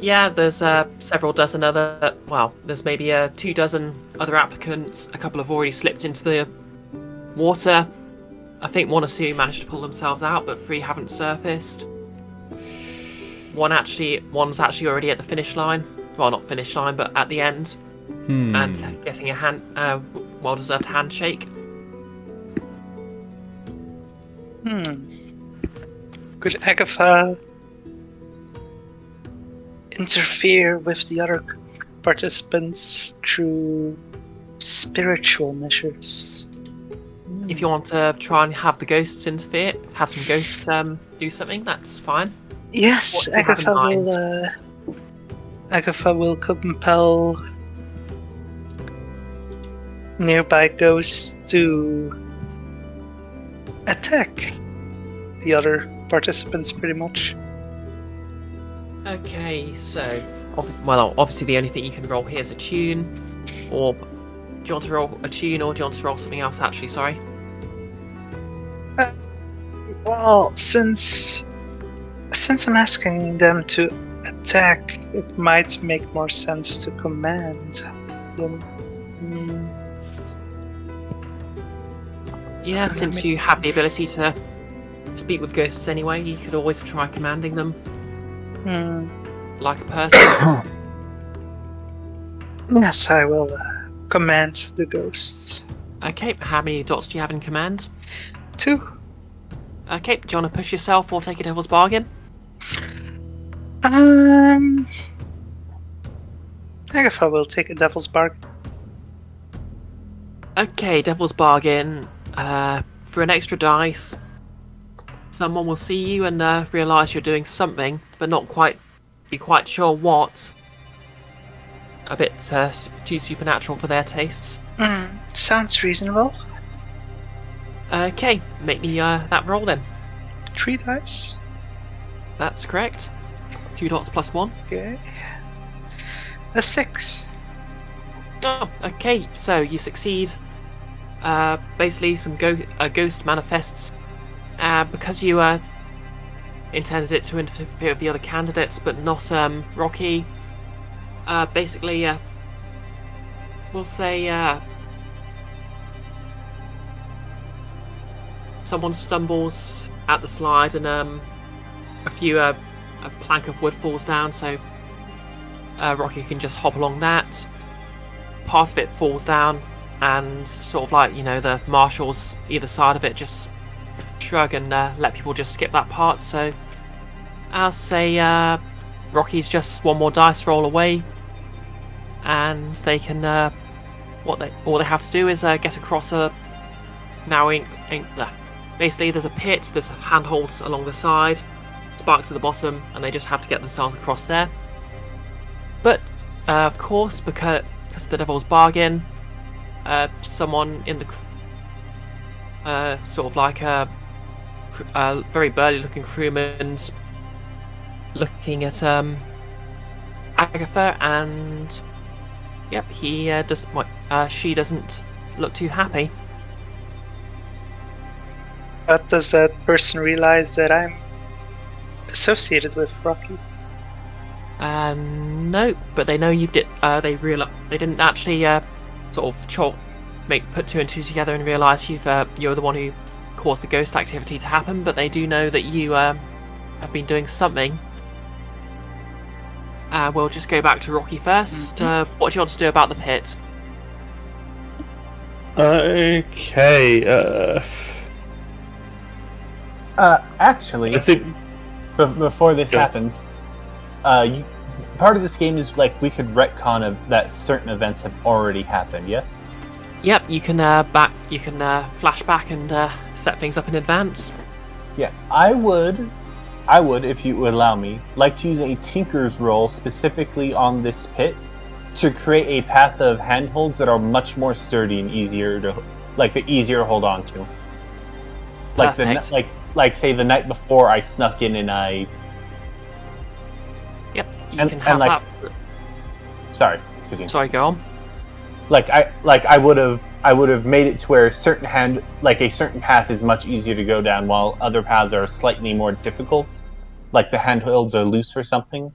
Speaker 5: Yeah, there's several dozen other... Well, there's maybe 2 dozen other applicants. A couple have already slipped into the water. I think 1 or 2 managed to pull themselves out, but 3 haven't surfaced. One's actually already at the finish line. Well, not finish line, but at the end. And getting a well-deserved handshake.
Speaker 2: Could Agatha interfere with the other participants through spiritual measures?
Speaker 5: If you want to try and have the ghosts interfere, have some ghosts do something, that's fine.
Speaker 2: Yes,
Speaker 5: What do you have in
Speaker 2: Agatha will compel nearby ghosts to attack the other participants, pretty much.
Speaker 5: Okay, so obviously the only thing you can roll here is a tune, or do you want to roll a tune, or do you want to roll something else? Actually, sorry.
Speaker 2: Well, since I'm asking them to attack, it might make more sense to command them.
Speaker 5: Yeah, since you have the ability to speak with ghosts anyway, you could always try commanding them. Like a person.
Speaker 2: Yes, I will command the ghosts.
Speaker 5: Okay, how many dots do you have in command?
Speaker 2: 2.
Speaker 5: Okay, do you want to push yourself or take a devil's bargain?
Speaker 2: Agatha will take a devil's bargain.
Speaker 5: Okay, devil's bargain. For an extra dice, someone will see you and realise you're doing something, but not quite be quite sure what. A bit too supernatural for their tastes.
Speaker 2: Sounds reasonable.
Speaker 5: Okay, make me that roll then.
Speaker 2: 3 dice.
Speaker 5: That's correct. 2 dots plus 1.
Speaker 2: Okay. A 6.
Speaker 5: Oh, okay. So you succeed. Basically, some ghost manifests. Because you intended it to interfere with the other candidates, but not Rocky. Basically, we'll say someone stumbles at the slide and a plank of wood falls down, so Rocky can just hop along that. Part of it falls down, and sort of like, the marshals either side of it just shrug and let people just skip that part. So I'll say Rocky's just one more dice roll away, and they can all they have to do is get across a narrowing. Basically, there's a pit, there's handholds along the side, sparks at the bottom, and they just have to get themselves across there. But of course, because the Devil's Bargain, someone in the sort of like a very burly-looking crewman's looking at Agatha, and yep, he she doesn't look too happy.
Speaker 2: But does that person realize that I'm associated with Rocky?
Speaker 5: No, but they know you did. They didn't actually sort of put two and two together and realise you're the one who caused the ghost activity to happen. But they do know that you have been doing something. We'll just go back to Rocky first. What do you want to do about the pit?
Speaker 4: Okay.
Speaker 3: Actually,
Speaker 4: I think
Speaker 3: before this happens, part of this game is like we could retcon that certain events have already happened. Yes.
Speaker 5: Yep, you can flash back and set things up in advance.
Speaker 3: Yeah, I would, if you would allow me, like to use a tinker's roll specifically on this pit to create a path of handholds that are much more sturdy and easier to hold on to. Like say the night before I snuck in and I.
Speaker 5: Yep, you can have that.
Speaker 3: Sorry, continue.
Speaker 5: Sorry, go on.
Speaker 3: I would have made it to where a certain path is much easier to go down, while other paths are slightly more difficult. Like the handholds are loose or something.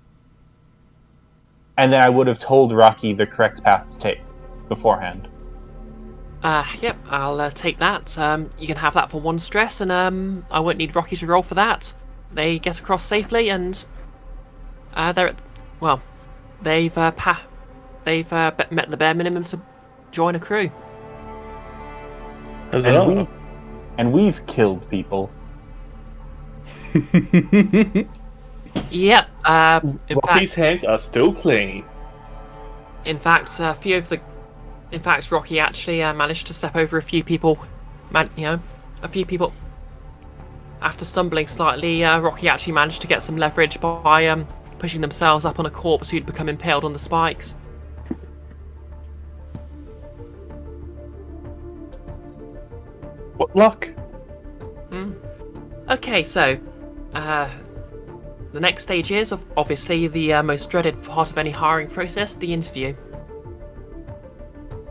Speaker 3: And then I would have told Rocky the correct path to take beforehand.
Speaker 5: Yep, I'll take that. You can have that for one stress, and I won't need Rocky to roll for that. They get across safely, and they've met the bare minimum to join a crew.
Speaker 3: And we've killed people.
Speaker 5: Yep.
Speaker 4: Rocky's hands are still clean.
Speaker 5: In fact, Rocky actually managed to step over a few people. A few people. After stumbling slightly, Rocky actually managed to get some leverage by pushing themselves up on a corpse who'd become impaled on the spikes.
Speaker 4: What luck?
Speaker 5: Okay, so the next stage is obviously the most dreaded part of any hiring process, the interview.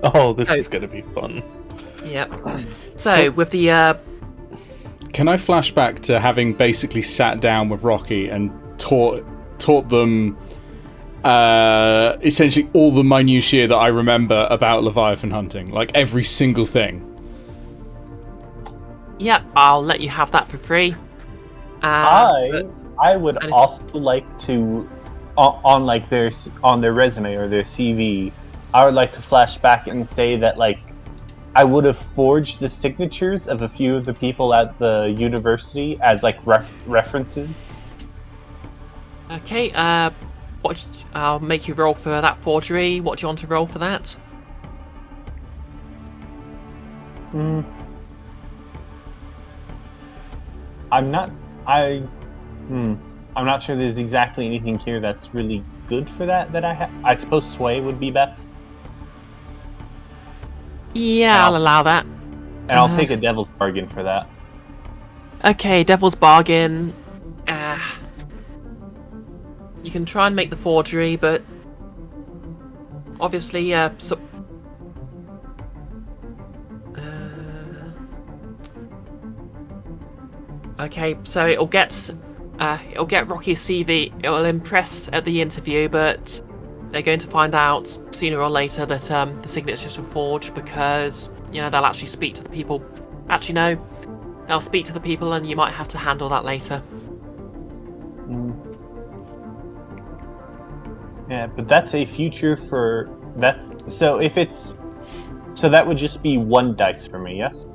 Speaker 4: Oh, this is going to be fun.
Speaker 5: Yep. So with the
Speaker 1: Can I flash back to having basically sat down with Rocky and taught them essentially all the minutiae that I remember about Leviathan hunting, like every single thing?
Speaker 5: Yep, I'll let you have that for free.
Speaker 3: I would also like to on their resume or their CV, I would like to flash back and say that I would have forged the signatures of a few of the people at the university as references.
Speaker 5: Okay, I'll make you roll for that forgery. What do you want to roll for that?
Speaker 3: I'm not sure there's exactly anything here that's really good for that I have. I suppose sway would be best.
Speaker 5: Yeah, I'll allow that.
Speaker 3: And I'll take a devil's bargain for that.
Speaker 5: Okay, devil's bargain. You can try and make the forgery, but obviously, okay, so it'll get Rocky's CV. It'll impress at the interview, but they're going to find out sooner or later that the signatures were forged because they'll actually speak to the people. Actually, no. I'll speak to the people, and you might have to handle that later.
Speaker 3: Yeah, but that's a future for that. So if it's, so that would just be 1 dice for me, yes?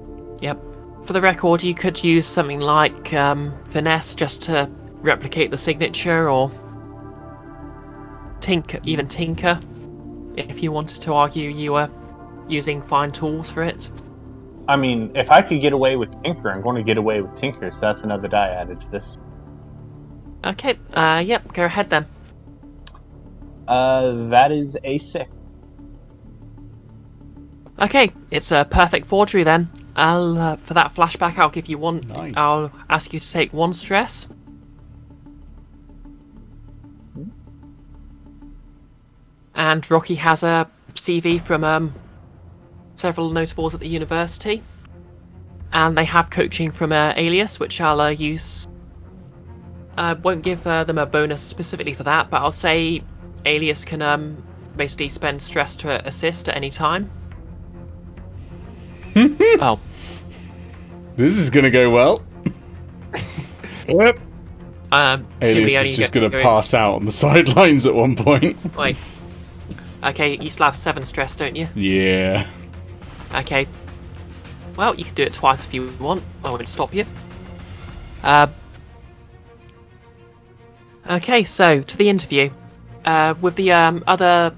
Speaker 5: Yep. For the record, you could use something like finesse just to replicate the signature, or tinker, if you wanted to argue you were using fine tools for it.
Speaker 3: I mean, if I could get away with Tinker, I'm going to get away with Tinker, so that's another die added to this.
Speaker 5: Okay, yep, go ahead then.
Speaker 3: That is a 6.
Speaker 5: Okay, it's a perfect forgery then. I'll for that flashback, I'll give you 1.
Speaker 1: Nice.
Speaker 5: I'll ask you to take 1 stress. And Rocky has a CV from several notables at the university, and they have coaching from Alias, which I'll use. Won't give them a bonus specifically for that, but I'll say Alias can basically spend stress to assist at any time. Oh.
Speaker 1: This is gonna go well.
Speaker 4: Yep.
Speaker 1: Alias is just gonna pass out on the sidelines at one point.
Speaker 5: Wait. Okay, you still have 7 stress, don't you?
Speaker 1: Yeah.
Speaker 5: Okay. Well, you can do it twice if you want. I won't stop you. Okay, so to the interview. With the other...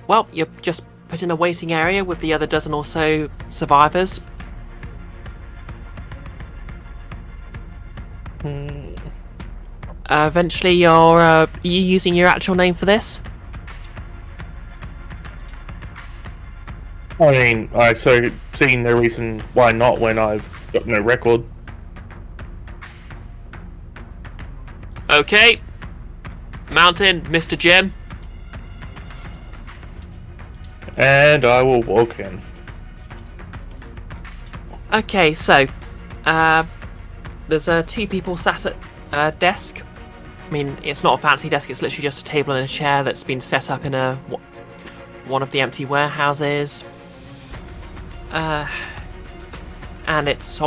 Speaker 5: Well, you're just put in a waiting area with the other dozen or so survivors. Eventually, are you using your actual name for this?
Speaker 4: I mean, I see no reason why not when I've got no record.
Speaker 5: Okay. Mountain, Mr. Jim.
Speaker 4: And I will walk in.
Speaker 5: Okay, so there's 2 people sat at a desk. I mean, it's not a fancy desk, it's literally just a table and a chair that's been set up in one of the empty warehouses. And it's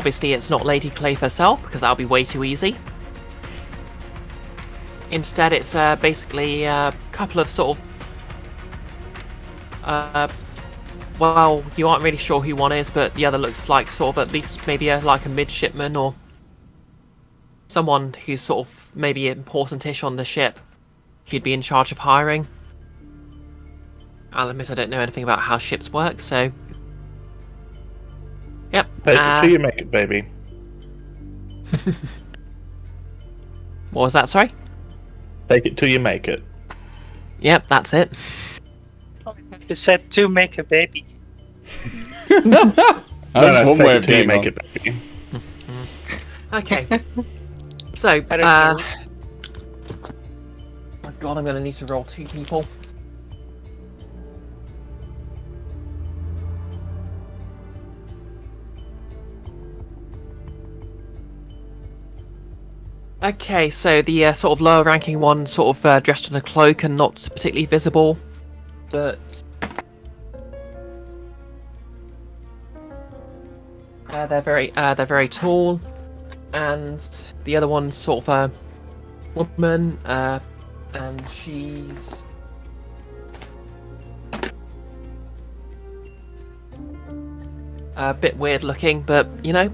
Speaker 5: not Lady Clave herself, because that'll be way too easy. Instead, it's basically a couple of sort of well, you aren't really sure who one is, but the other looks like sort of at least maybe like a midshipman or someone who's sort of maybe important-ish on the ship. He'd be in charge of hiring. I'll admit I don't know anything about how ships work, so... Yep.
Speaker 4: Take it till you make it, baby.
Speaker 5: What was that, sorry?
Speaker 4: Take it till you make it.
Speaker 5: Yep, that's it.
Speaker 2: You said to make a baby.
Speaker 1: That's one way of
Speaker 4: till you
Speaker 1: getting
Speaker 4: make
Speaker 1: on.
Speaker 4: it, baby.
Speaker 5: Okay. So,
Speaker 2: I don't know.
Speaker 5: my god, I'm gonna need to roll 2 people. Okay, so the sort of lower ranking one sort of dressed in a cloak and not particularly visible, but they're very tall, and the other one's sort of a woman, and she's a bit weird looking, but you know,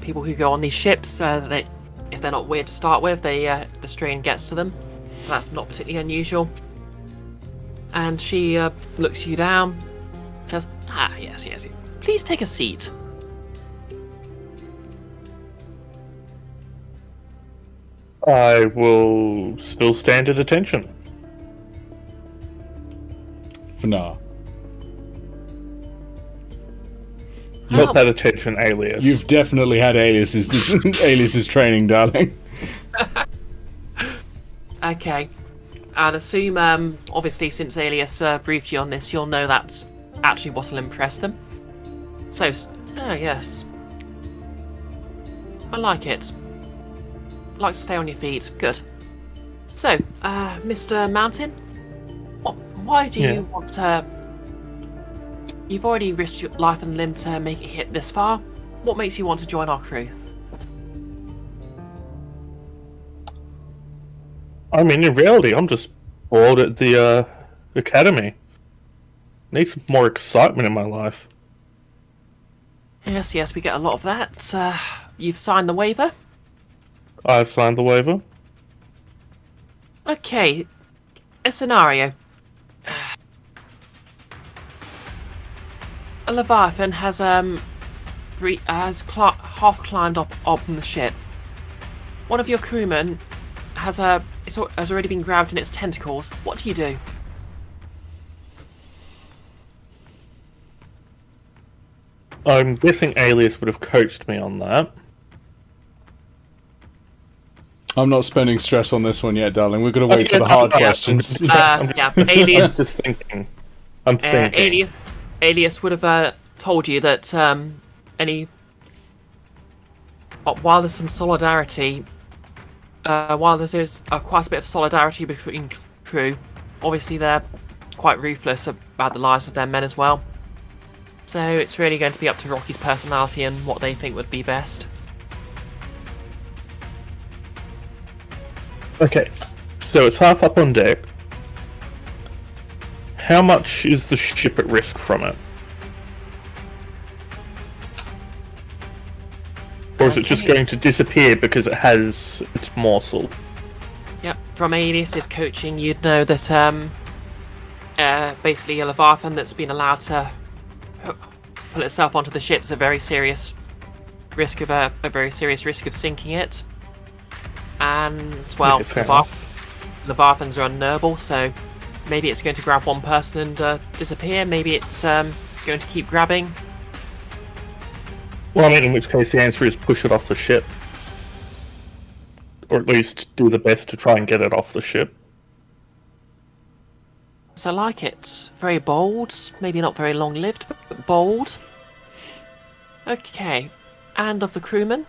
Speaker 5: people who go on these ships, if they're not weird to start with, the strain gets to them. So that's not particularly unusual. And she looks you down, says, yes, please take a seat.
Speaker 4: I will still stand at attention.
Speaker 1: For now.
Speaker 4: Not that attention, Alias.
Speaker 1: You've definitely had Alias's training, darling.
Speaker 5: Okay. I'd assume, obviously, since Alias briefed you on this, you'll know that's actually what'll impress them. So, yes. I like it. Like to stay on your feet. Good. So, Mr. Mountain, why do you want to... You've already risked your life and limb to make it hit this far. What makes you want to join our crew?
Speaker 4: I mean, in reality, I'm just bored at the academy. Need some more excitement in my life.
Speaker 5: Yes, we get a lot of that. You've signed the waiver?
Speaker 4: I've signed the waiver.
Speaker 5: Okay, a scenario. A Leviathan has half climbed up on the ship. One of your crewmen has already been grabbed in its tentacles. What do you do?
Speaker 4: I'm guessing Alias would have coached me on that.
Speaker 1: I'm not spending stress on this one yet, darling. We're going to wait for the hard questions.
Speaker 5: Alias.
Speaker 4: I'm just thinking. I'm thinking.
Speaker 5: Alias would have told you that while there's some solidarity, while there's quite a bit of solidarity between crew, obviously they're quite ruthless about the lives of their men as well. So it's really going to be up to Rocky's personality and what they think would be best.
Speaker 4: Okay, so it's half up on deck. How much is the ship at risk from it? Or is it just going to disappear because it has its morsel?
Speaker 5: Yep, from Alias's coaching, you'd know that basically a Leviathan that's been allowed to pull itself onto the ship is a very serious risk of sinking it. And well, Leviathans are unknowable, so maybe it's going to grab one person and disappear. Maybe it's going to keep grabbing.
Speaker 4: Well, I mean, in which case the answer is push it off the ship. Or at least do the best to try and get it off the ship.
Speaker 5: So I like it. Very bold. Maybe not very long-lived, but bold. Okay. And of the crewmen?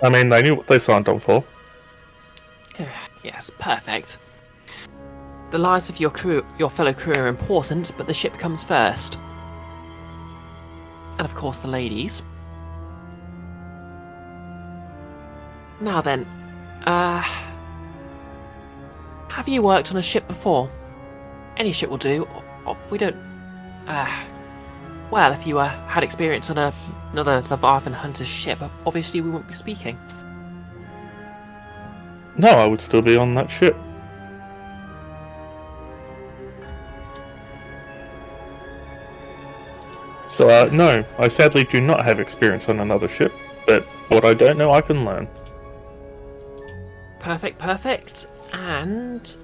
Speaker 4: I mean, they knew what they signed on for.
Speaker 5: Yes, perfect. The lives of your fellow crew are important, but the ship comes first. And of course the ladies. Now then, have you worked on a ship before? Any ship will do. We don't... well, if you had experience on another Leviathan hunter's ship, obviously we wouldn't be speaking.
Speaker 4: No, I would still be on that ship. So, no, I sadly do not have experience on another ship, but what I don't know I can learn.
Speaker 5: Perfect. And...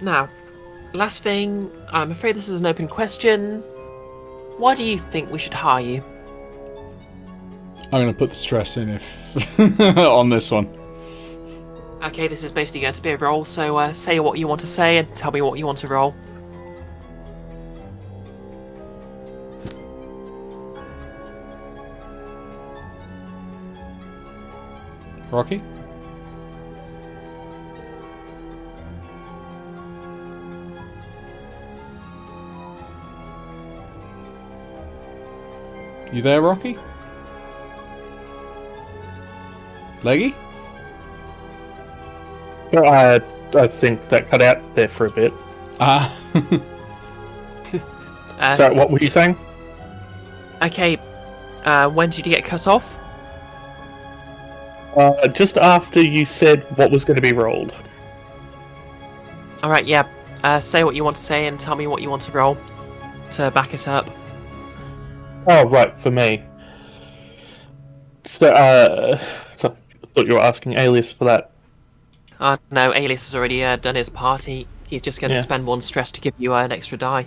Speaker 5: now, last thing, I'm afraid this is an open question. Why do you think we should hire you?
Speaker 1: I'm going to put the stress in on this one.
Speaker 5: Okay, this is basically going to be a roll, so say what you want to say and tell me what you want to roll.
Speaker 1: Rocky? You there, Rocky? Leggy?
Speaker 4: I think that cut out there for a bit. So, what were you saying?
Speaker 5: Okay, when did you get cut off?
Speaker 4: Just after you said what was going to be rolled.
Speaker 5: Alright, yeah. Say what you want to say and tell me what you want to roll to back it up.
Speaker 4: Oh, right, for me. So I thought you were asking Alias for that.
Speaker 5: No, Alias has already done his part. He's just going to spend one stress to give you an extra die.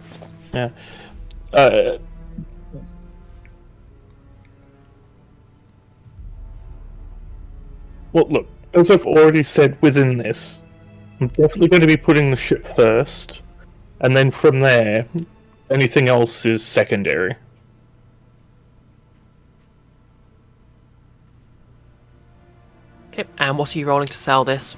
Speaker 4: Yeah. Well, look, as I've already said within this, I'm definitely going to be putting the ship first, and then from there, anything else is secondary.
Speaker 5: Okay, and what are you rolling to sell this?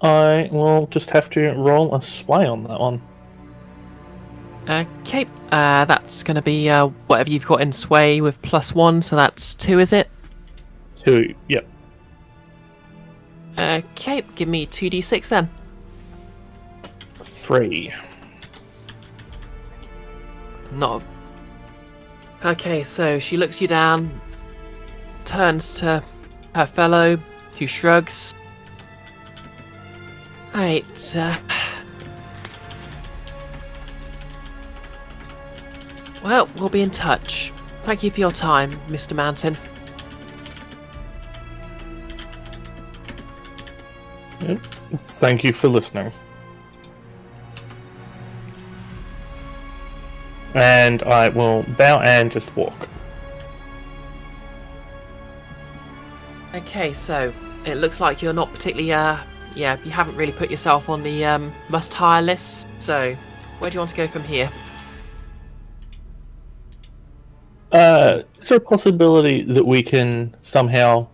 Speaker 4: I will just have to roll a sway on that one.
Speaker 5: Okay, that's going to be whatever you've got in sway with +1, so that's 2, is it?
Speaker 4: 2, yep.
Speaker 5: Okay, give me 2d6 then.
Speaker 4: 3.
Speaker 5: Not. Okay, so she looks you down, turns to her fellow, who shrugs. Right, well, we'll be in touch. Thank you for your time, Mr. Mountain.
Speaker 4: Yep. Thank you for listening. And I will bow and just walk.
Speaker 5: Okay, so it looks like you're not particularly, you haven't really put yourself on the must-hire list. So, where do you want to go from here?
Speaker 4: Is there a possibility that we can somehow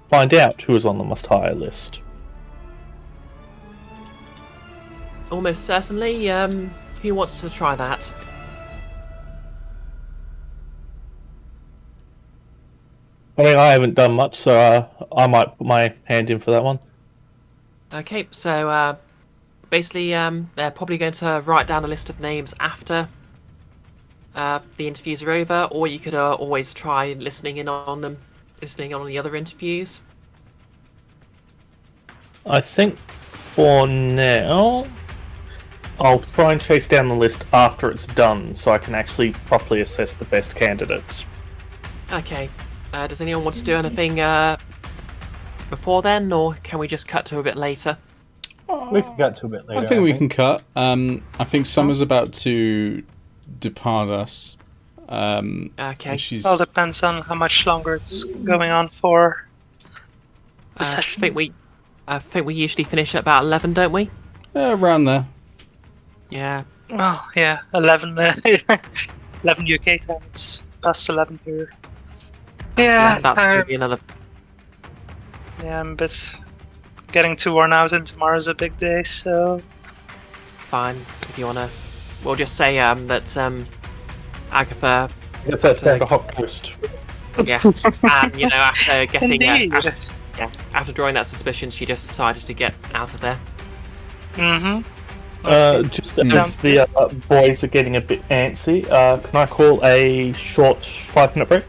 Speaker 4: find out who is on the must-hire list?
Speaker 5: Almost certainly. Who wants to try that?
Speaker 4: I mean, I haven't done much, so I might put my hand in for that one.
Speaker 5: Okay, so basically, they're probably going to write down a list of names after the interviews are over, or you could always try listening in on the other interviews.
Speaker 4: I think for now, I'll try and chase down the list after it's done, so I can actually properly assess the best candidates.
Speaker 5: Okay. Does anyone want to do anything before then, or can we just cut to a bit later?
Speaker 3: We can cut to a bit later.
Speaker 1: I think we can cut. I think Summer's about to depart us.
Speaker 5: Okay.
Speaker 1: She's...
Speaker 2: All depends on how much longer it's going on for. The
Speaker 5: I
Speaker 2: session.
Speaker 5: think we usually finish at about 11, don't we?
Speaker 1: around there.
Speaker 5: Yeah.
Speaker 2: Oh, yeah, 11, 11 UK time. It's past 11 here. Yeah,
Speaker 5: That's going to be another.
Speaker 2: yeah, I'm a bit getting too worn out, and tomorrow's a big day, so
Speaker 5: Fine. If you wanna, we'll just say that Agatha.
Speaker 4: If that's like a hot toast.
Speaker 5: Yeah. And after guessing,
Speaker 2: indeed.
Speaker 5: after drawing that suspicion, she just decided to get out of there.
Speaker 2: Mm-hmm.
Speaker 4: Just as the boys are getting a bit antsy, can I call a short 5-minute break?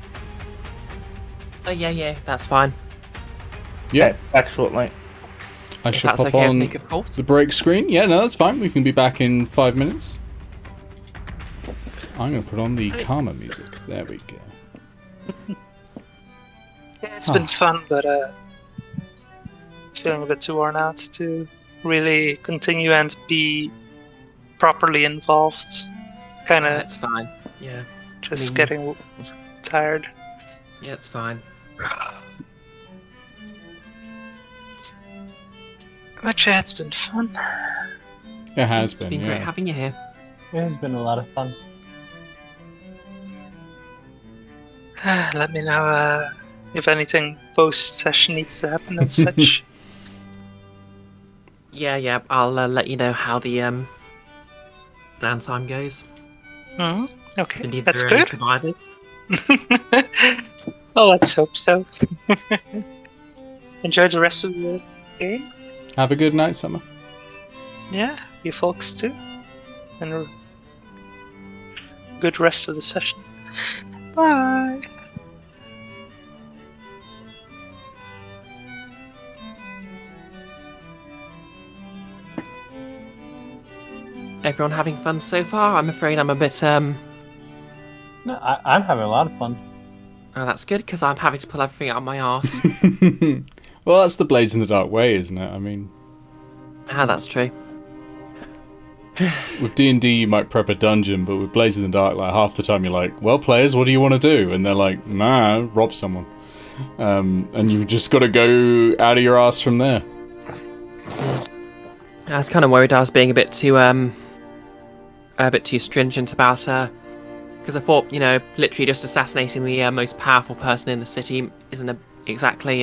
Speaker 5: Oh yeah, that's fine.
Speaker 1: Yeah,
Speaker 4: Okay, excellently.
Speaker 1: I
Speaker 5: If
Speaker 1: shall
Speaker 5: that's
Speaker 1: pop
Speaker 5: okay
Speaker 1: on
Speaker 5: with Nick, of course.
Speaker 1: the break screen. Yeah, no, that's fine. We can be back in 5 minutes. I'm going to put on the calmer music. There we go.
Speaker 2: Yeah, it's been fun, but feeling a bit too worn out to really continue and be properly involved. Kind of
Speaker 5: That's fine. Yeah.
Speaker 2: just
Speaker 5: means-
Speaker 2: getting tired.
Speaker 5: Yeah, it's fine.
Speaker 2: But yeah, it's been fun.
Speaker 1: It has been,
Speaker 5: It's been great
Speaker 1: yeah.
Speaker 5: having you here.
Speaker 3: It has been a lot of fun.
Speaker 2: Let me know if anything post-session needs to happen and such.
Speaker 5: Yeah. I'll let you know how the downtime goes.
Speaker 2: Hmm. Okay,
Speaker 5: Indeed,
Speaker 2: that's
Speaker 5: there are any
Speaker 2: good.
Speaker 5: survivors.
Speaker 2: Oh, let's hope so. Enjoy the rest of the game.
Speaker 1: Have a good night, Summer.
Speaker 2: Yeah, you folks too. And a good rest of the session. Bye.
Speaker 5: Everyone having fun so far? I'm afraid I'm a bit
Speaker 3: No, I'm having a lot of fun.
Speaker 5: Oh, that's good, because I'm having to pull everything out of my arse.
Speaker 1: Well, that's the Blades in the Dark way, isn't it? I mean,
Speaker 5: That's true.
Speaker 1: with D&D you might prep a dungeon, but with Blades in the Dark, like half the time you're like, well, players, what do you want to do? And they're like, nah, rob someone. And you've just got to go out of your ass from there.
Speaker 5: I was kind of worried I was being a bit too stringent about because I thought, literally just assassinating the most powerful person in the city isn't exactly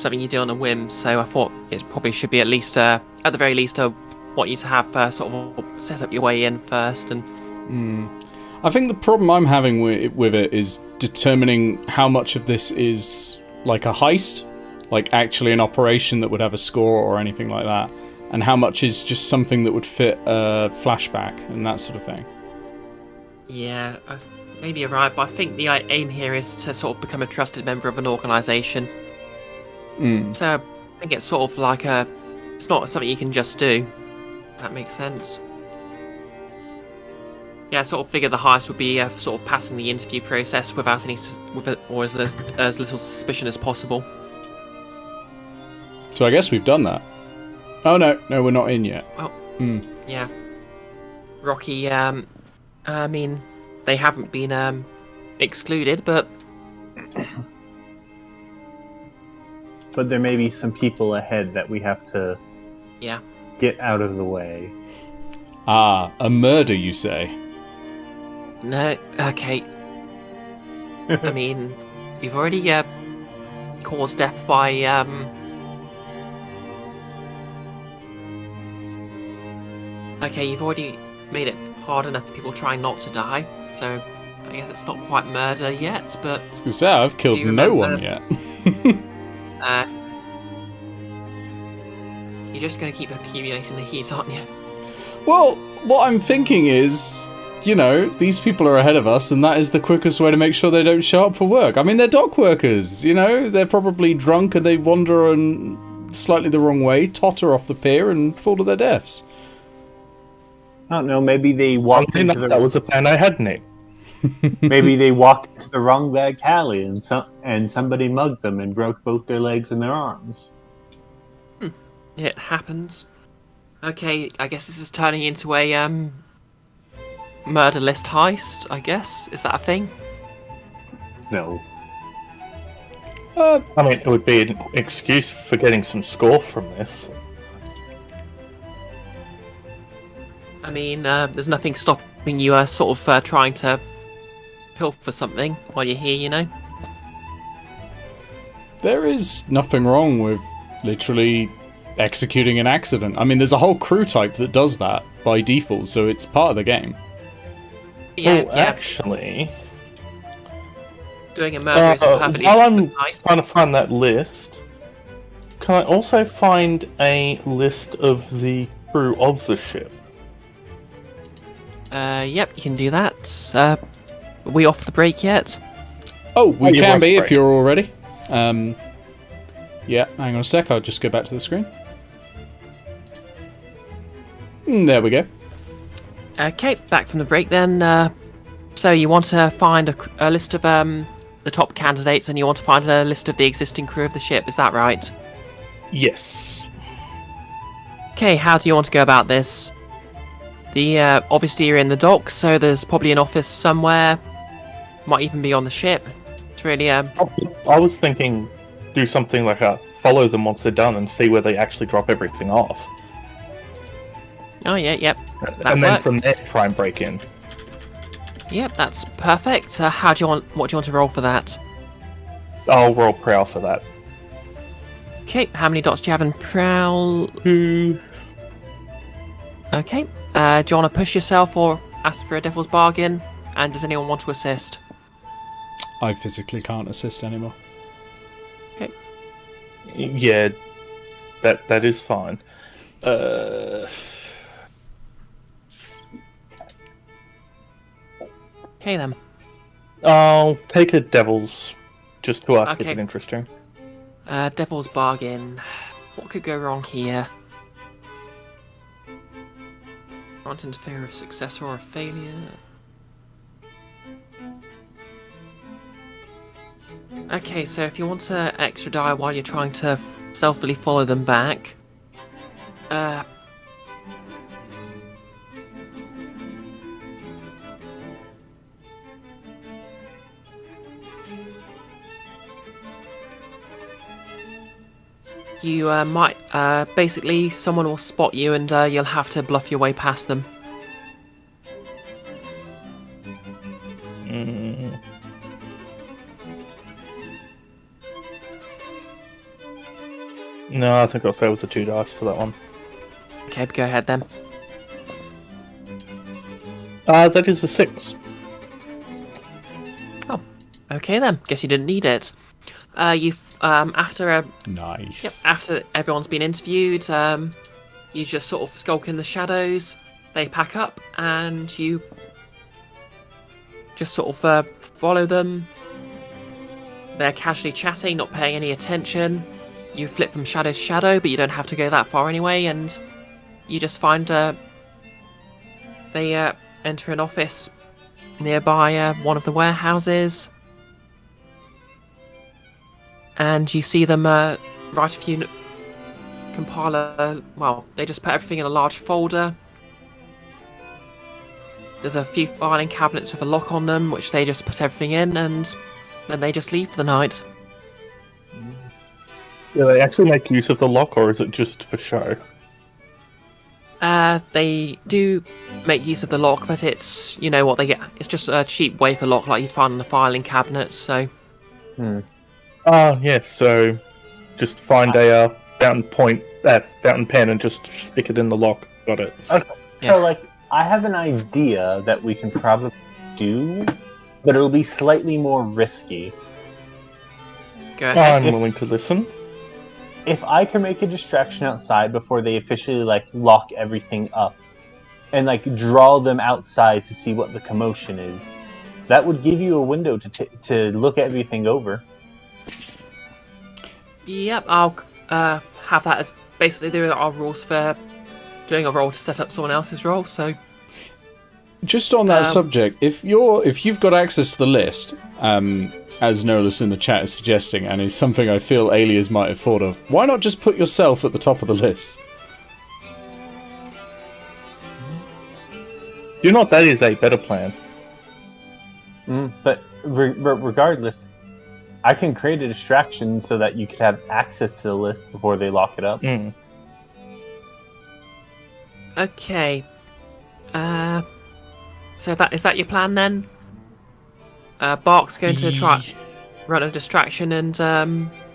Speaker 5: something you do on a whim, so I thought it probably should be at least, at the very least, want you to have sort of set up your way in first. And
Speaker 1: I think the problem I'm having with it is determining how much of this is like a heist, like actually an operation that would have a score or anything like that, and how much is just something that would fit a flashback and that sort of thing.
Speaker 5: yeah, maybe you're right, but I think the aim here is to sort of become a trusted member of an organisation. So I think it's sort of like it's not something you can just do. That makes sense. Yeah, I sort of figure the heist would be sort of passing the interview process without any, or as little suspicion as possible.
Speaker 1: So I guess we've done that. Oh no, we're not in yet.
Speaker 5: Well, yeah. Rocky, I mean, they haven't been excluded, but
Speaker 3: But there may be some people ahead that we have to get out of the way.
Speaker 1: Ah, a murder, you say?
Speaker 5: no, okay. I mean, you've already caused death by okay, you've already made it hard enough for people trying not to die, so I guess it's not quite murder yet, but
Speaker 1: I was gonna say, I've killed
Speaker 5: Do you
Speaker 1: no
Speaker 5: remember-
Speaker 1: one yet.
Speaker 5: you're just going to keep accumulating the heat, aren't you?
Speaker 1: Well, what I'm thinking is, you know, these people are ahead of us, and that is the quickest way to make sure they don't show up for work. I mean, they're dock workers, you know? They're probably drunk and they wander in slightly the wrong way, totter off the pier, and fall to their deaths.
Speaker 3: I don't know, maybe they walked into
Speaker 4: That
Speaker 3: the
Speaker 4: was a plan I had, Nick.
Speaker 3: maybe they walked into the wrong back alley and somebody mugged them and broke both their legs and their arms.
Speaker 5: It happens. Okay, I guess this is turning into a murder list heist, I guess. Is that a thing?
Speaker 3: No.
Speaker 4: I mean, it would be an excuse for getting some score from this.
Speaker 5: I mean, there's nothing stopping you sort of trying to pilfer something while you're here, you know?
Speaker 1: There is nothing wrong with literally executing an accident. I mean, there's a whole crew type that does that by default, so it's part of the game.
Speaker 5: Yeah,
Speaker 4: Oh, actually,
Speaker 5: doing a murder is perfectly
Speaker 4: while I'm
Speaker 5: heist.
Speaker 4: trying to find that list, can I also find a list of the crew of the ship?
Speaker 5: Yep, you can do that. Are we off the break yet?
Speaker 1: Oh, we
Speaker 4: you're
Speaker 1: can
Speaker 4: right,
Speaker 1: be
Speaker 4: right.
Speaker 1: if you're all ready. Yeah, hang on a sec, I'll just go back to the screen. There we go.
Speaker 5: Okay, back from the break then. So you want to find a list of the top candidates, and you want to find a list of the existing crew of the ship, is that right?
Speaker 4: Yes.
Speaker 5: Okay, how do you want to go about this? Obviously you're in the docks, so there's probably an office somewhere. Might even be on the ship. It's really
Speaker 4: I was thinking do something like follow them once they're done and see where they actually drop everything off.
Speaker 5: Oh yeah, yep.
Speaker 4: And then from
Speaker 5: works.
Speaker 4: there try and break in.
Speaker 5: Yep, that's perfect. What do you want to roll for that?
Speaker 4: I'll roll prowl for that.
Speaker 5: Okay, how many dots do you have in prowl?
Speaker 4: 2.
Speaker 5: Okay. Do you want to push yourself or ask for a devil's bargain? And does anyone want to assist?
Speaker 1: I physically can't assist anymore.
Speaker 5: Okay.
Speaker 4: Yeah, that is fine.
Speaker 5: Okay then.
Speaker 4: I'll take a devil's just to keep
Speaker 5: Okay.
Speaker 4: it interesting.
Speaker 5: Devil's bargain. What could go wrong here? Can't interfere with success or a failure. Okay, so if you want to extra die while you're trying to stealthily follow them back, you might basically someone will spot you and you'll have to bluff your way past them.
Speaker 4: No, I think I'll go with the 2 dice for that one.
Speaker 5: Okay, go ahead then.
Speaker 4: That is a 6.
Speaker 5: Okay then. Guess you didn't need it. After
Speaker 1: Nice.
Speaker 5: after everyone's been interviewed, you just sort of skulk in the shadows. They pack up, and you just sort of follow them. They're casually chatting, not paying any attention. You flip from shadow to shadow, but you don't have to go that far anyway, and you just find they enter an office nearby one of the warehouses, and you see them write a few, they just put everything in a large folder. There's a few filing cabinets with a lock on them, which they just put everything in, and then they just leave for the night.
Speaker 4: Do they actually make use of the lock, or is it just for show?
Speaker 5: They do make use of the lock, but it's, you know what they get. It's just a cheap wafer lock like you'd find in the filing cabinets, so...
Speaker 4: Oh, yes, so just find a fountain pen and just stick it in the lock. Got it.
Speaker 3: Okay.
Speaker 5: Yeah.
Speaker 3: So, I have an idea that we can probably do, but it'll be slightly more risky.
Speaker 5: Go ahead.
Speaker 4: I'm willing to listen.
Speaker 3: If I can make a distraction outside before they officially lock everything up, and draw them outside to see what the commotion is, that would give you a window to look everything over.
Speaker 5: Yep, I'll have that as basically there are rules for doing a roll to set up someone else's role. So,
Speaker 1: Just on that subject, if you've got access to the list, as Nolas in the chat is suggesting, and is something I feel Alias might have thought of, why not just put yourself at the top of the list?
Speaker 4: You know what? That is a better plan.
Speaker 3: But regardless, I can create a distraction so that you could have access to the list before they lock it up.
Speaker 5: okay, so is that your plan then? Bark's going to try run a distraction, and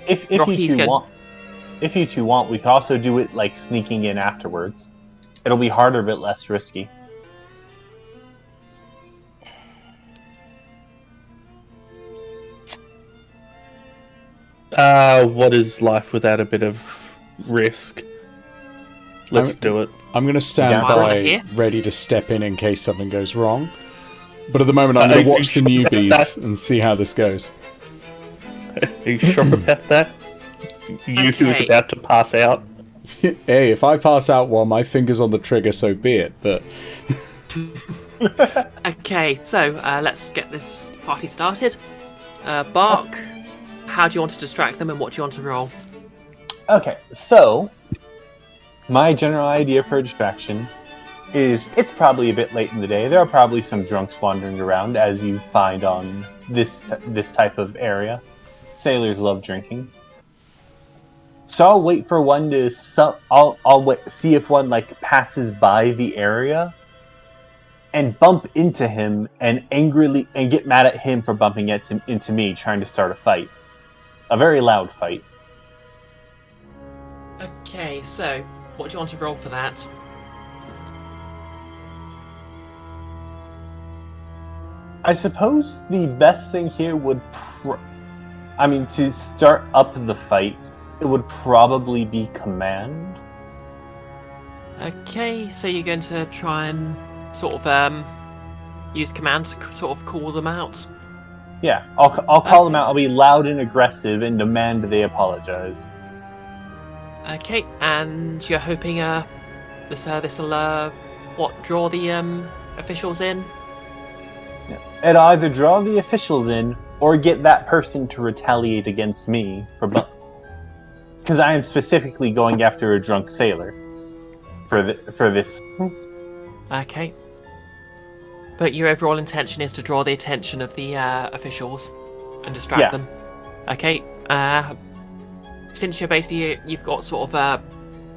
Speaker 3: If
Speaker 5: Rocky's
Speaker 3: you two want, we could also do it sneaking in afterwards. It'll be harder but less risky.
Speaker 4: What is life without a bit of risk? Let's do it.
Speaker 1: I'm going to stand
Speaker 3: Yeah.
Speaker 1: by, ready to step in case something goes wrong. But at the moment, I'm going to watch the
Speaker 4: Are you sure about
Speaker 1: newbies
Speaker 4: that?
Speaker 1: and see how this goes.
Speaker 4: Are you sure about that? You who's
Speaker 5: Okay.
Speaker 4: about to pass out?
Speaker 1: Hey, if I pass out while my finger's on the trigger, so be it. But
Speaker 5: okay, so let's get this party started. Bark, how do you want to distract them, and what do you want to roll?
Speaker 3: Okay, so my general idea for a distraction is it's probably a bit late in the day. There are probably some drunks wandering around, as you find on this type of area. Sailors love drinking. So I'll wait for one to see if one passes by the area and bump into him and angrily get mad at him for bumping into me, trying to start a fight. A very loud fight.
Speaker 5: Okay, so what do you want to roll for that?
Speaker 3: I suppose the best thing here would, to start up the fight, it would probably be command.
Speaker 5: Okay, so you're going to try and sort of use command to sort of call them out.
Speaker 3: Yeah, I'll call them out. I'll be loud and aggressive and demand they apologize.
Speaker 5: Okay, and you're hoping this'll draw the officials in.
Speaker 3: It'll either draw the officials in or get that person to retaliate against me because I am specifically going after a drunk sailor for this.
Speaker 5: Okay. But your overall intention is to draw the attention of the officials and distract them. Okay. Since you've got sort of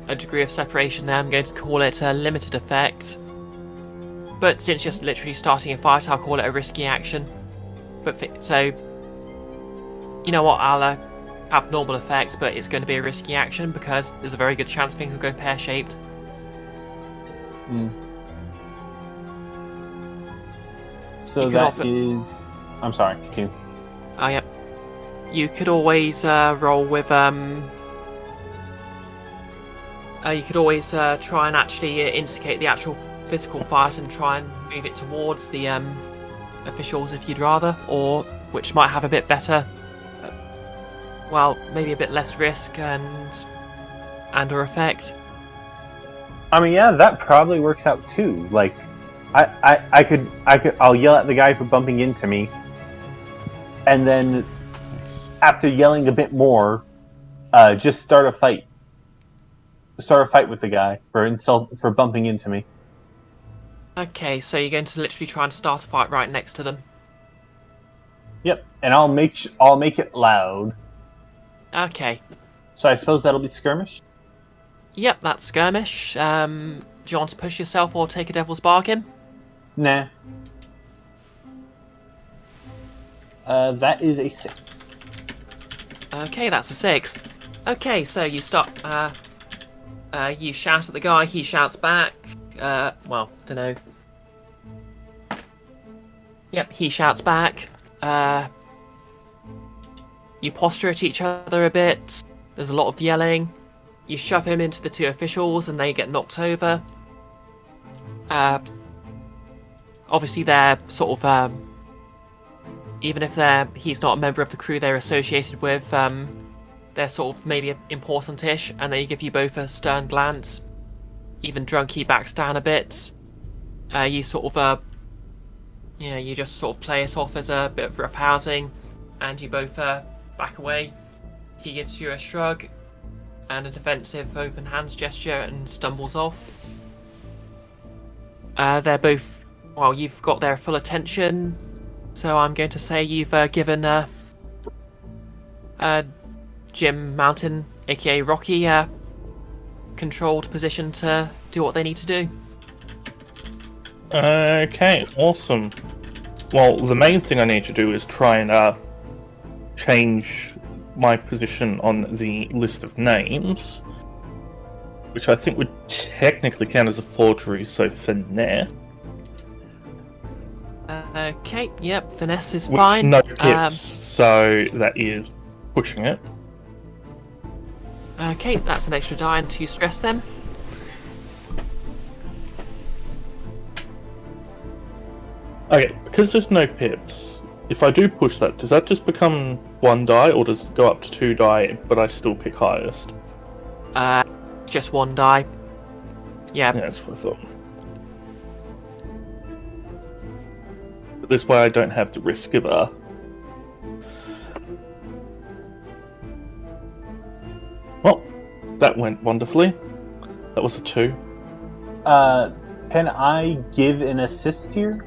Speaker 5: a degree of separation there, I'm going to call it a limited effect. But since you're literally starting a fight, I'll call it a risky action. So, you know what? I'll have normal effects, but it's going to be a risky action because there's a very good chance things will go pear-shaped.
Speaker 3: So
Speaker 5: You could
Speaker 3: that is... I'm sorry, continue.
Speaker 5: Oh, yep. You could always roll with you could always try and actually indicate the actual physical fires and try and move it towards the officials if you'd rather, or which might have a bit better, well, maybe a bit less risk and/or effect.
Speaker 3: I mean, yeah, that probably works out too. Like, I'll yell at the guy for bumping into me, and then after yelling a bit more, just start a fight. Start a fight with the guy for bumping into me.
Speaker 5: Okay, so you're going to literally try and start a fight right next to them.
Speaker 3: Yep, and I'll make it loud.
Speaker 5: Okay.
Speaker 3: So I suppose that'll be skirmish.
Speaker 5: Yep, that's skirmish. Do you want to push yourself or take a devil's bargain?
Speaker 3: Nah. That is a 6.
Speaker 5: Okay, that's a 6. Okay, so you start. You shout at the guy. He shouts back. Well, dunno. Yep, he shouts back. You posture at each other a bit. There's a lot of yelling. You shove him into the two officials and they get knocked over. Obviously they're sort of, even if he's not a member of the crew they're associated with, they're sort of maybe important-ish, and they give you both a stern glance. Even drunk, he backs down a bit. You sort of, you just sort of play it off as a bit of roughhousing, and you both back away. He gives you a shrug and a defensive open hands gesture and stumbles off. They're both, well, you've got their full attention, so I'm going to say you've given Jim Mountain, aka Rocky, controlled position to do what they need to do.
Speaker 4: Okay, awesome. Well, the main thing I need to do is try and change my position on the list of names, which I think would technically count as a forgery, so finesse.
Speaker 5: Okay, yep, finesse is
Speaker 4: Which
Speaker 5: fine.
Speaker 4: no hits, so that is pushing it.
Speaker 5: Okay, that's an extra die and 2 stress then.
Speaker 4: Okay, because there's no pips, if I do push that, does that just become 1 die, or does it go up to 2 die, but I still pick highest?
Speaker 5: Just 1 die. Yeah.
Speaker 4: Yeah, that's what I thought. But this way I don't have the risk of Well, that went wonderfully. That was a 2.
Speaker 3: Can I give an assist here?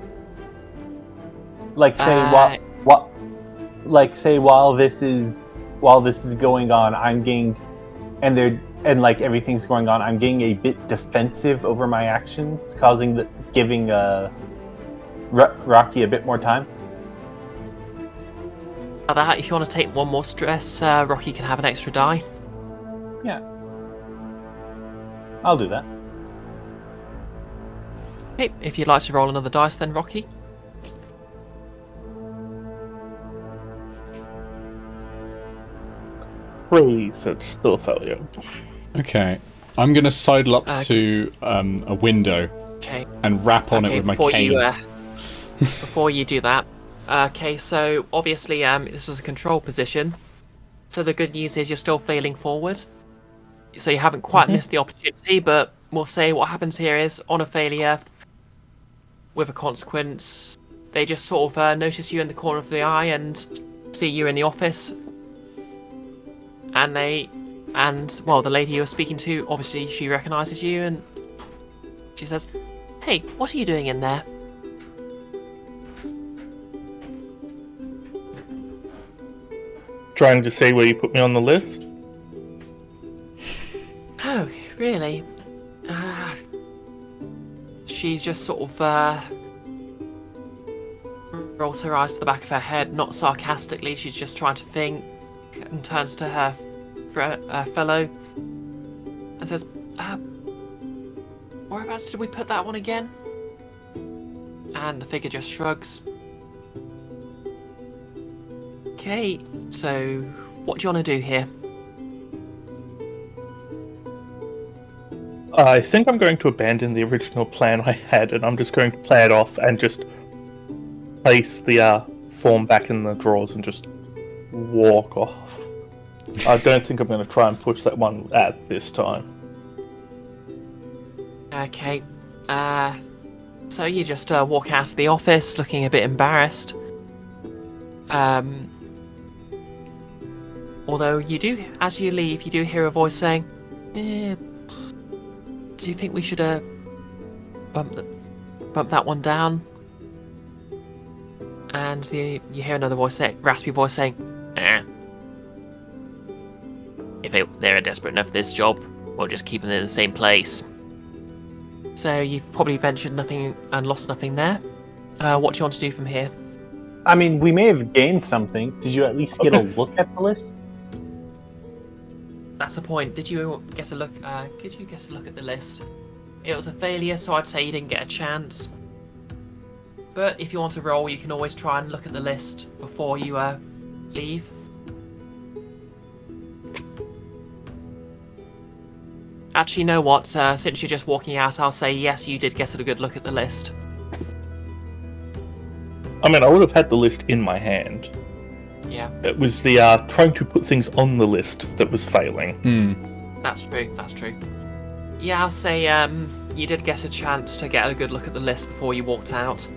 Speaker 3: Like say while this is going on, I'm getting and like everything's going on, I'm getting a bit defensive over my actions, giving Rocky a bit more time.
Speaker 5: That if you want to take 1 more stress, Rocky can have an extra die.
Speaker 3: Yeah, I'll do that.
Speaker 5: Okay, if you'd like to roll another dice, then Rocky.
Speaker 4: Please, it's still a failure.
Speaker 1: Okay, I'm gonna sidle up to a window and rap on it with my cane.
Speaker 5: Before you do that, okay, so obviously this was a control position. So the good news is you're still failing forward. So you haven't quite missed the opportunity, but we'll say what happens here is on a failure with a consequence, they just sort of notice you in the corner of the eye and see you in the office. And the lady you were speaking to, obviously she recognises you and she says, "Hey, what are you doing in there?"
Speaker 4: Trying to see where you put me on the list?
Speaker 5: Oh, really? She's just sort of rolls her eyes to the back of her head, not sarcastically, she's just trying to think. and turns to her fellow and says, whereabouts did we put that one again? And the figure just shrugs. Okay, so what do you want to do here?
Speaker 4: I think I'm going to abandon the original plan I had, and I'm just going to play it off and just place the form back in the drawers and just walk off. I don't think I'm going to try and push that one at this time.
Speaker 5: Okay, so you just walk out of the office looking a bit embarrassed. Although you do, as you leave, you do hear a voice saying, do you think we should bump that one down? And you hear another voice raspy voice saying, if they're desperate enough for this job, we'll just keep them in the same place. So you've probably ventured nothing and lost nothing there. What do you want to do from here?
Speaker 3: I mean, we may have gained something. Did you at least get a look at the list?
Speaker 5: That's the point. Did you get a look? Could you get a look at the list? It was a failure, so I'd say you didn't get a chance. But if you want to roll, you can always try and look at the list before you leave. Actually, you know what? Since you're just walking out, I'll say yes, you did get a good look at the list.
Speaker 4: I mean, I would have had the list in my hand.
Speaker 5: Yeah.
Speaker 4: It was the trying to put things on the list that was failing.
Speaker 5: That's true. Yeah, I'll say you did get a chance to get a good look at the list before you walked out.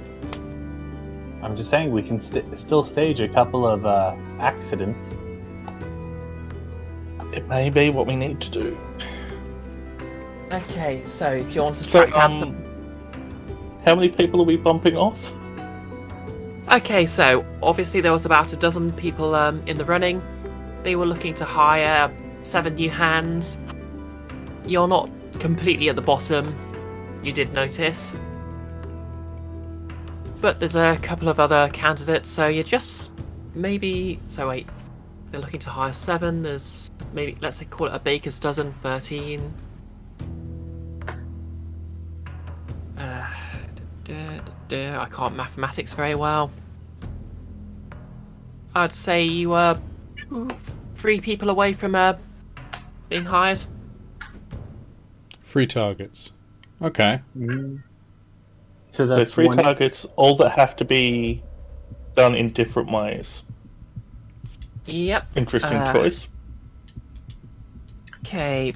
Speaker 3: I'm just saying we can still stage a couple of accidents.
Speaker 4: It may be what we need to do.
Speaker 5: Okay, so do you want to track down some...
Speaker 4: How many people are we bumping off?
Speaker 5: Okay, so obviously there was about a dozen people in the running. They were looking to hire 7 new hands. You're not completely at the bottom, you did notice. But there's a couple of other candidates, so you're just maybe... So wait, they're looking to hire 7. There's maybe, let's say, call it a baker's dozen, 13. I can't mathematics very well. I'd say you were 3 people away from being hired.
Speaker 1: 3 targets. Okay.
Speaker 3: So
Speaker 4: There's
Speaker 3: that's
Speaker 4: 3
Speaker 3: one...
Speaker 4: targets, all that have to be done in different ways.
Speaker 5: Yep.
Speaker 4: Interesting choice.
Speaker 5: Okay.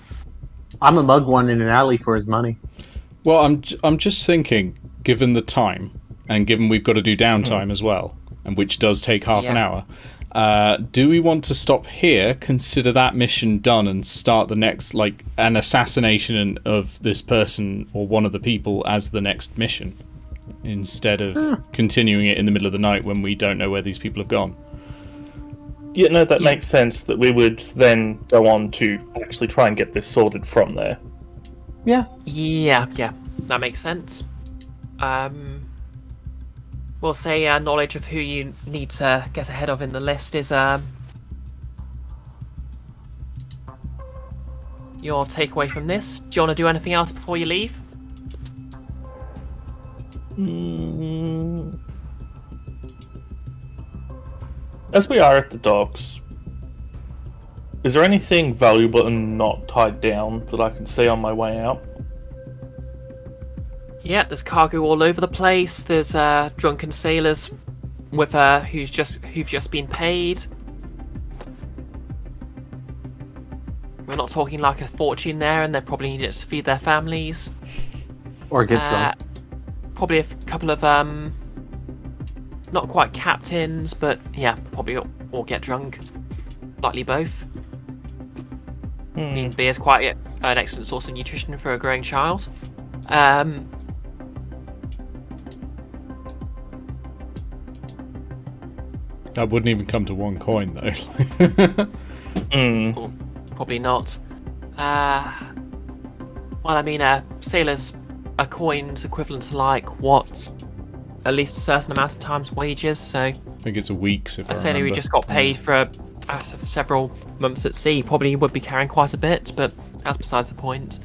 Speaker 3: I'm a mug one in an alley for his money.
Speaker 1: Well, I'm just thinking, given the time, and given we've got to do downtime as well, and which does take half an hour, do we want to stop here, consider that mission done, and start the next, like, an assassination of this person or one of the people as the next mission, instead of continuing it in the middle of the night when we don't know where these people have gone?
Speaker 4: Yeah, no, that makes sense, that we would then go on to actually try and get this sorted from there.
Speaker 5: Yeah, that makes sense. We'll say knowledge of who you need to get ahead of in the list is your takeaway from this. Do you want to do anything else before you leave?
Speaker 4: As we are at the docks, is there anything valuable and not tied down that I can see on my way out?
Speaker 5: Yeah, there's cargo all over the place. There's drunken sailors with who've just been paid. We're not talking like a fortune there, and they probably need it to feed their families.
Speaker 3: Or get drunk.
Speaker 5: Probably a couple of not quite captains, but yeah, probably all get drunk. Likely both. I mean, beer's quite an excellent source of nutrition for a growing child.
Speaker 1: That wouldn't even come to 1 coin, though.
Speaker 5: Well, probably not. Well, I mean, sailors are coins equivalent to, like, what? At least a certain amount of times wages, so...
Speaker 1: I think it's a week's, if I
Speaker 5: a sailor who
Speaker 1: remember.
Speaker 5: just got paid for after several months at sea, probably would be carrying quite a bit, but that's besides the point.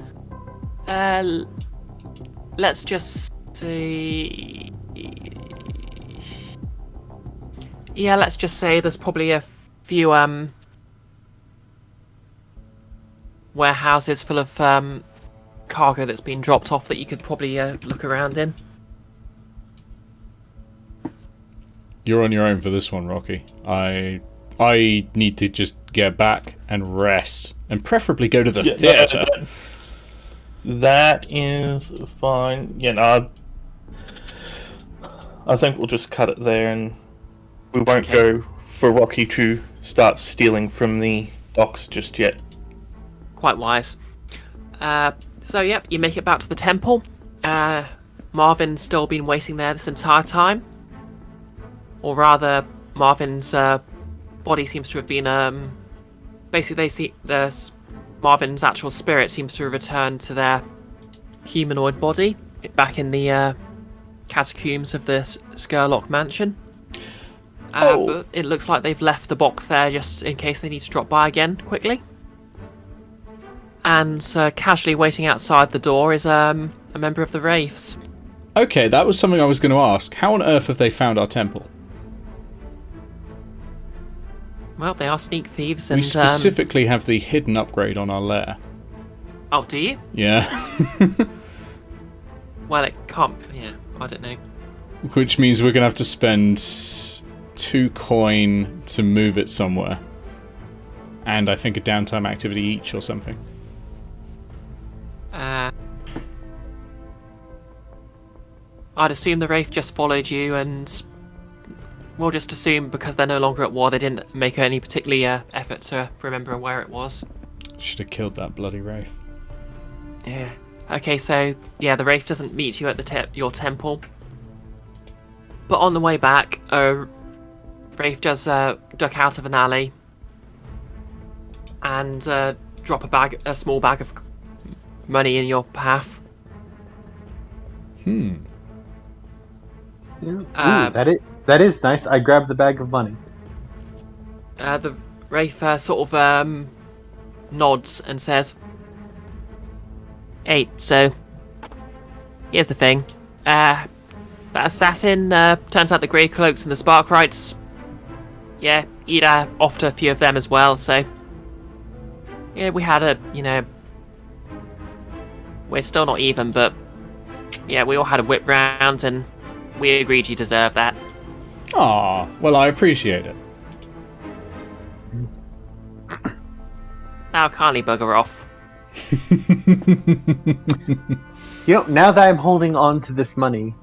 Speaker 5: Let's just see. Yeah, let's just say there's probably a few warehouses full of cargo that's been dropped off that you could probably look around in.
Speaker 1: You're on your own for this one, Rocky. I need to just get back and rest, and preferably go to the theatre.
Speaker 4: That is fine. Yeah, no, I think we'll just cut it there, and we won't go for Rocky to start stealing from the docks just yet.
Speaker 5: Quite wise. So, yep, you make it back to the temple. Marvin's still been waiting there this entire time. Or rather, Marvin's body seems to have been... basically, Marvin's actual spirit seems to have returned to their humanoid body back in the catacombs of the Skurlock mansion. But it looks like they've left the box there just in case they need to drop by again quickly. And casually waiting outside the door is a member of the Wraiths.
Speaker 1: Okay, that was something I was going to ask. How on earth have they found our temple?
Speaker 5: Well, they are sneak thieves, and
Speaker 1: We specifically have the hidden upgrade on our lair.
Speaker 5: oh, do you?
Speaker 1: Yeah.
Speaker 5: Well, it can't. Yeah, I don't know.
Speaker 1: Which means we're going to have to spend 2 coin to move it somewhere. And I think a downtime activity each or something.
Speaker 5: I'd assume the Wraith just followed you, and we'll just assume because they're no longer at war, they didn't make any particular effort to remember where it was.
Speaker 1: Should have killed that bloody Wraith.
Speaker 5: Yeah. Okay, so yeah, the Wraith doesn't meet you at your temple, but on the way back, Wraith does duck out of an alley and drop a small bag of money in your path.
Speaker 3: Ooh, that is nice. I grabbed the bag of money.
Speaker 5: The Wraith sort of nods and says, "Hey, so here's the thing. That assassin turns out the Grey Cloaks and the Sparkrights. Yeah, he'd offed a few of them as well. So yeah, we had we're still not even, but yeah, we all had a whip round and we agreed you deserve that."
Speaker 1: Aw, well, I appreciate it.
Speaker 5: Now kindly bugger off.
Speaker 3: Now that I'm holding on to this money,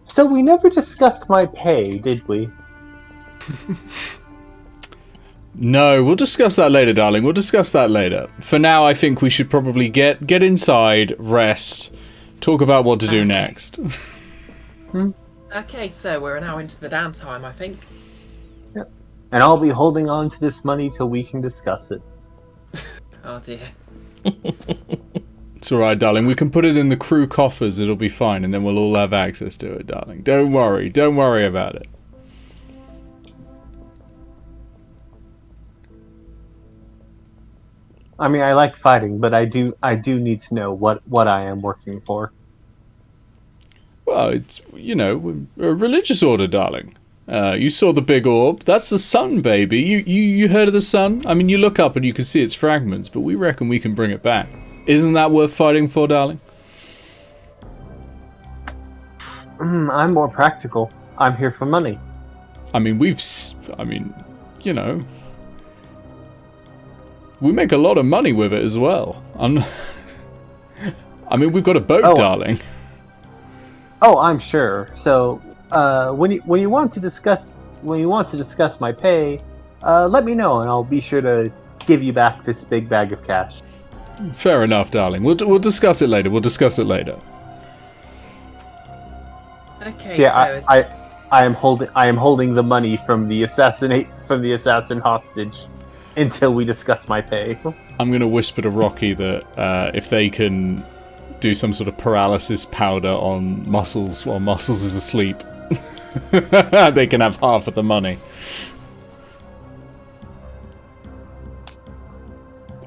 Speaker 3: so we never discussed my pay, did we?
Speaker 1: No, we'll discuss that later, darling. We'll discuss that later. For now, I think we should probably get inside, rest, talk about what to do next.
Speaker 5: Okay, so we're now into the downtime, I think.
Speaker 3: Yep. And I'll be holding on to this money till we can discuss it.
Speaker 5: Oh dear.
Speaker 1: It's alright, darling. We can put it in the crew coffers. It'll be fine, and then we'll all have access to it, darling. Don't worry. Don't worry about it.
Speaker 3: I mean, I like fighting, but I do need to know what I am working for.
Speaker 1: Well, it's, a religious order, darling. You saw the big orb. That's the sun, baby. You heard of the sun? I mean, you look up and you can see its fragments, but we reckon we can bring it back. Isn't that worth fighting for, darling?
Speaker 3: I'm more practical. I'm here for money.
Speaker 1: I mean, we make a lot of money with it as well. We've got a boat, darling.
Speaker 3: Oh, I'm sure. So, when you want to discuss my pay, let me know, and I'll be sure to give you back this big bag of cash.
Speaker 1: Fair enough, darling. We'll discuss it later.
Speaker 5: Okay.
Speaker 3: So yeah, I am holding the money from the assassin hostage until we discuss my pay.
Speaker 1: I'm gonna whisper to Rocky that if they can do some sort of paralysis powder on Muscles while Muscles is asleep, they can have half of the money.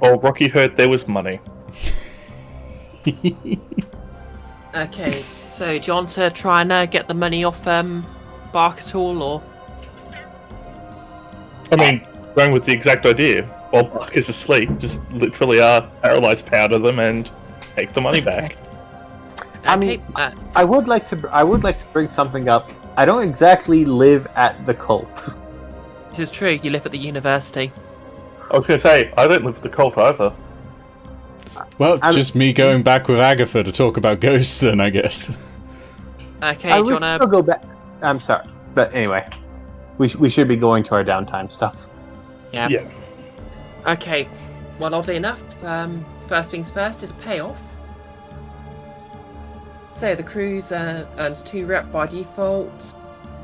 Speaker 4: Well, Rocky heard there was money.
Speaker 5: Okay, so do you want to try and get the money off Bark at all, or?
Speaker 4: I mean, going with the exact idea. While Buck is asleep, just literally paralyze powder them and take the money back.
Speaker 3: I mean, I would like to bring something up. I don't exactly live at the cult.
Speaker 5: This is true. You live at the university.
Speaker 4: I was going to say, I don't live at the cult either.
Speaker 1: Well, just me going back with Agatha to talk about ghosts then, I guess.
Speaker 5: Okay,
Speaker 3: I
Speaker 5: do you
Speaker 3: would
Speaker 5: want
Speaker 3: still
Speaker 5: to...
Speaker 3: go back. I'm sorry, but anyway, we should be going to our downtime stuff.
Speaker 5: Yeah. Okay, well, oddly enough, first things first is payoff. So the cruise earns 2 rep by default.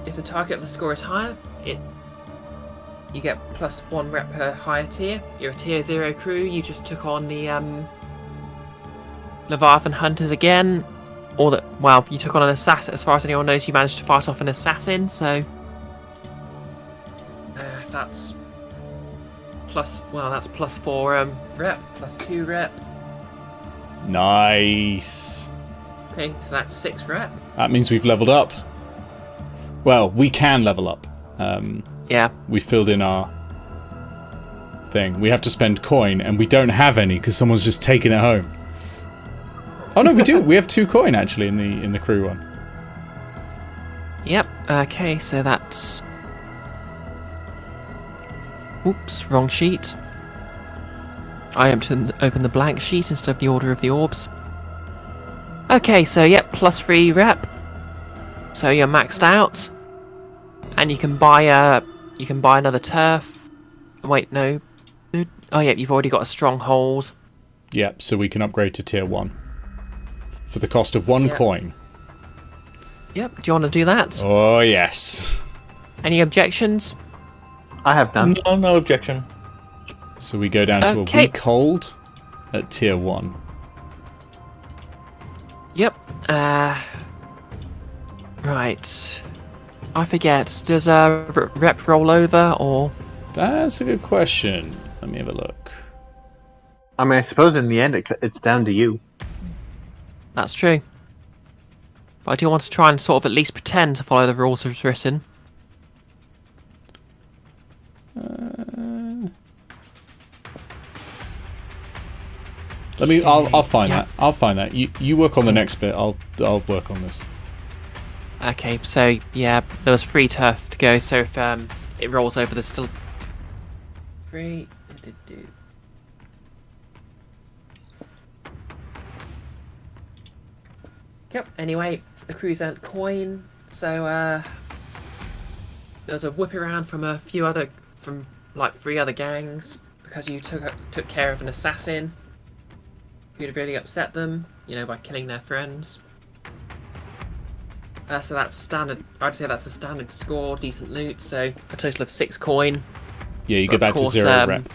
Speaker 5: If the target of the score is higher, you get +1 rep per higher tier. You're a tier 0 crew. You just took on the Leviathan Hunters again. You took on an assassin. As far as anyone knows, you managed to fight off an assassin, so that's +4 rep, +2 rep.
Speaker 1: Nice.
Speaker 5: Okay, so that's 6 rep.
Speaker 1: That means we've leveled up. Well, we can level up.
Speaker 5: Yeah.
Speaker 1: We filled in our thing. We have to spend coin, and we don't have any because someone's just taken it home. Oh no, we do. We have 2 coin actually in the crew one.
Speaker 5: Yep. Okay, so that's. Oops, wrong sheet. I opened the blank sheet instead of the order of the orbs. Okay, so yep, +3 rep. So you're maxed out, and you can buy another turf. Wait, no. Oh yeah, you've already got a stronghold.
Speaker 1: Yep. So we can upgrade to tier 1 for the cost of 1 coin.
Speaker 5: Yep. Do you want to do that?
Speaker 1: Oh yes.
Speaker 5: Any objections?
Speaker 3: I have none.
Speaker 4: No objection.
Speaker 1: So we go down to a weak hold at tier 1.
Speaker 5: Yep. Right. I forget. Does rep roll over or?
Speaker 1: That's a good question. Let me have a look.
Speaker 3: I mean, I suppose in the end it's down to you.
Speaker 5: That's true. But I do want to try and sort of at least pretend to follow the rules as written.
Speaker 1: I'll find that. I'll find that. You work on the next bit. I'll work on this.
Speaker 5: Okay, so yeah, there was 3 turf to go. So if it rolls over, there's still 3. Yep. Anyway, the crew's earned coin. So there was a whip around from 3 other gangs because you took care of an assassin who'd really upset them, by killing their friends. So that's standard. I'd say that's a standard score, decent loot. So a total of 6 coin.
Speaker 1: Yeah, you go back to 0 rep.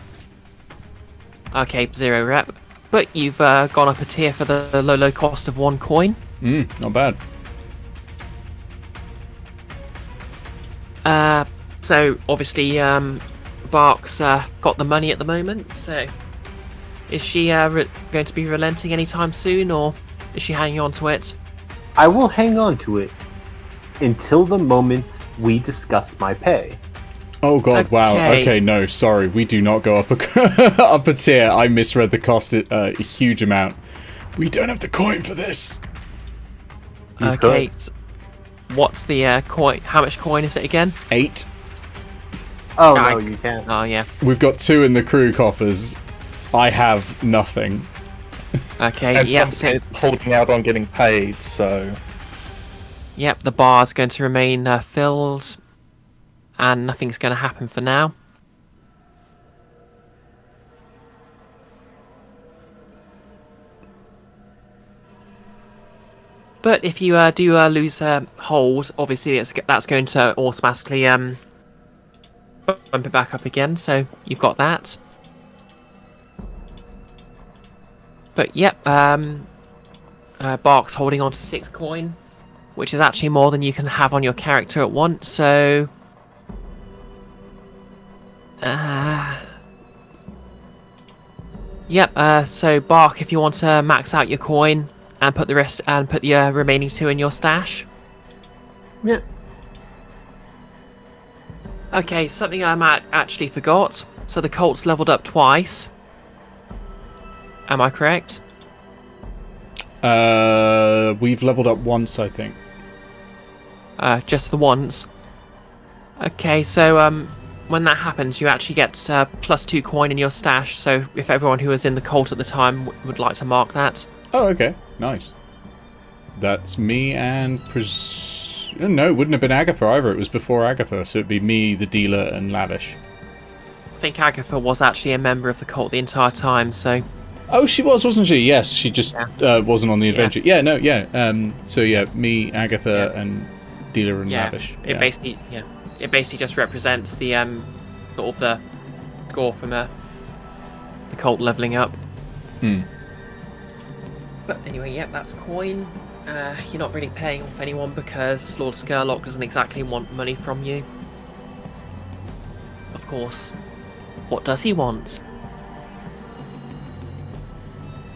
Speaker 5: Okay, 0 rep. But you've gone up a tier for the low cost of 1 coin.
Speaker 1: Not bad.
Speaker 5: So obviously, Bark's got the money at the moment. So is she going to be relenting anytime soon, or is she hanging on to it?
Speaker 3: I will hang on to it until the moment we discuss my pay.
Speaker 1: Oh god,
Speaker 5: okay.
Speaker 1: Wow. Okay, no, sorry. We do not go up up a tier. I misread the cost a huge amount. We don't have the coin for this.
Speaker 5: Okay. What's the coin? How much coin is it again?
Speaker 1: 8.
Speaker 3: Oh, no, you can't.
Speaker 5: Oh, yeah.
Speaker 1: We've got 2 in the crew coffers. I have nothing.
Speaker 5: Okay,
Speaker 4: and
Speaker 5: yep.
Speaker 4: some holding out on getting paid, so...
Speaker 5: Yep, the bar's going to remain filled, and nothing's going to happen for now. But if you do lose hold, obviously that's going to automatically bump it back up again, so you've got that. But yep, Bark's holding on to 6 coin, which is actually more than you can have on your character at once, so... Yep. So Bark, if you want to max out your coin and put the rest and put the remaining 2 in your stash.
Speaker 6: Yeah.
Speaker 5: Okay, something I might actually forgot. So the Colt's leveled up twice. Am I correct?
Speaker 1: We've leveled up once, I think.
Speaker 5: Just the once. Okay, so when that happens, you actually get +2 coin in your stash. So if everyone who was in the Colt at the time would like to mark that.
Speaker 1: Oh, okay. Nice. That's me and... No, it wouldn't have been Agatha either. It was before Agatha, so it'd be me, the dealer, and Lavish.
Speaker 5: I think Agatha was actually a member of the Cult the entire time, so...
Speaker 1: Oh, she was, wasn't she? Yes, she just wasn't on the adventure. Yeah, no, yeah. So yeah, me, Agatha, and dealer and Lavish.
Speaker 5: It basically just represents the sort of the score from the Cult leveling up. But anyway, yep, that's coin. You're not really paying off anyone because Lord Skurlock doesn't exactly want money from you. Of course. What does he want?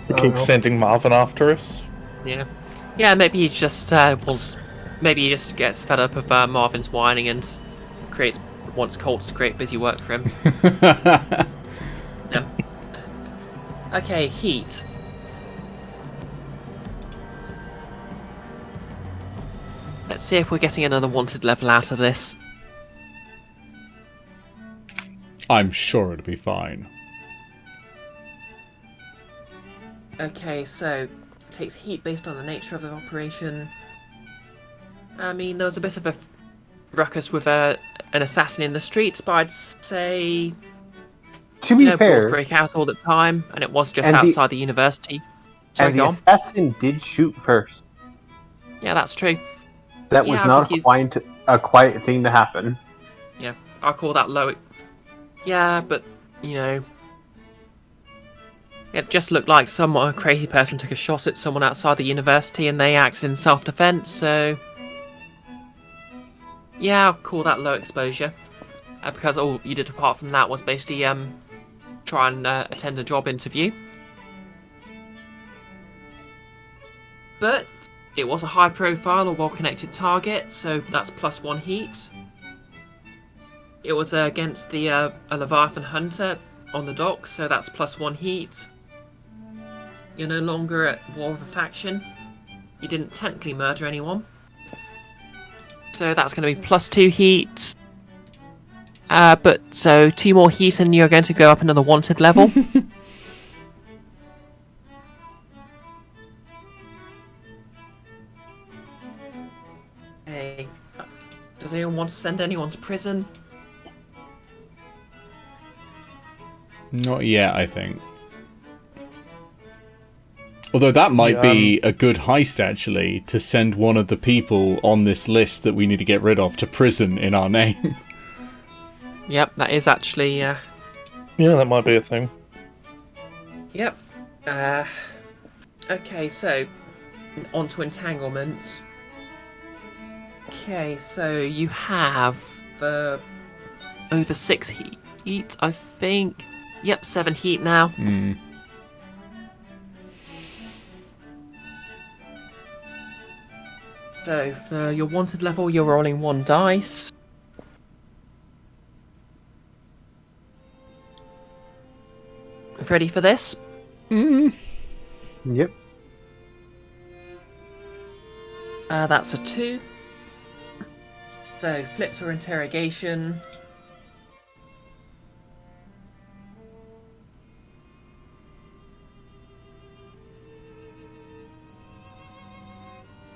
Speaker 4: We keep sending Marvin after us.
Speaker 5: Yeah. Yeah, maybe he just maybe he just gets fed up of Marvin's whining and wants Colts to create busy work for him. Yeah. Okay, heat. Let's see if we're getting another wanted level out of this.
Speaker 1: I'm sure it'll be fine.
Speaker 5: Okay, so takes heat based on the nature of the operation. I mean, there was a bit of a ruckus with an assassin in the streets, but I'd say...
Speaker 6: To be fair...
Speaker 5: Brawls break out all the time, and it was just
Speaker 6: and
Speaker 5: outside the university. Sorry,
Speaker 6: and the assassin did shoot first.
Speaker 5: Yeah, that's true.
Speaker 6: That was not a quiet thing to happen.
Speaker 5: Yeah, I call that low... Yeah, but, you know... It just looked like a crazy person took a shot at someone outside the university and they acted in self-defense, so... Yeah, I'll call that low exposure. Because all you did apart from that was basically try and attend a job interview. But it was a high-profile or well-connected target, so that's +1 heat. It was against a Leviathan Hunter on the dock, so that's +1 heat. You're no longer at war with a faction. You didn't technically murder anyone. So that's going to be +2 heat. But so 2 more heat and you're going to go up another wanted level. Okay. Does anyone want to send anyone to prison?
Speaker 1: Not yet, I think. Although that might be a good heist, actually, to send one of the people on this list that we need to get rid of to prison in our name.
Speaker 5: Yep, that is actually...
Speaker 4: Yeah, that might be a thing.
Speaker 5: Yep. Okay, so... On to entanglements. Okay, so you have... over 6 heat, I think. Yep, 7 heat now. So, for your wanted level, you're rolling 1 dice. Ready for this?
Speaker 6: Yep.
Speaker 5: That's a 2. So, flipped or interrogation.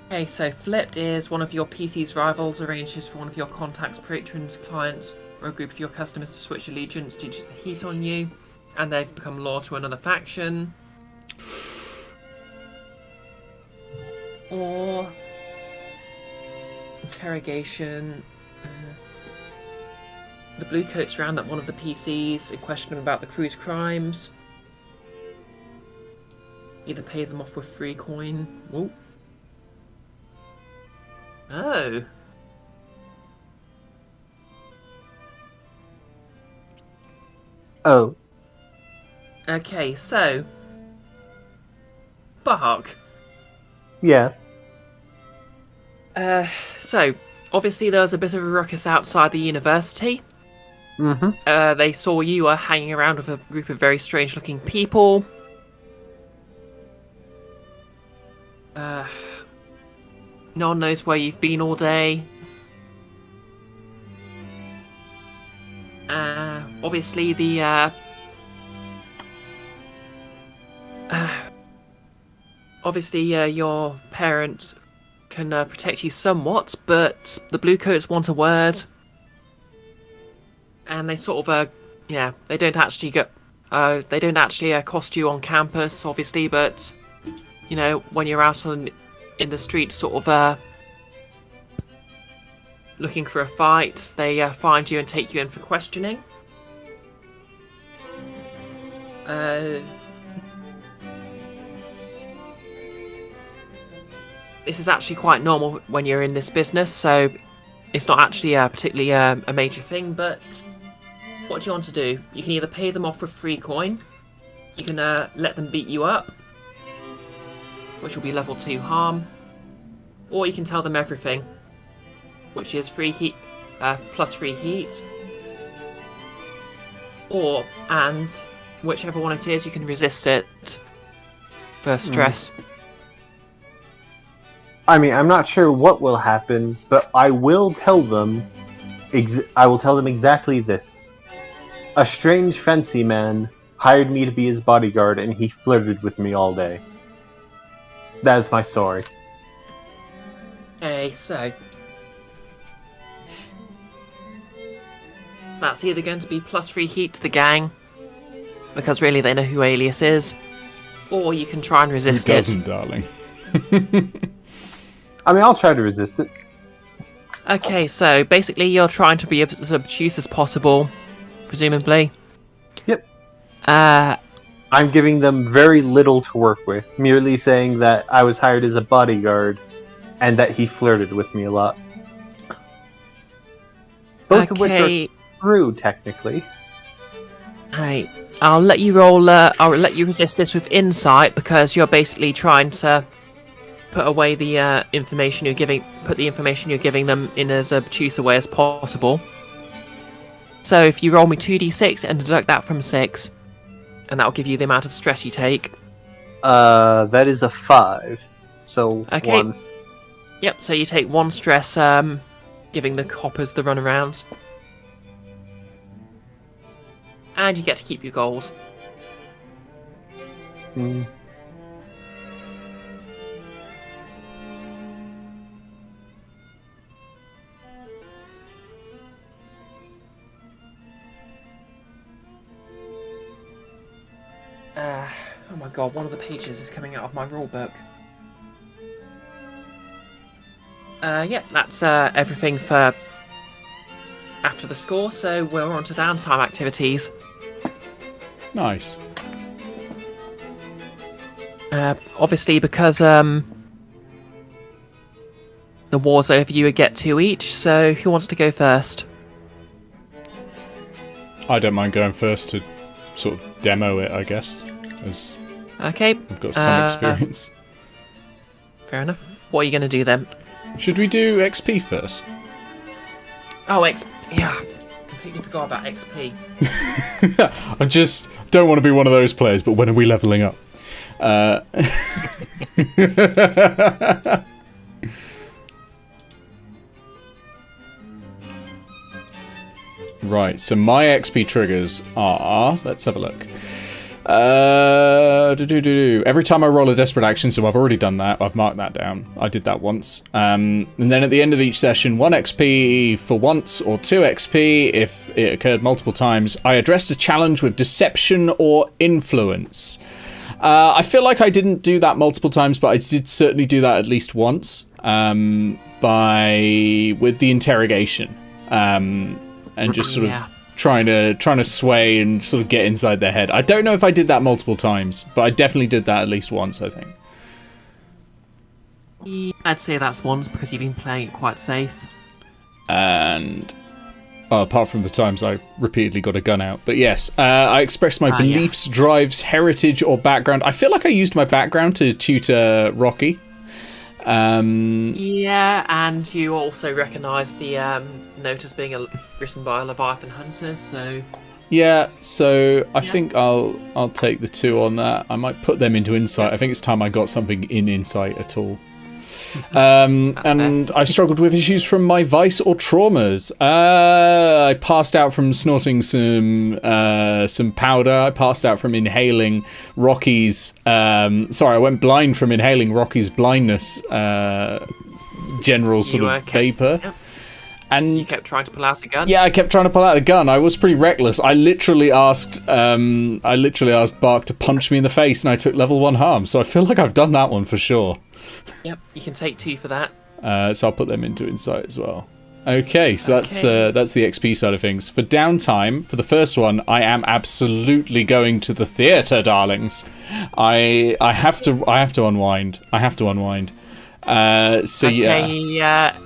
Speaker 5: Okay, so flipped is one of your PC's rivals arranges for one of your contacts, patrons, clients, or a group of your customers to switch allegiance due to the heat on you, and they've become loyal to another faction. Or interrogation. The bluecoats round up one of the PCs and question them about the crew's crimes. Either pay them off with free coin. Whoa. Oh.
Speaker 6: Oh.
Speaker 5: Okay, so Bark.
Speaker 6: Yes.
Speaker 5: So obviously there was a bit of a ruckus outside the university.
Speaker 6: Mm-hmm.
Speaker 5: They saw you hanging around with a group of very strange-looking people. No one knows where you've been all day. Obviously the your parents can protect you somewhat, but the Bluecoats want a word, and they sort of they don't actually accost you on campus, obviously, but you know, when you're out in the street, sort of looking for a fight, they find you and take you in for questioning. This is actually quite normal when you're in this business, so it's not actually particularly a major thing, but what do you want to do? You can either pay them off with free coin, you can let them beat you up, which will be level 2 harm, or you can tell them everything, which is free heat, plus free heat, and whichever one it is, you can resist it for stress.
Speaker 6: I mean, I'm not sure what will happen, but I will tell them. Exactly this: a strange fancy man hired me to be his bodyguard, and he flirted with me all day. That's my story.
Speaker 5: Okay, so that's either going to be plus free heat to the gang, because really they know who Alias is, or you can try and resist
Speaker 1: Who doesn't, darling?
Speaker 6: I mean, I'll try to resist it.
Speaker 5: Okay, so basically you're trying to be as obtuse as possible, presumably.
Speaker 6: Yep.
Speaker 5: I'm
Speaker 6: giving them very little to work with, merely saying that I was hired as a bodyguard, and that he flirted with me a lot. Both of which are true, technically.
Speaker 5: Right. I'll let you roll. I'll let you resist this with insight, because you're basically trying to put away the information you're giving. Put the information you're giving them in as obtuse a way as possible. So if you roll me 2d6 and deduct that from 6, and that'll give you the amount of stress you take.
Speaker 6: That is a 5. So
Speaker 5: okay.
Speaker 6: 1.
Speaker 5: Yep. So you take 1 stress, giving the coppers the runaround. And you get to keep your gold. Oh my god, one of the pages is coming out of my rulebook. Yeah, that's everything for after the score, so we're on to downtime activities.
Speaker 1: Nice.
Speaker 5: Obviously, because the war's over, you would get 2 each, so who wants to go first?
Speaker 1: I don't mind going first to sort of demo it, I guess, as
Speaker 5: okay.
Speaker 1: I've got some experience.
Speaker 5: Fair enough. What are you going to do then?
Speaker 1: Should we do XP first?
Speaker 5: Oh, yeah. Completely forgot about XP.
Speaker 1: I just don't want to be one of those players, but when are we leveling up? Right, so my XP triggers are... Let's have a look. Every time I roll a desperate action, so I've already done that. I've marked that down. I did that once. And then at the end of each session, 1 XP for once, or 2 XP if it occurred multiple times. I addressed a challenge with deception or influence. I feel like I didn't do that multiple times, but I did certainly do that at least once with the interrogation. And just sort of trying to sway and sort of get inside their head. I don't know if I did that multiple times, but I definitely did that at least once, I think.
Speaker 5: I'd say that's once, because you've been playing it quite safe.
Speaker 1: And apart from the times I repeatedly got a gun out. But yes, I expressed my beliefs, drives, heritage, or background. I feel like I used my background to tutor Rocky.
Speaker 5: Yeah, and you also recognise the note as being written by a Leviathan hunter, so...
Speaker 1: Yeah, so I think I'll take the 2 on that. I might put them into insight. I think it's time I got something in insight at all. And fair. I struggled with issues from my vice or traumas. I passed out from snorting some powder. I passed out from inhaling Rocky's. I went blind from inhaling Rocky's blindness. General sort of vapor. Yep. And
Speaker 5: you kept trying to pull out a gun?
Speaker 1: Yeah, I kept trying to pull out a gun. I was pretty reckless. I literally asked Bark to punch me in the face, and I took level 1 harm. So I feel like I've done that one for sure.
Speaker 5: Yep, you can take 2 for that.
Speaker 1: So I'll put them into insight as well. Okay, so that's the XP side of things. For downtime, for the first one, I am absolutely going to the theatre, darlings. I have to unwind.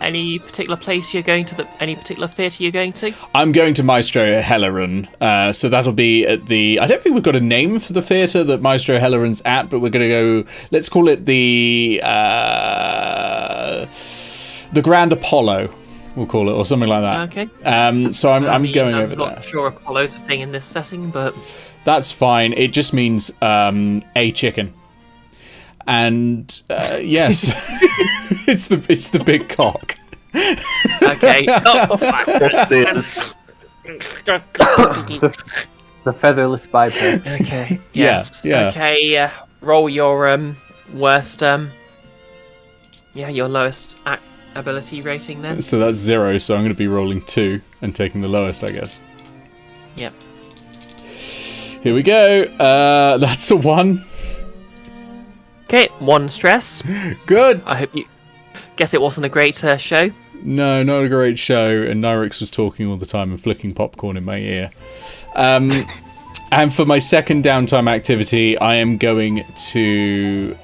Speaker 5: Any particular place you're going to? Any particular theatre you're going to?
Speaker 1: I'm going to Maestro Helleran. So that'll be at the... I don't think we've got a name for the theatre that Maestro Helleran's at, but we're going to go... Let's call it the Grand Apollo, we'll call it, or something like that.
Speaker 5: Okay.
Speaker 1: So I'm going over there.
Speaker 5: I'm not sure Apollo's a thing in this setting, but...
Speaker 1: That's fine. It just means a chicken. And yes, it's the big cock.
Speaker 5: Okay.
Speaker 6: The featherless biped.
Speaker 5: Okay. Yes.
Speaker 1: Yeah.
Speaker 5: Okay. Roll your worst. Your lowest ability rating then.
Speaker 1: So that's 0. So I'm going to be rolling 2 and taking the lowest, I guess.
Speaker 5: Yep.
Speaker 1: Here we go. That's a 1.
Speaker 5: Okay, 1 stress.
Speaker 1: Good.
Speaker 5: I hope you... Guess it wasn't a great show?
Speaker 1: No, not a great show, and Nyrix was talking all the time and flicking popcorn in my ear. And for my second downtime activity, I am going to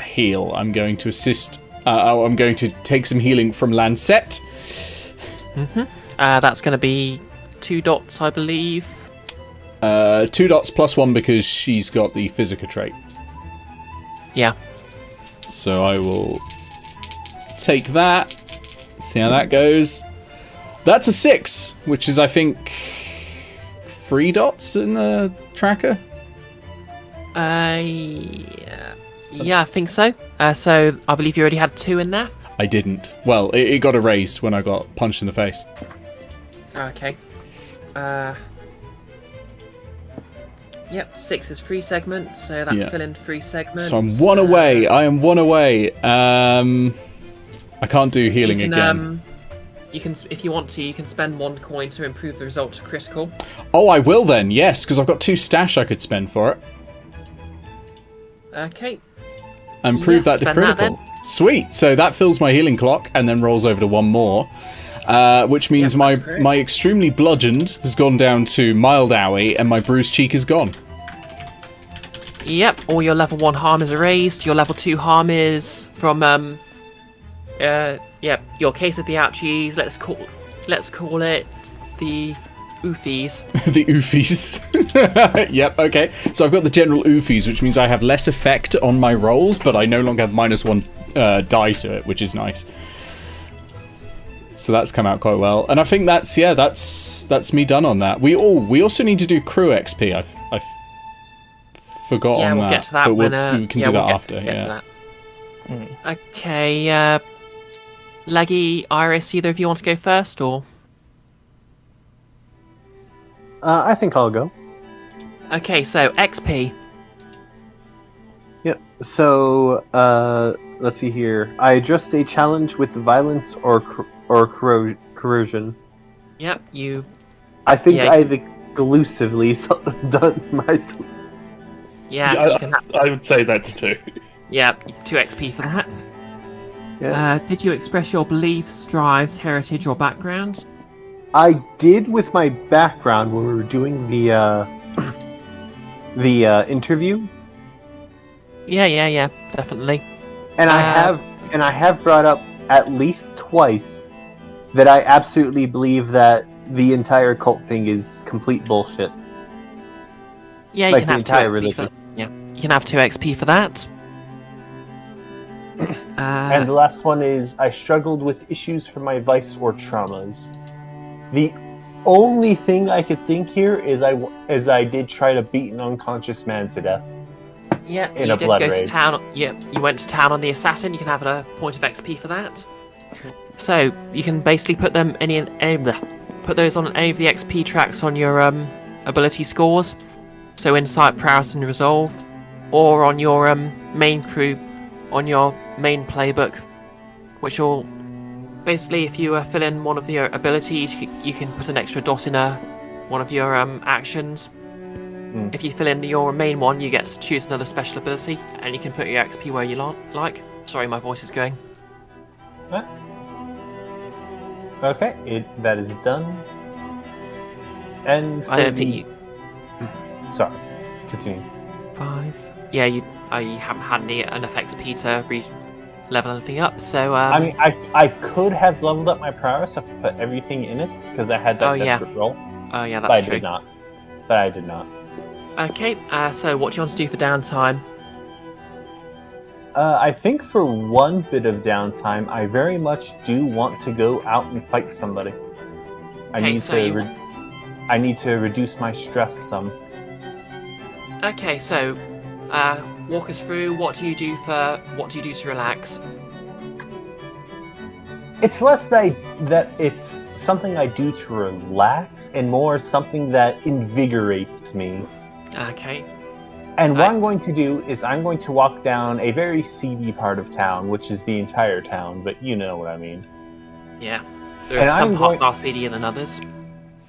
Speaker 1: heal. I'm going to assist... I'm going to take some healing from Lancet.
Speaker 5: Mm-hmm. That's going to be 2 dots, I believe.
Speaker 1: 2 dots plus 1 because she's got the Physica trait.
Speaker 5: Yeah.
Speaker 1: So I will take that. See how that goes. That's a 6, which is, I think, 3 dots in the tracker.
Speaker 5: Yeah, I think so. So I believe you already had 2 in there.
Speaker 1: I didn't. Well, it got erased when I got punched in the face.
Speaker 5: Okay. Yep, 6 is 3 segments, so that fill in 3 segments.
Speaker 1: So I'm 1 away. I am 1 away. I can't do healing again.
Speaker 5: You can, if you want to, you can spend 1 coin to improve the result to critical.
Speaker 1: Oh, I will then. Yes, because I've got 2 stash I could spend for it.
Speaker 5: Okay.
Speaker 1: Improve that to critical. Sweet. So that fills my healing clock and then rolls over to 1 more. Which means my extremely bludgeoned has gone down to mild owie and my bruised cheek is gone.
Speaker 5: Yep, all your level 1 harm is erased. Your level 2 harm is from your case of the ouchies. Let's call it the oofies.
Speaker 1: The oofies. Yep, okay. So I've got the general oofies, which means I have less effect on my rolls, but I no longer have -1 die to it, which is nice. So that's come out quite well, and I think that's me done on that. We also need to do crew XP. I forgot on
Speaker 5: we'll
Speaker 1: that.
Speaker 5: Get to that
Speaker 1: but
Speaker 5: when,
Speaker 1: we can do that after.
Speaker 5: Get to that. Okay, Leggy, Iris, either of you want to go first, or?
Speaker 6: I think I'll go.
Speaker 5: Okay, so XP.
Speaker 6: Yep. So let's see here. I adjust a challenge with violence or corrosion.
Speaker 5: Yep, you...
Speaker 6: I think I've exclusively done myself.
Speaker 5: Yeah,
Speaker 4: I would say that's 2.
Speaker 5: Yeah, 2 XP for that.
Speaker 6: Yeah.
Speaker 5: Did you express your beliefs, drives, heritage, or background?
Speaker 6: I did with my background when we were doing the interview.
Speaker 5: Yeah, definitely.
Speaker 6: And I have brought up at least twice that I absolutely believe that the entire cult thing is complete bullshit.
Speaker 5: Yeah, you
Speaker 6: Like
Speaker 5: can
Speaker 6: the
Speaker 5: have 2
Speaker 6: entire
Speaker 5: XP
Speaker 6: religion.
Speaker 5: for yeah. You can have 2 XP for that.
Speaker 3: And the last one is I struggled with issues from my vice or traumas. The only thing I could think here is I did try to beat an unconscious man to death.
Speaker 5: Yeah,
Speaker 3: in
Speaker 5: you
Speaker 3: a
Speaker 5: did
Speaker 3: blood
Speaker 5: go to
Speaker 3: rage.
Speaker 5: town. Yeah, you went to town on the assassin. You can have a point of XP for that. So you can basically put them put those on any of the XP tracks on your ability scores. So insight, prowess, and resolve, or on your main crew, on your main playbook, which will basically, if you fill in one of your abilities, you can put an extra dot in one of your actions. If you fill in your main one, you get to choose another special ability, and you can put your XP where you like. Sorry, my voice is going.
Speaker 3: Okay, that is done. And
Speaker 5: I don't think you.
Speaker 3: Sorry, continue.
Speaker 5: 5. Yeah, you haven't had enough XP to level anything up, so
Speaker 3: I mean, I could have leveled up my prowess if I put everything in it because I had that
Speaker 5: Oh, yeah.
Speaker 3: desperate roll.
Speaker 5: oh yeah,
Speaker 3: But I
Speaker 5: that's true.
Speaker 3: did not. But I did not.
Speaker 5: Okay, so what do you want to do for downtime?
Speaker 3: I think for one bit of downtime, I very much do want to go out and fight somebody.
Speaker 5: Okay, so you-
Speaker 3: I need to reduce my stress some.
Speaker 5: Okay, so walk us through what do you do to relax?
Speaker 3: It's less that it's something I do to relax, and more something that invigorates me.
Speaker 5: Okay.
Speaker 3: And what
Speaker 5: Right.
Speaker 3: I'm going to do is I'm going to walk down a very seedy part of town, which is the entire town, but you know what I mean.
Speaker 5: Yeah. There
Speaker 3: And
Speaker 5: are some
Speaker 3: I'm
Speaker 5: parts
Speaker 3: going-
Speaker 5: are seedier than others.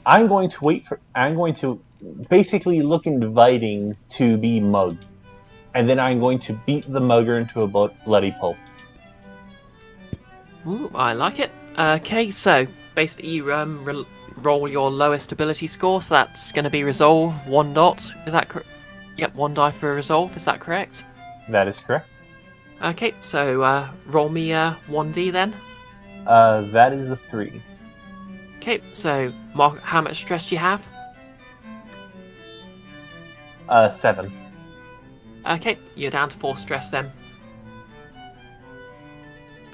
Speaker 3: I'm going to basically look inviting to be mugged. And then I'm going to beat the mugger into a bloody pulp.
Speaker 5: Ooh, I like it. Okay, so basically you roll your lowest ability score, so that's going to be resolve, 1 dot. Is that correct? Yep, 1 die for a resolve. Is that correct?
Speaker 3: That is correct.
Speaker 5: Okay, so roll me 1d then.
Speaker 3: That is a 3.
Speaker 5: Okay, so Mark, how much stress do you have?
Speaker 3: 7.
Speaker 5: Okay, you're down to 4 stress then.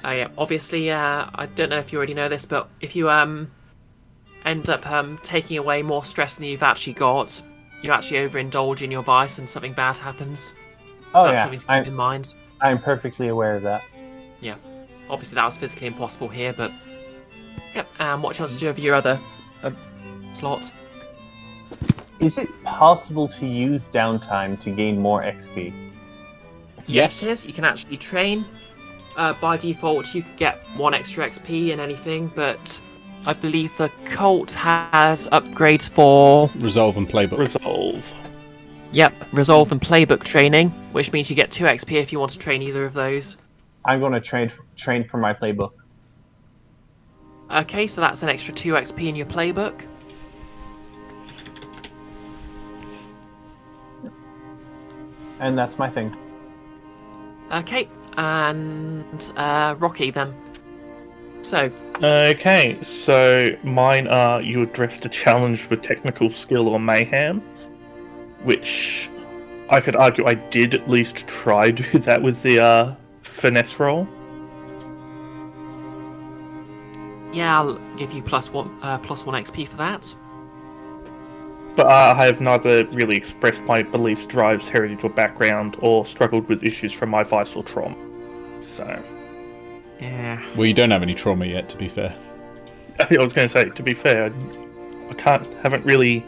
Speaker 5: Yeah, obviously, I don't know if you already know this, but if you end up taking away more stress than you've actually got, you actually overindulge in your vice and something bad happens. So
Speaker 3: Oh
Speaker 5: that's
Speaker 3: yeah,
Speaker 5: something to keep in mind.
Speaker 3: I'm perfectly aware of that.
Speaker 5: Yeah. Obviously that was physically impossible here, but... Yep, what do you want to do with your other slot?
Speaker 3: Is it possible to use downtime to gain more XP?
Speaker 1: Yes.
Speaker 5: It is. You can actually train. By default, you could get 1 extra XP in anything, but I believe the cult has upgrades for...
Speaker 1: Resolve and playbook.
Speaker 4: Resolve.
Speaker 5: Yep, resolve and playbook training, which means you get 2 XP if you want to train either of those.
Speaker 3: I'm going to train for my playbook.
Speaker 5: Okay, so that's an extra 2 XP in your playbook.
Speaker 3: And that's my thing.
Speaker 5: Okay, and Rocky then. So,
Speaker 4: Okay, so mine are you addressed a challenge with technical skill or mayhem, which I could argue I did at least try do that with the finesse roll.
Speaker 5: yeah, I'll give you plus one XP for that.
Speaker 4: But I have neither really expressed my beliefs, drives, heritage, or background, or struggled with issues from my vice or trauma. So,
Speaker 5: Yeah.
Speaker 1: Well, you don't have any trauma yet, to be fair.
Speaker 4: I was going to say, to be fair, I haven't really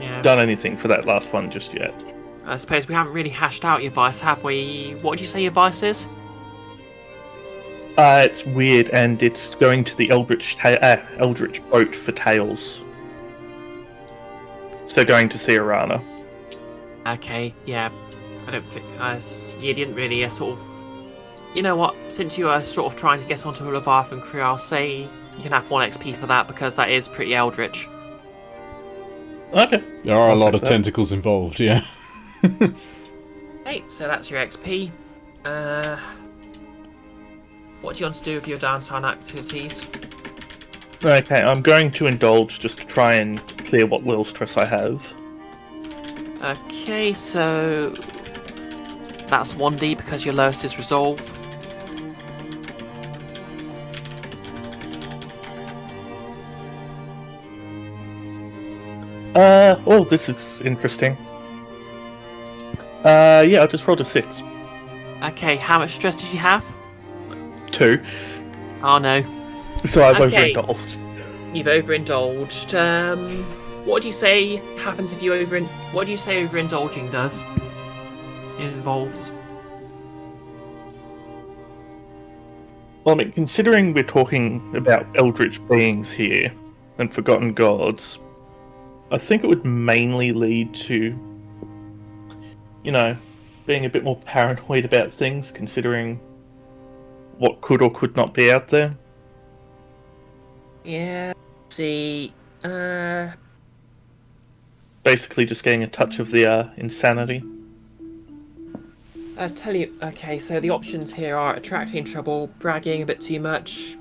Speaker 5: Yeah.
Speaker 4: done anything for that last one just yet.
Speaker 5: I suppose we haven't really hashed out your vice, have we? What did you say your vice is?
Speaker 4: It's weird, and it's going to the Eldritch boat for tails. So going to Ciarana.
Speaker 5: Okay, yeah. I don't think you didn't really sort of. You know what? Since you are sort of trying to get onto a Leviathan crew, I'll say you can have 1 XP for that because that is pretty eldritch.
Speaker 4: Okay.
Speaker 1: There are a
Speaker 4: I'll
Speaker 1: lot
Speaker 4: take
Speaker 1: of
Speaker 4: that.
Speaker 1: tentacles involved, yeah.
Speaker 5: Hey, so that's your XP. What do you want to do with your downtime activities?
Speaker 4: Okay, I'm going to indulge just to try and clear what little stress I have.
Speaker 5: Okay, so that's 1d because your lowest is resolve.
Speaker 4: Oh, this is interesting. Yeah, I just rolled a 6.
Speaker 5: Okay, how much stress did you have?
Speaker 4: 2.
Speaker 5: Oh no,
Speaker 4: So I've
Speaker 5: Okay.
Speaker 4: overindulged.
Speaker 5: you've overindulged. What do you say happens if you What do you say overindulging does? Involves.
Speaker 4: Well, I mean, considering we're talking about eldritch beings here and forgotten gods, I think it would mainly lead to, being a bit more paranoid about things, considering what could or could not be out there.
Speaker 5: Yeah. See.
Speaker 4: Basically, just getting a touch of the insanity.
Speaker 5: I tell you. Okay, so the options here are attracting trouble, bragging a bit too much,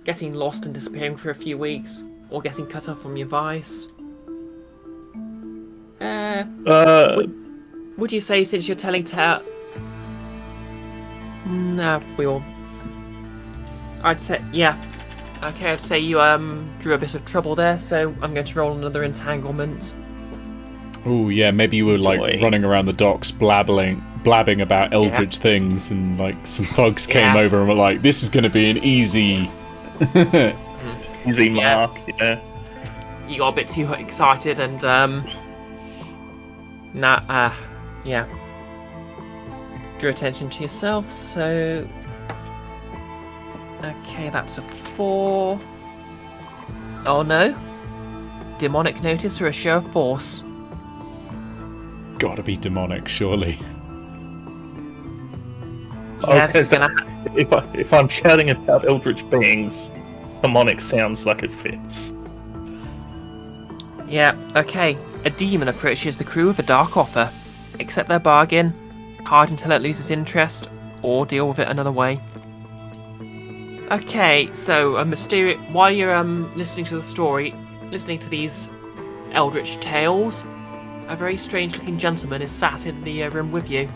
Speaker 5: getting lost and disappearing for a few weeks, or getting cut off from your vice. Would you say since you're telling No, we will. I'd say yeah. Okay, I'd say you drew a bit of trouble there, so I'm going to roll another entanglement.
Speaker 1: Oh yeah, maybe you were like
Speaker 4: Boy.
Speaker 1: running around the docks blabbing about eldritch things, and like some thugs came
Speaker 5: Yeah.
Speaker 1: over and were like, "This is going to be an easy."
Speaker 4: Easy
Speaker 5: Yeah.
Speaker 4: mark, yeah.
Speaker 5: You got a bit too excited and yeah. Drew attention to yourself, so okay, that's a 4. Oh no. Demonic notice or a show of force.
Speaker 1: Gotta be demonic, surely.
Speaker 4: I was
Speaker 5: Yeah, this is
Speaker 4: gonna
Speaker 5: gonna
Speaker 4: If I'm shouting about eldritch beings, demonic sounds like it fits.
Speaker 5: Yeah, okay. A demon approaches the crew with a dark offer. Accept their bargain, hide until it loses interest, or deal with it another way. Okay, so a mysterious. While you're listening to the story, listening to these eldritch tales, a very strange-looking gentleman is sat in the room with you.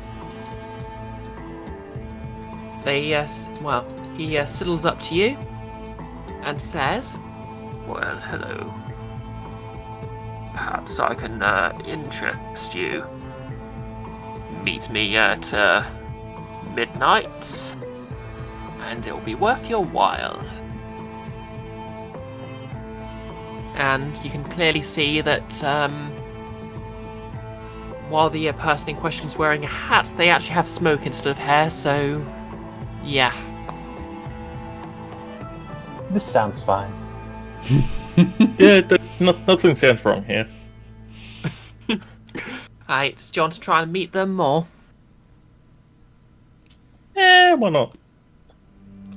Speaker 5: He sidles up to you and says, "Well, hello. Perhaps I can interest you. Meet me at midnight, and it'll be worth your while." And you can clearly see that while the person in question is wearing a hat, they actually have smoke instead of hair, so yeah.
Speaker 3: This sounds fine.
Speaker 4: Yeah, nothing sounds wrong here.
Speaker 5: Right, do you want to try and meet them, or?
Speaker 4: Eh, why not?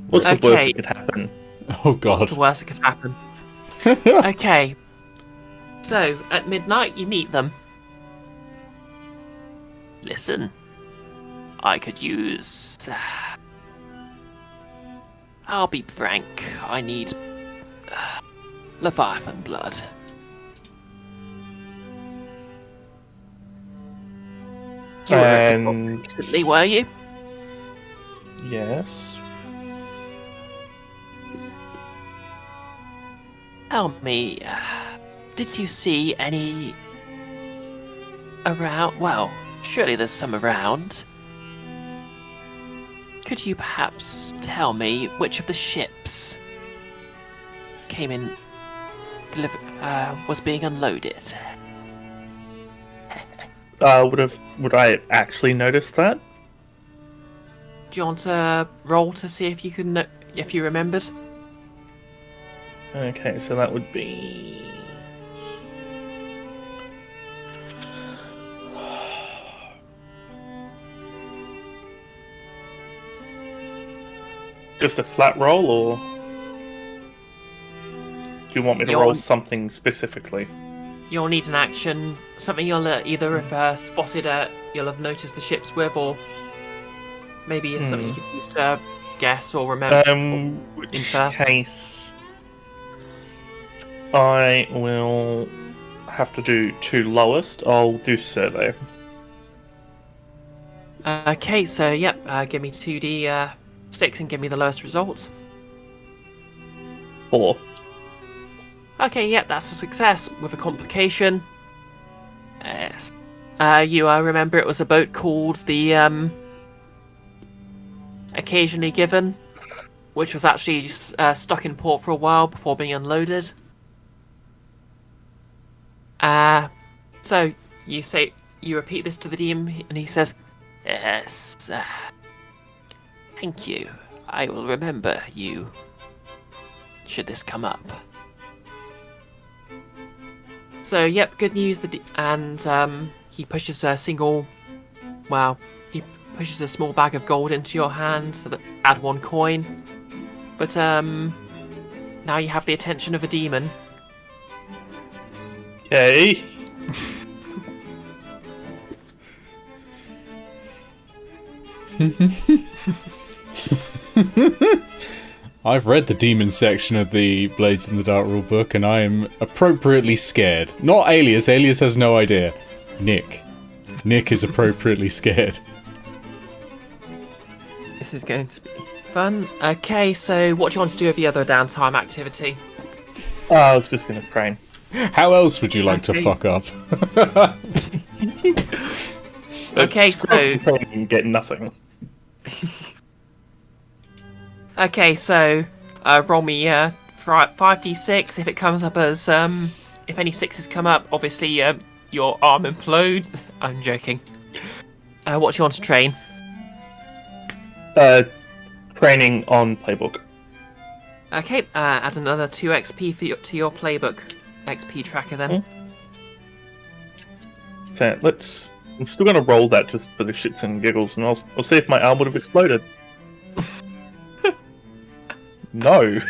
Speaker 4: What's the worst
Speaker 5: Okay.
Speaker 4: that could happen?
Speaker 1: Oh god.
Speaker 5: What's the worst that could happen? Okay. So, at midnight, you meet them. Listen, I could use... I'll be frank, I need... Leviathan blood. You were at the
Speaker 4: And
Speaker 5: docks recently, were you?
Speaker 4: yes,
Speaker 5: Tell me, did you see any... around? Well, surely there's some around. Could you perhaps tell me which of the ships came in, was being unloaded?
Speaker 4: would I have actually noticed that?
Speaker 5: Do you want to roll to see if you can, if you remembered?
Speaker 4: Okay, so that would be... Just a flat roll, or do you want me to roll something specifically?
Speaker 5: You'll need an action, something you'll either have spotted, you'll have noticed the ships with, or maybe it's something you could use to guess or remember.
Speaker 4: Which
Speaker 5: Infer.
Speaker 4: case... I will have to do 2 lowest. I'll do survey.
Speaker 5: Okay, so yep, give me 2d6 and give me the lowest results.
Speaker 4: 4.
Speaker 5: Okay, yep, that's a success with a complication. Yes. You remember it was a boat called the Occasionally Given, which was actually stuck in port for a while before being unloaded. So you repeat this to the DM, and he says, "Yes, thank you. I will remember you. Should this come up." So yep, good news. He pushes a small bag of gold into your hand, so that add 1 coin. But now you have the attention of a demon.
Speaker 4: Okay.
Speaker 1: I've read the demon section of the Blades in the Dark rulebook, and I am appropriately scared. Not Alias. Alias has no idea. Nick is appropriately scared.
Speaker 5: This is going to be fun. Okay, so what do you want to do with the other downtime activity?
Speaker 4: I was just going to pray.
Speaker 1: How else would you like to fuck up?
Speaker 5: Okay, so
Speaker 4: Get nothing.
Speaker 5: okay, so roll me 5d6. If it comes up as if any 6s come up, obviously your arm implodes. I'm joking. What do you want to train?
Speaker 4: Training on playbook.
Speaker 5: Okay, add another 2 XP to your playbook XP tracker then.
Speaker 4: So I'm still going to roll that just for the shits and giggles, and I'll see if my arm would have exploded. No.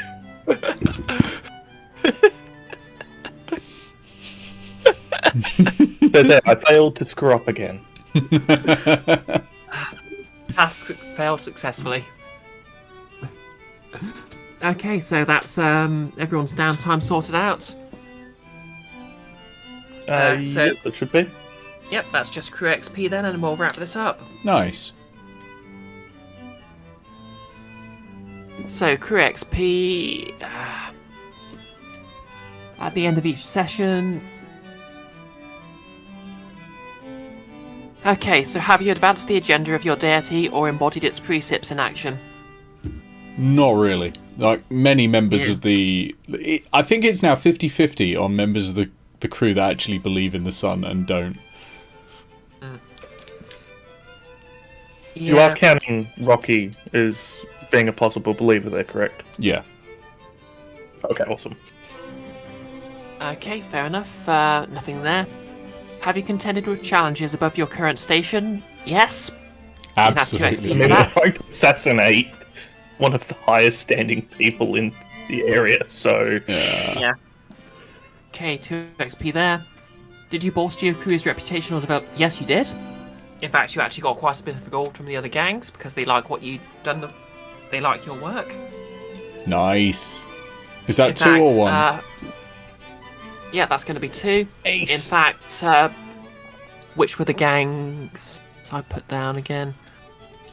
Speaker 4: So there, I failed to screw up again.
Speaker 5: Task failed successfully. Okay, so that's everyone's downtime sorted out. So
Speaker 4: Yep, that should be.
Speaker 5: Yep, that's just crew XP then, and we'll wrap this up.
Speaker 1: Nice.
Speaker 5: So crew XP at the end of each session. Okay, so have you advanced the agenda of your deity or embodied its precepts in action?
Speaker 1: Not really. Like, many members of the... I think it's now 50-50 on members of the crew that actually believe in the sun and don't.
Speaker 4: You are counting Rocky as being a possible believer there, correct?
Speaker 1: Yeah.
Speaker 4: Okay, awesome.
Speaker 5: Okay, fair enough. Nothing there. Have you contended with challenges above your current station? Yes.
Speaker 1: Absolutely.
Speaker 4: I mean, we're trying to assassinate one of the highest standing people in the area, so...
Speaker 5: Yeah. Okay, 2 XP there. Did you bolster your crew's reputation or develop... Yes, you did. In fact, you actually got quite a bit of gold from the other gangs because they like what you've done. They like your work.
Speaker 1: Nice. Is that
Speaker 5: In
Speaker 1: 2
Speaker 5: fact,
Speaker 1: or 1?
Speaker 5: Yeah, that's going to be 2.
Speaker 1: Ace.
Speaker 5: In fact, which were the gangs I put down again?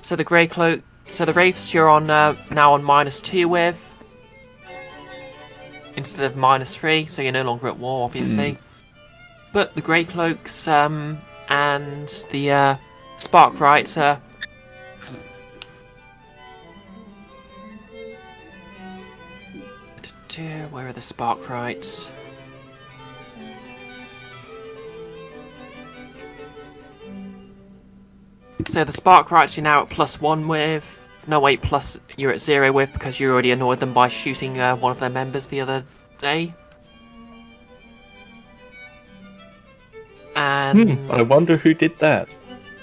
Speaker 5: So the Grey Cloak... So the Wraiths you're on now on -2 with. Instead of -3, so you're no longer at war, obviously. But the Grey Cloaks and the Sparkwrights are... Where are the Sparkwrights? So the Sparkwrights you're now at +1 with. No, wait, plus you're at 0 with because you already annoyed them by shooting one of their members the other day. And
Speaker 4: I wonder who did that.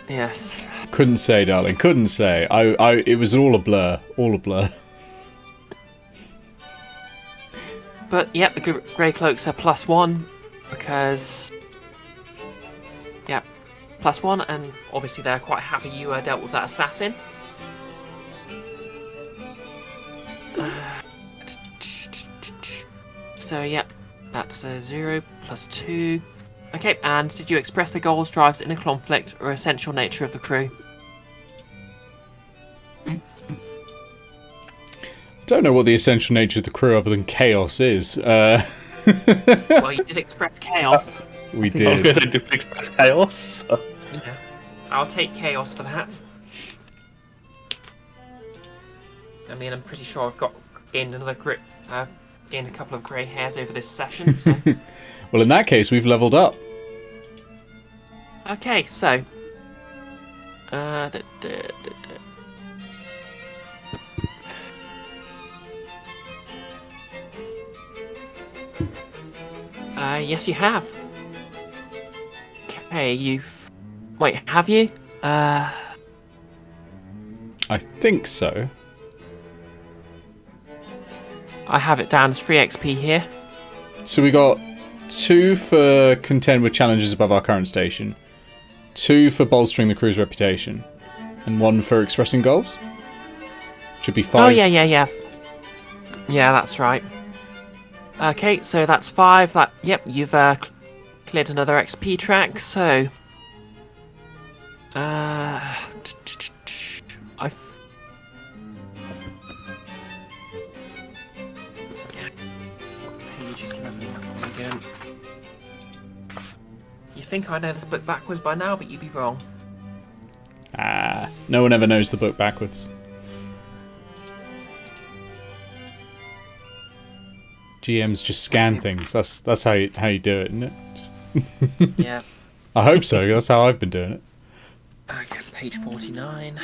Speaker 5: yes.
Speaker 1: Couldn't say, darling. Couldn't say. It was all a blur. All a blur.
Speaker 5: But yep, the Grey Cloaks are +1 because yep, +1, and obviously they're quite happy you dealt with that assassin. So yep, That's 0 plus 2. Okay, and did you express the goals, drives, inner conflict, or essential nature of the crew?
Speaker 1: Don't know what the essential nature of the crew other than chaos is.
Speaker 5: Well, you did express chaos.
Speaker 1: We
Speaker 4: I was
Speaker 1: did.
Speaker 4: going to do express chaos.
Speaker 5: Yeah. I'll take chaos for that. I mean, I'm pretty sure I've gained gained a couple of grey hairs over this session. So.
Speaker 1: Well, in that case, we've leveled up.
Speaker 5: Okay, so. Yes, you have. Okay, Wait, have you?
Speaker 1: I think so.
Speaker 5: I have it down as 3 XP here.
Speaker 1: So we got 2 for contend with challenges above our current station, 2 for bolstering the crew's reputation, and 1 for expressing goals. Should be 5.
Speaker 5: Oh, yeah. Yeah, that's right. Okay, so that's 5. Yep, you've cleared another XP track, so... Page is leveling up again. You think I know this book backwards by now, but you'd be wrong.
Speaker 1: No one ever knows the book backwards. GMs just scan things. That's how you do it, isn't it? Just
Speaker 5: Yeah.
Speaker 1: I hope so. That's how I've been doing it.
Speaker 5: Okay, page 49.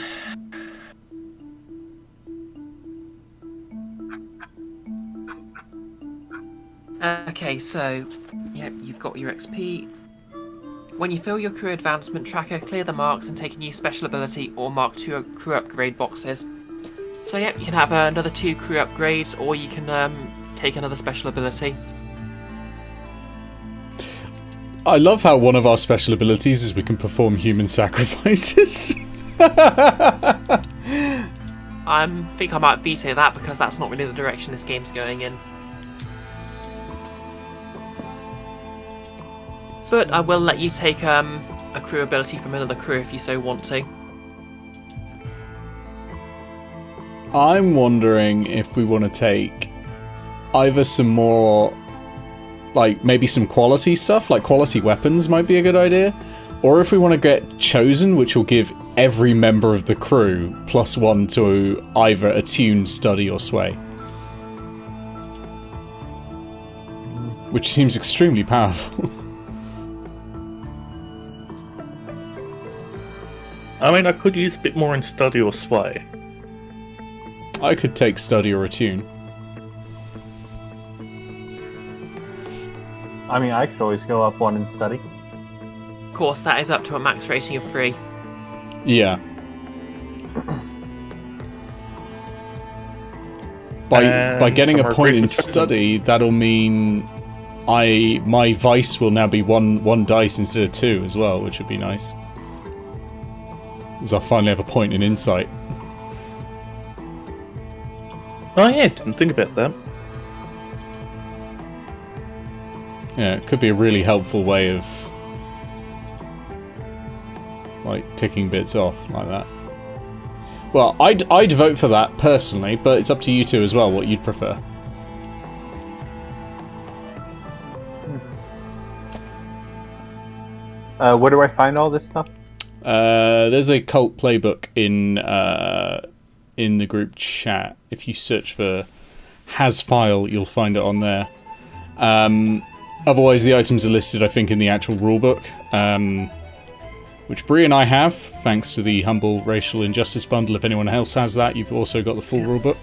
Speaker 5: Okay, so, yeah, you've got your XP. When you fill your crew advancement tracker, clear the marks and take a new special ability or mark 2 crew upgrade boxes. So, yeah, you can have another 2 crew upgrades, or you can take another special ability.
Speaker 1: I love how one of our special abilities is we can perform human sacrifices.
Speaker 5: I think I might veto that because that's not really the direction this game's going in. But I will let you take a crew ability from another crew if you so want to.
Speaker 1: I'm wondering if we want to take either some more, like maybe some quality stuff, like quality weapons might be a good idea, or if we want to get chosen, which will give every member of the crew +1 to either attune, study, or sway. Which seems extremely powerful.
Speaker 4: I mean, I could use a bit more in study or sway.
Speaker 1: I could take study or attune.
Speaker 3: I mean, I could always go up 1 and study.
Speaker 5: Of course, that is up to a max rating of 3.
Speaker 1: Yeah. By getting a
Speaker 4: some
Speaker 1: point in
Speaker 4: recruitment chosen.
Speaker 1: study, that'll mean my vice will now be one dice instead of 2 as well, which would be nice. As I finally have a point in insight.
Speaker 4: Oh yeah, didn't think about that.
Speaker 1: Yeah, it could be a really helpful way of like ticking bits off like that. Well, I'd vote for that personally, but it's up to you two as well what you'd prefer.
Speaker 3: Where do I find all this stuff?
Speaker 1: There's a cult playbook in the group chat. If you search for has file, you'll find it on there. Otherwise, the items are listed, I think, in the actual rulebook, which Bree and I have, thanks to the Humble Racial Injustice Bundle. If anyone else has that, you've also got the full rulebook.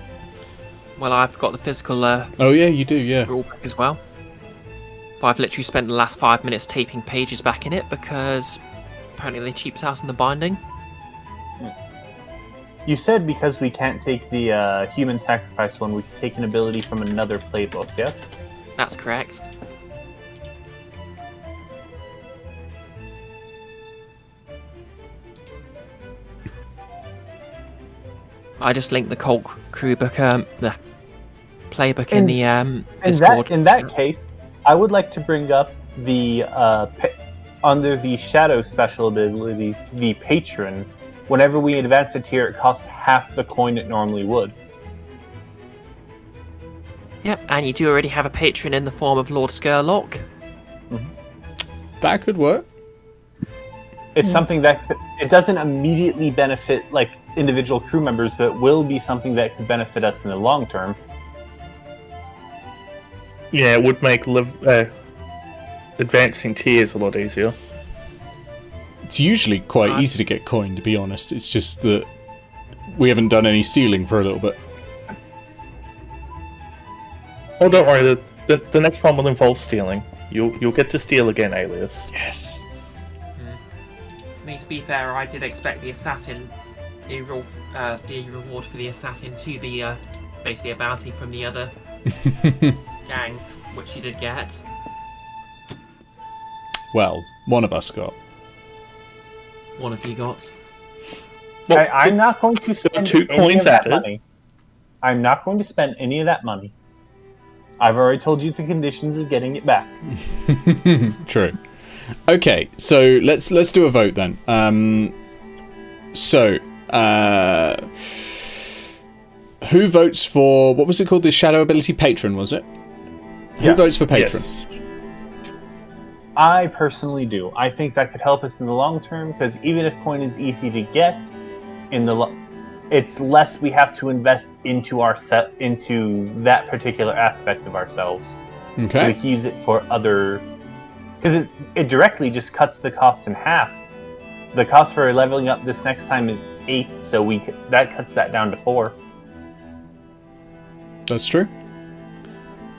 Speaker 5: Well, I've got the physical
Speaker 1: Oh yeah, you do, yeah.
Speaker 5: rulebook as well. But I've literally spent the last 5 minutes taping pages back in it because apparently they cheaped out on the binding.
Speaker 3: You said because we can't take the human sacrifice one, we can take an ability from another playbook, yes?
Speaker 5: That's correct. I just linked the Colt crew book, the playbook in the Discord.
Speaker 3: In that case, I would like to bring up the under the shadow special abilities, the patron. Whenever we advance a tier, it costs half the coin it normally would.
Speaker 5: Yep, and you do already have a patron in the form of Lord Skurlock.
Speaker 1: That could work.
Speaker 3: It's something that it doesn't immediately benefit like individual crew members, but it will be something that could benefit us in the long term.
Speaker 4: Yeah, it would make advancing tiers a lot easier.
Speaker 1: It's usually quite easy to get coin, to be honest. It's just that we haven't done any stealing for a little bit.
Speaker 4: Oh, don't worry. The next one will involve stealing. You'll get to steal again, Alias.
Speaker 1: Yes.
Speaker 5: I mean, to be fair, I did expect the assassin, the reward for the assassin to be basically a bounty from the other gangs, which you did get.
Speaker 1: Well, one of us got.
Speaker 5: One of you got.
Speaker 4: Well,
Speaker 3: I'm not going to spend
Speaker 4: 2
Speaker 3: any
Speaker 4: coins
Speaker 3: of that
Speaker 4: added.
Speaker 3: money. I'm not going to spend any of that money. I've already told you the conditions of getting it back.
Speaker 1: True. Okay, so let's do a vote then. Who votes for, what was it called? The shadow ability patron, was it? Who votes for patron?
Speaker 4: Yes.
Speaker 3: I personally do. I think that could help us in the long term, because even if coin is easy to get, it's less we have to invest into into that particular aspect of ourselves. So we
Speaker 1: Okay.
Speaker 3: can use it for other, because it directly just cuts the costs in half. The cost for leveling up this next time is 8, so that cuts that down to 4.
Speaker 1: That's true.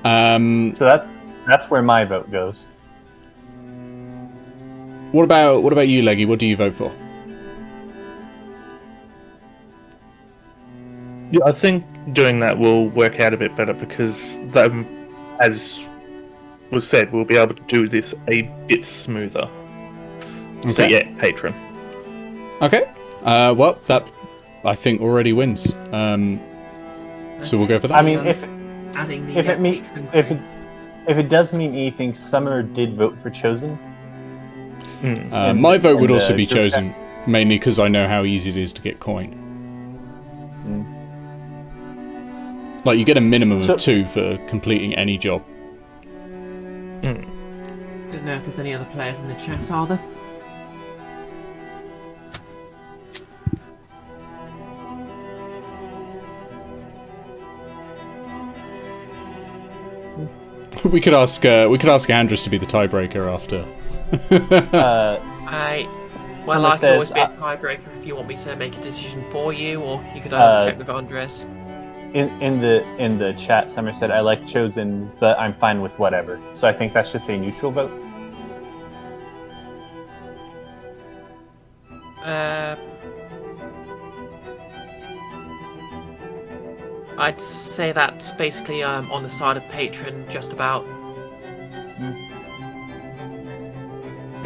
Speaker 3: So that's where my vote goes.
Speaker 1: What about you, Leggy? What do you vote for?
Speaker 4: Yeah, I think doing that will work out a bit better because, as was said, we'll be able to do this a bit smoother. So
Speaker 1: Okay.
Speaker 4: yeah, patron.
Speaker 1: Okay. Well, that I think already wins. So we'll go for that.
Speaker 3: I mean, if
Speaker 5: Adding the patron
Speaker 3: it does mean anything, Summer did vote for Chosen.
Speaker 1: My vote would
Speaker 3: in
Speaker 1: also
Speaker 3: the
Speaker 1: be
Speaker 3: group chat.
Speaker 1: chosen, mainly because I know how easy it is to get coin. Like, you get a minimum of 2 for completing any job.
Speaker 5: Don't know if there's any other players in the chat, are there?
Speaker 1: We could ask Andrus to be the tiebreaker after.
Speaker 5: Well, I can
Speaker 3: says,
Speaker 5: always be a tiebreaker if you want me to make a decision for you, or you could check with Andres.
Speaker 3: In the chat, Summer said, "I like Chosen, but I'm fine with whatever." So I think that's just a neutral vote.
Speaker 5: I'd say that's basically on the side of patron, just about. I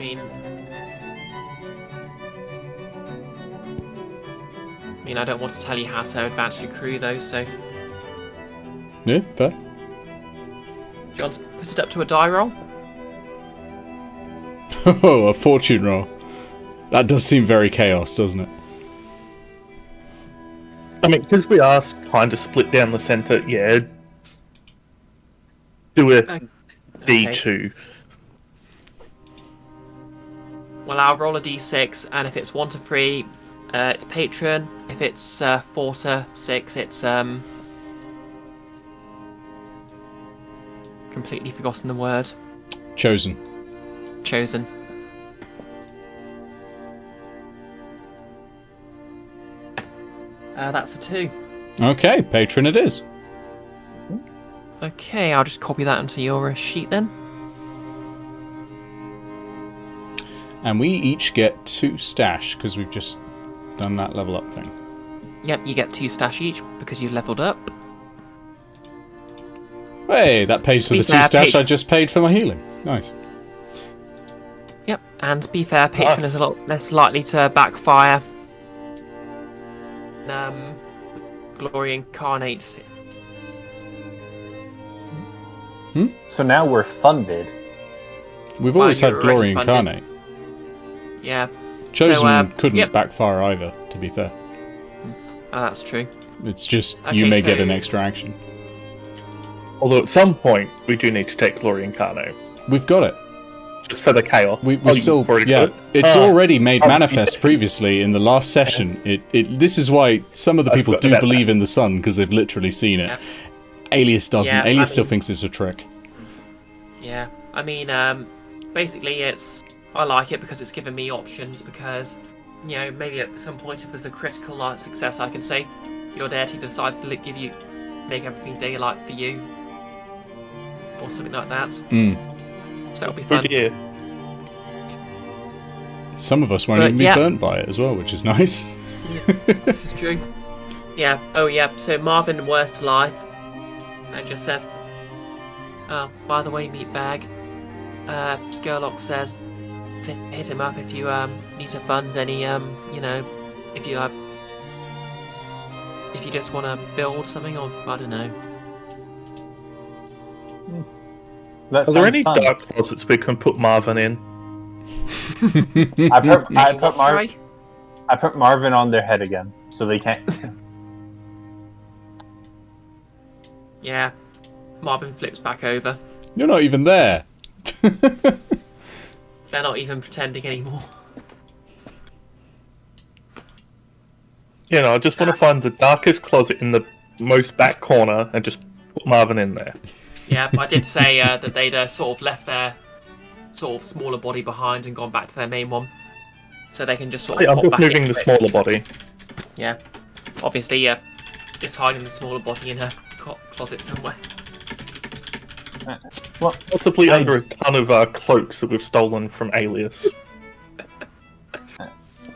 Speaker 5: mean, I don't want to tell you how to advance your crew, though, so...
Speaker 1: Yeah, fair.
Speaker 5: Do you want to put it up to a die roll?
Speaker 1: Oh, a fortune roll. That does seem very chaos, doesn't it?
Speaker 4: I mean, because we are kind of split down the center, yeah. Do a D2.
Speaker 5: Well, I'll roll a d6, and if it's 1 to 3, it's patron. If it's 4 to 6, it's completely forgotten the word.
Speaker 1: Chosen.
Speaker 5: Chosen. That's a 2.
Speaker 1: Okay, patron it is.
Speaker 5: Okay, I'll just copy that onto your sheet then.
Speaker 1: And we each get 2 stash, because we've just done that level up thing.
Speaker 5: Yep, you get 2 stash each because you've leveled up.
Speaker 1: Hey, that pays for
Speaker 5: Be
Speaker 1: the 2
Speaker 5: fair,
Speaker 1: stash I
Speaker 5: patron.
Speaker 1: just paid for my healing. Nice.
Speaker 5: Yep, and to be fair, patron
Speaker 4: Nice.
Speaker 5: is a lot less likely to backfire. Glory Incarnate.
Speaker 3: So now we're funded.
Speaker 1: We've always
Speaker 5: you're
Speaker 1: had Glory
Speaker 5: already funded.
Speaker 1: Incarnate.
Speaker 5: Yeah.
Speaker 1: Chosen couldn't
Speaker 5: yep.
Speaker 1: backfire either, to be fair.
Speaker 5: Oh, that's true.
Speaker 1: It's just
Speaker 5: Okay,
Speaker 1: you may get
Speaker 5: so-
Speaker 1: an extra action.
Speaker 4: Although at some point we do need to take Glory Incarnate.
Speaker 1: We've got it.
Speaker 4: Just for the chaos.
Speaker 1: We
Speaker 4: you've
Speaker 1: still,
Speaker 4: already
Speaker 1: yeah.
Speaker 4: got it?
Speaker 1: It's
Speaker 4: Ah.
Speaker 1: already made
Speaker 4: Oh,
Speaker 1: manifest
Speaker 4: yes.
Speaker 1: previously in the last session. This is why some of the
Speaker 4: I've
Speaker 1: people
Speaker 4: got
Speaker 1: do
Speaker 4: that.
Speaker 1: believe in the sun because they've literally seen it.
Speaker 5: Yeah.
Speaker 1: Alias doesn't.
Speaker 5: Yeah, I
Speaker 1: Alias still
Speaker 5: mean-
Speaker 1: thinks it's a trick.
Speaker 5: Yeah. I mean, basically, I like it because it's given me options. Because, you know, maybe at some point, if there's a critical light success, I can say your deity decides to make everything daylight for you, or something like that. So it'll be fun.
Speaker 4: Good year.
Speaker 1: Some of us won't
Speaker 5: But,
Speaker 1: even be
Speaker 5: yeah.
Speaker 1: burnt by it as well, which is nice.
Speaker 5: This is true. Yeah. Oh, yeah. So Marvin wears to life, and just says, "Oh, by the way, meatbag. Skerlock says to hit him up if you need to fund any if you just want to build something, or I don't know."
Speaker 3: That
Speaker 4: Are there
Speaker 3: sounds
Speaker 4: any
Speaker 3: fun.
Speaker 4: dark closets we can put Marvin in?
Speaker 3: I put Marvin on their head again, so they can't.
Speaker 5: Yeah. Marvin flips back over.
Speaker 1: You're not even there.
Speaker 5: They're not even pretending anymore.
Speaker 4: You know, I just want to find the darkest closet in the most back corner and just put Marvin in there.
Speaker 5: Yeah, I did say that they'd sort of left their sort of smaller body behind and gone back to their main one, so they can just sort of
Speaker 4: I'm
Speaker 5: pop
Speaker 4: just
Speaker 5: back
Speaker 4: moving
Speaker 5: into
Speaker 4: the
Speaker 5: it.
Speaker 4: smaller body.
Speaker 5: Yeah, obviously, just hiding the smaller body in a closet somewhere.
Speaker 3: Well,
Speaker 4: Possibly under a ton of cloaks that we've stolen from Alias.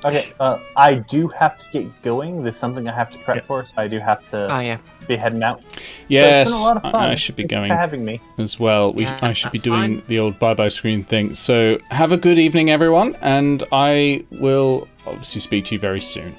Speaker 3: okay. I do have to get going. There's something I have to prep
Speaker 4: Yeah.
Speaker 3: for, so I do have to
Speaker 5: Oh yeah,
Speaker 3: be heading out.
Speaker 1: Yes,
Speaker 3: so it's been a lot of fun.
Speaker 1: I should be
Speaker 3: Thanks
Speaker 1: going
Speaker 3: for having me.
Speaker 1: as well.
Speaker 5: Yeah,
Speaker 1: I should be
Speaker 5: that's
Speaker 1: doing
Speaker 5: fine.
Speaker 1: the old bye-bye screen thing. So have a good evening, everyone, and I will obviously speak to you very soon.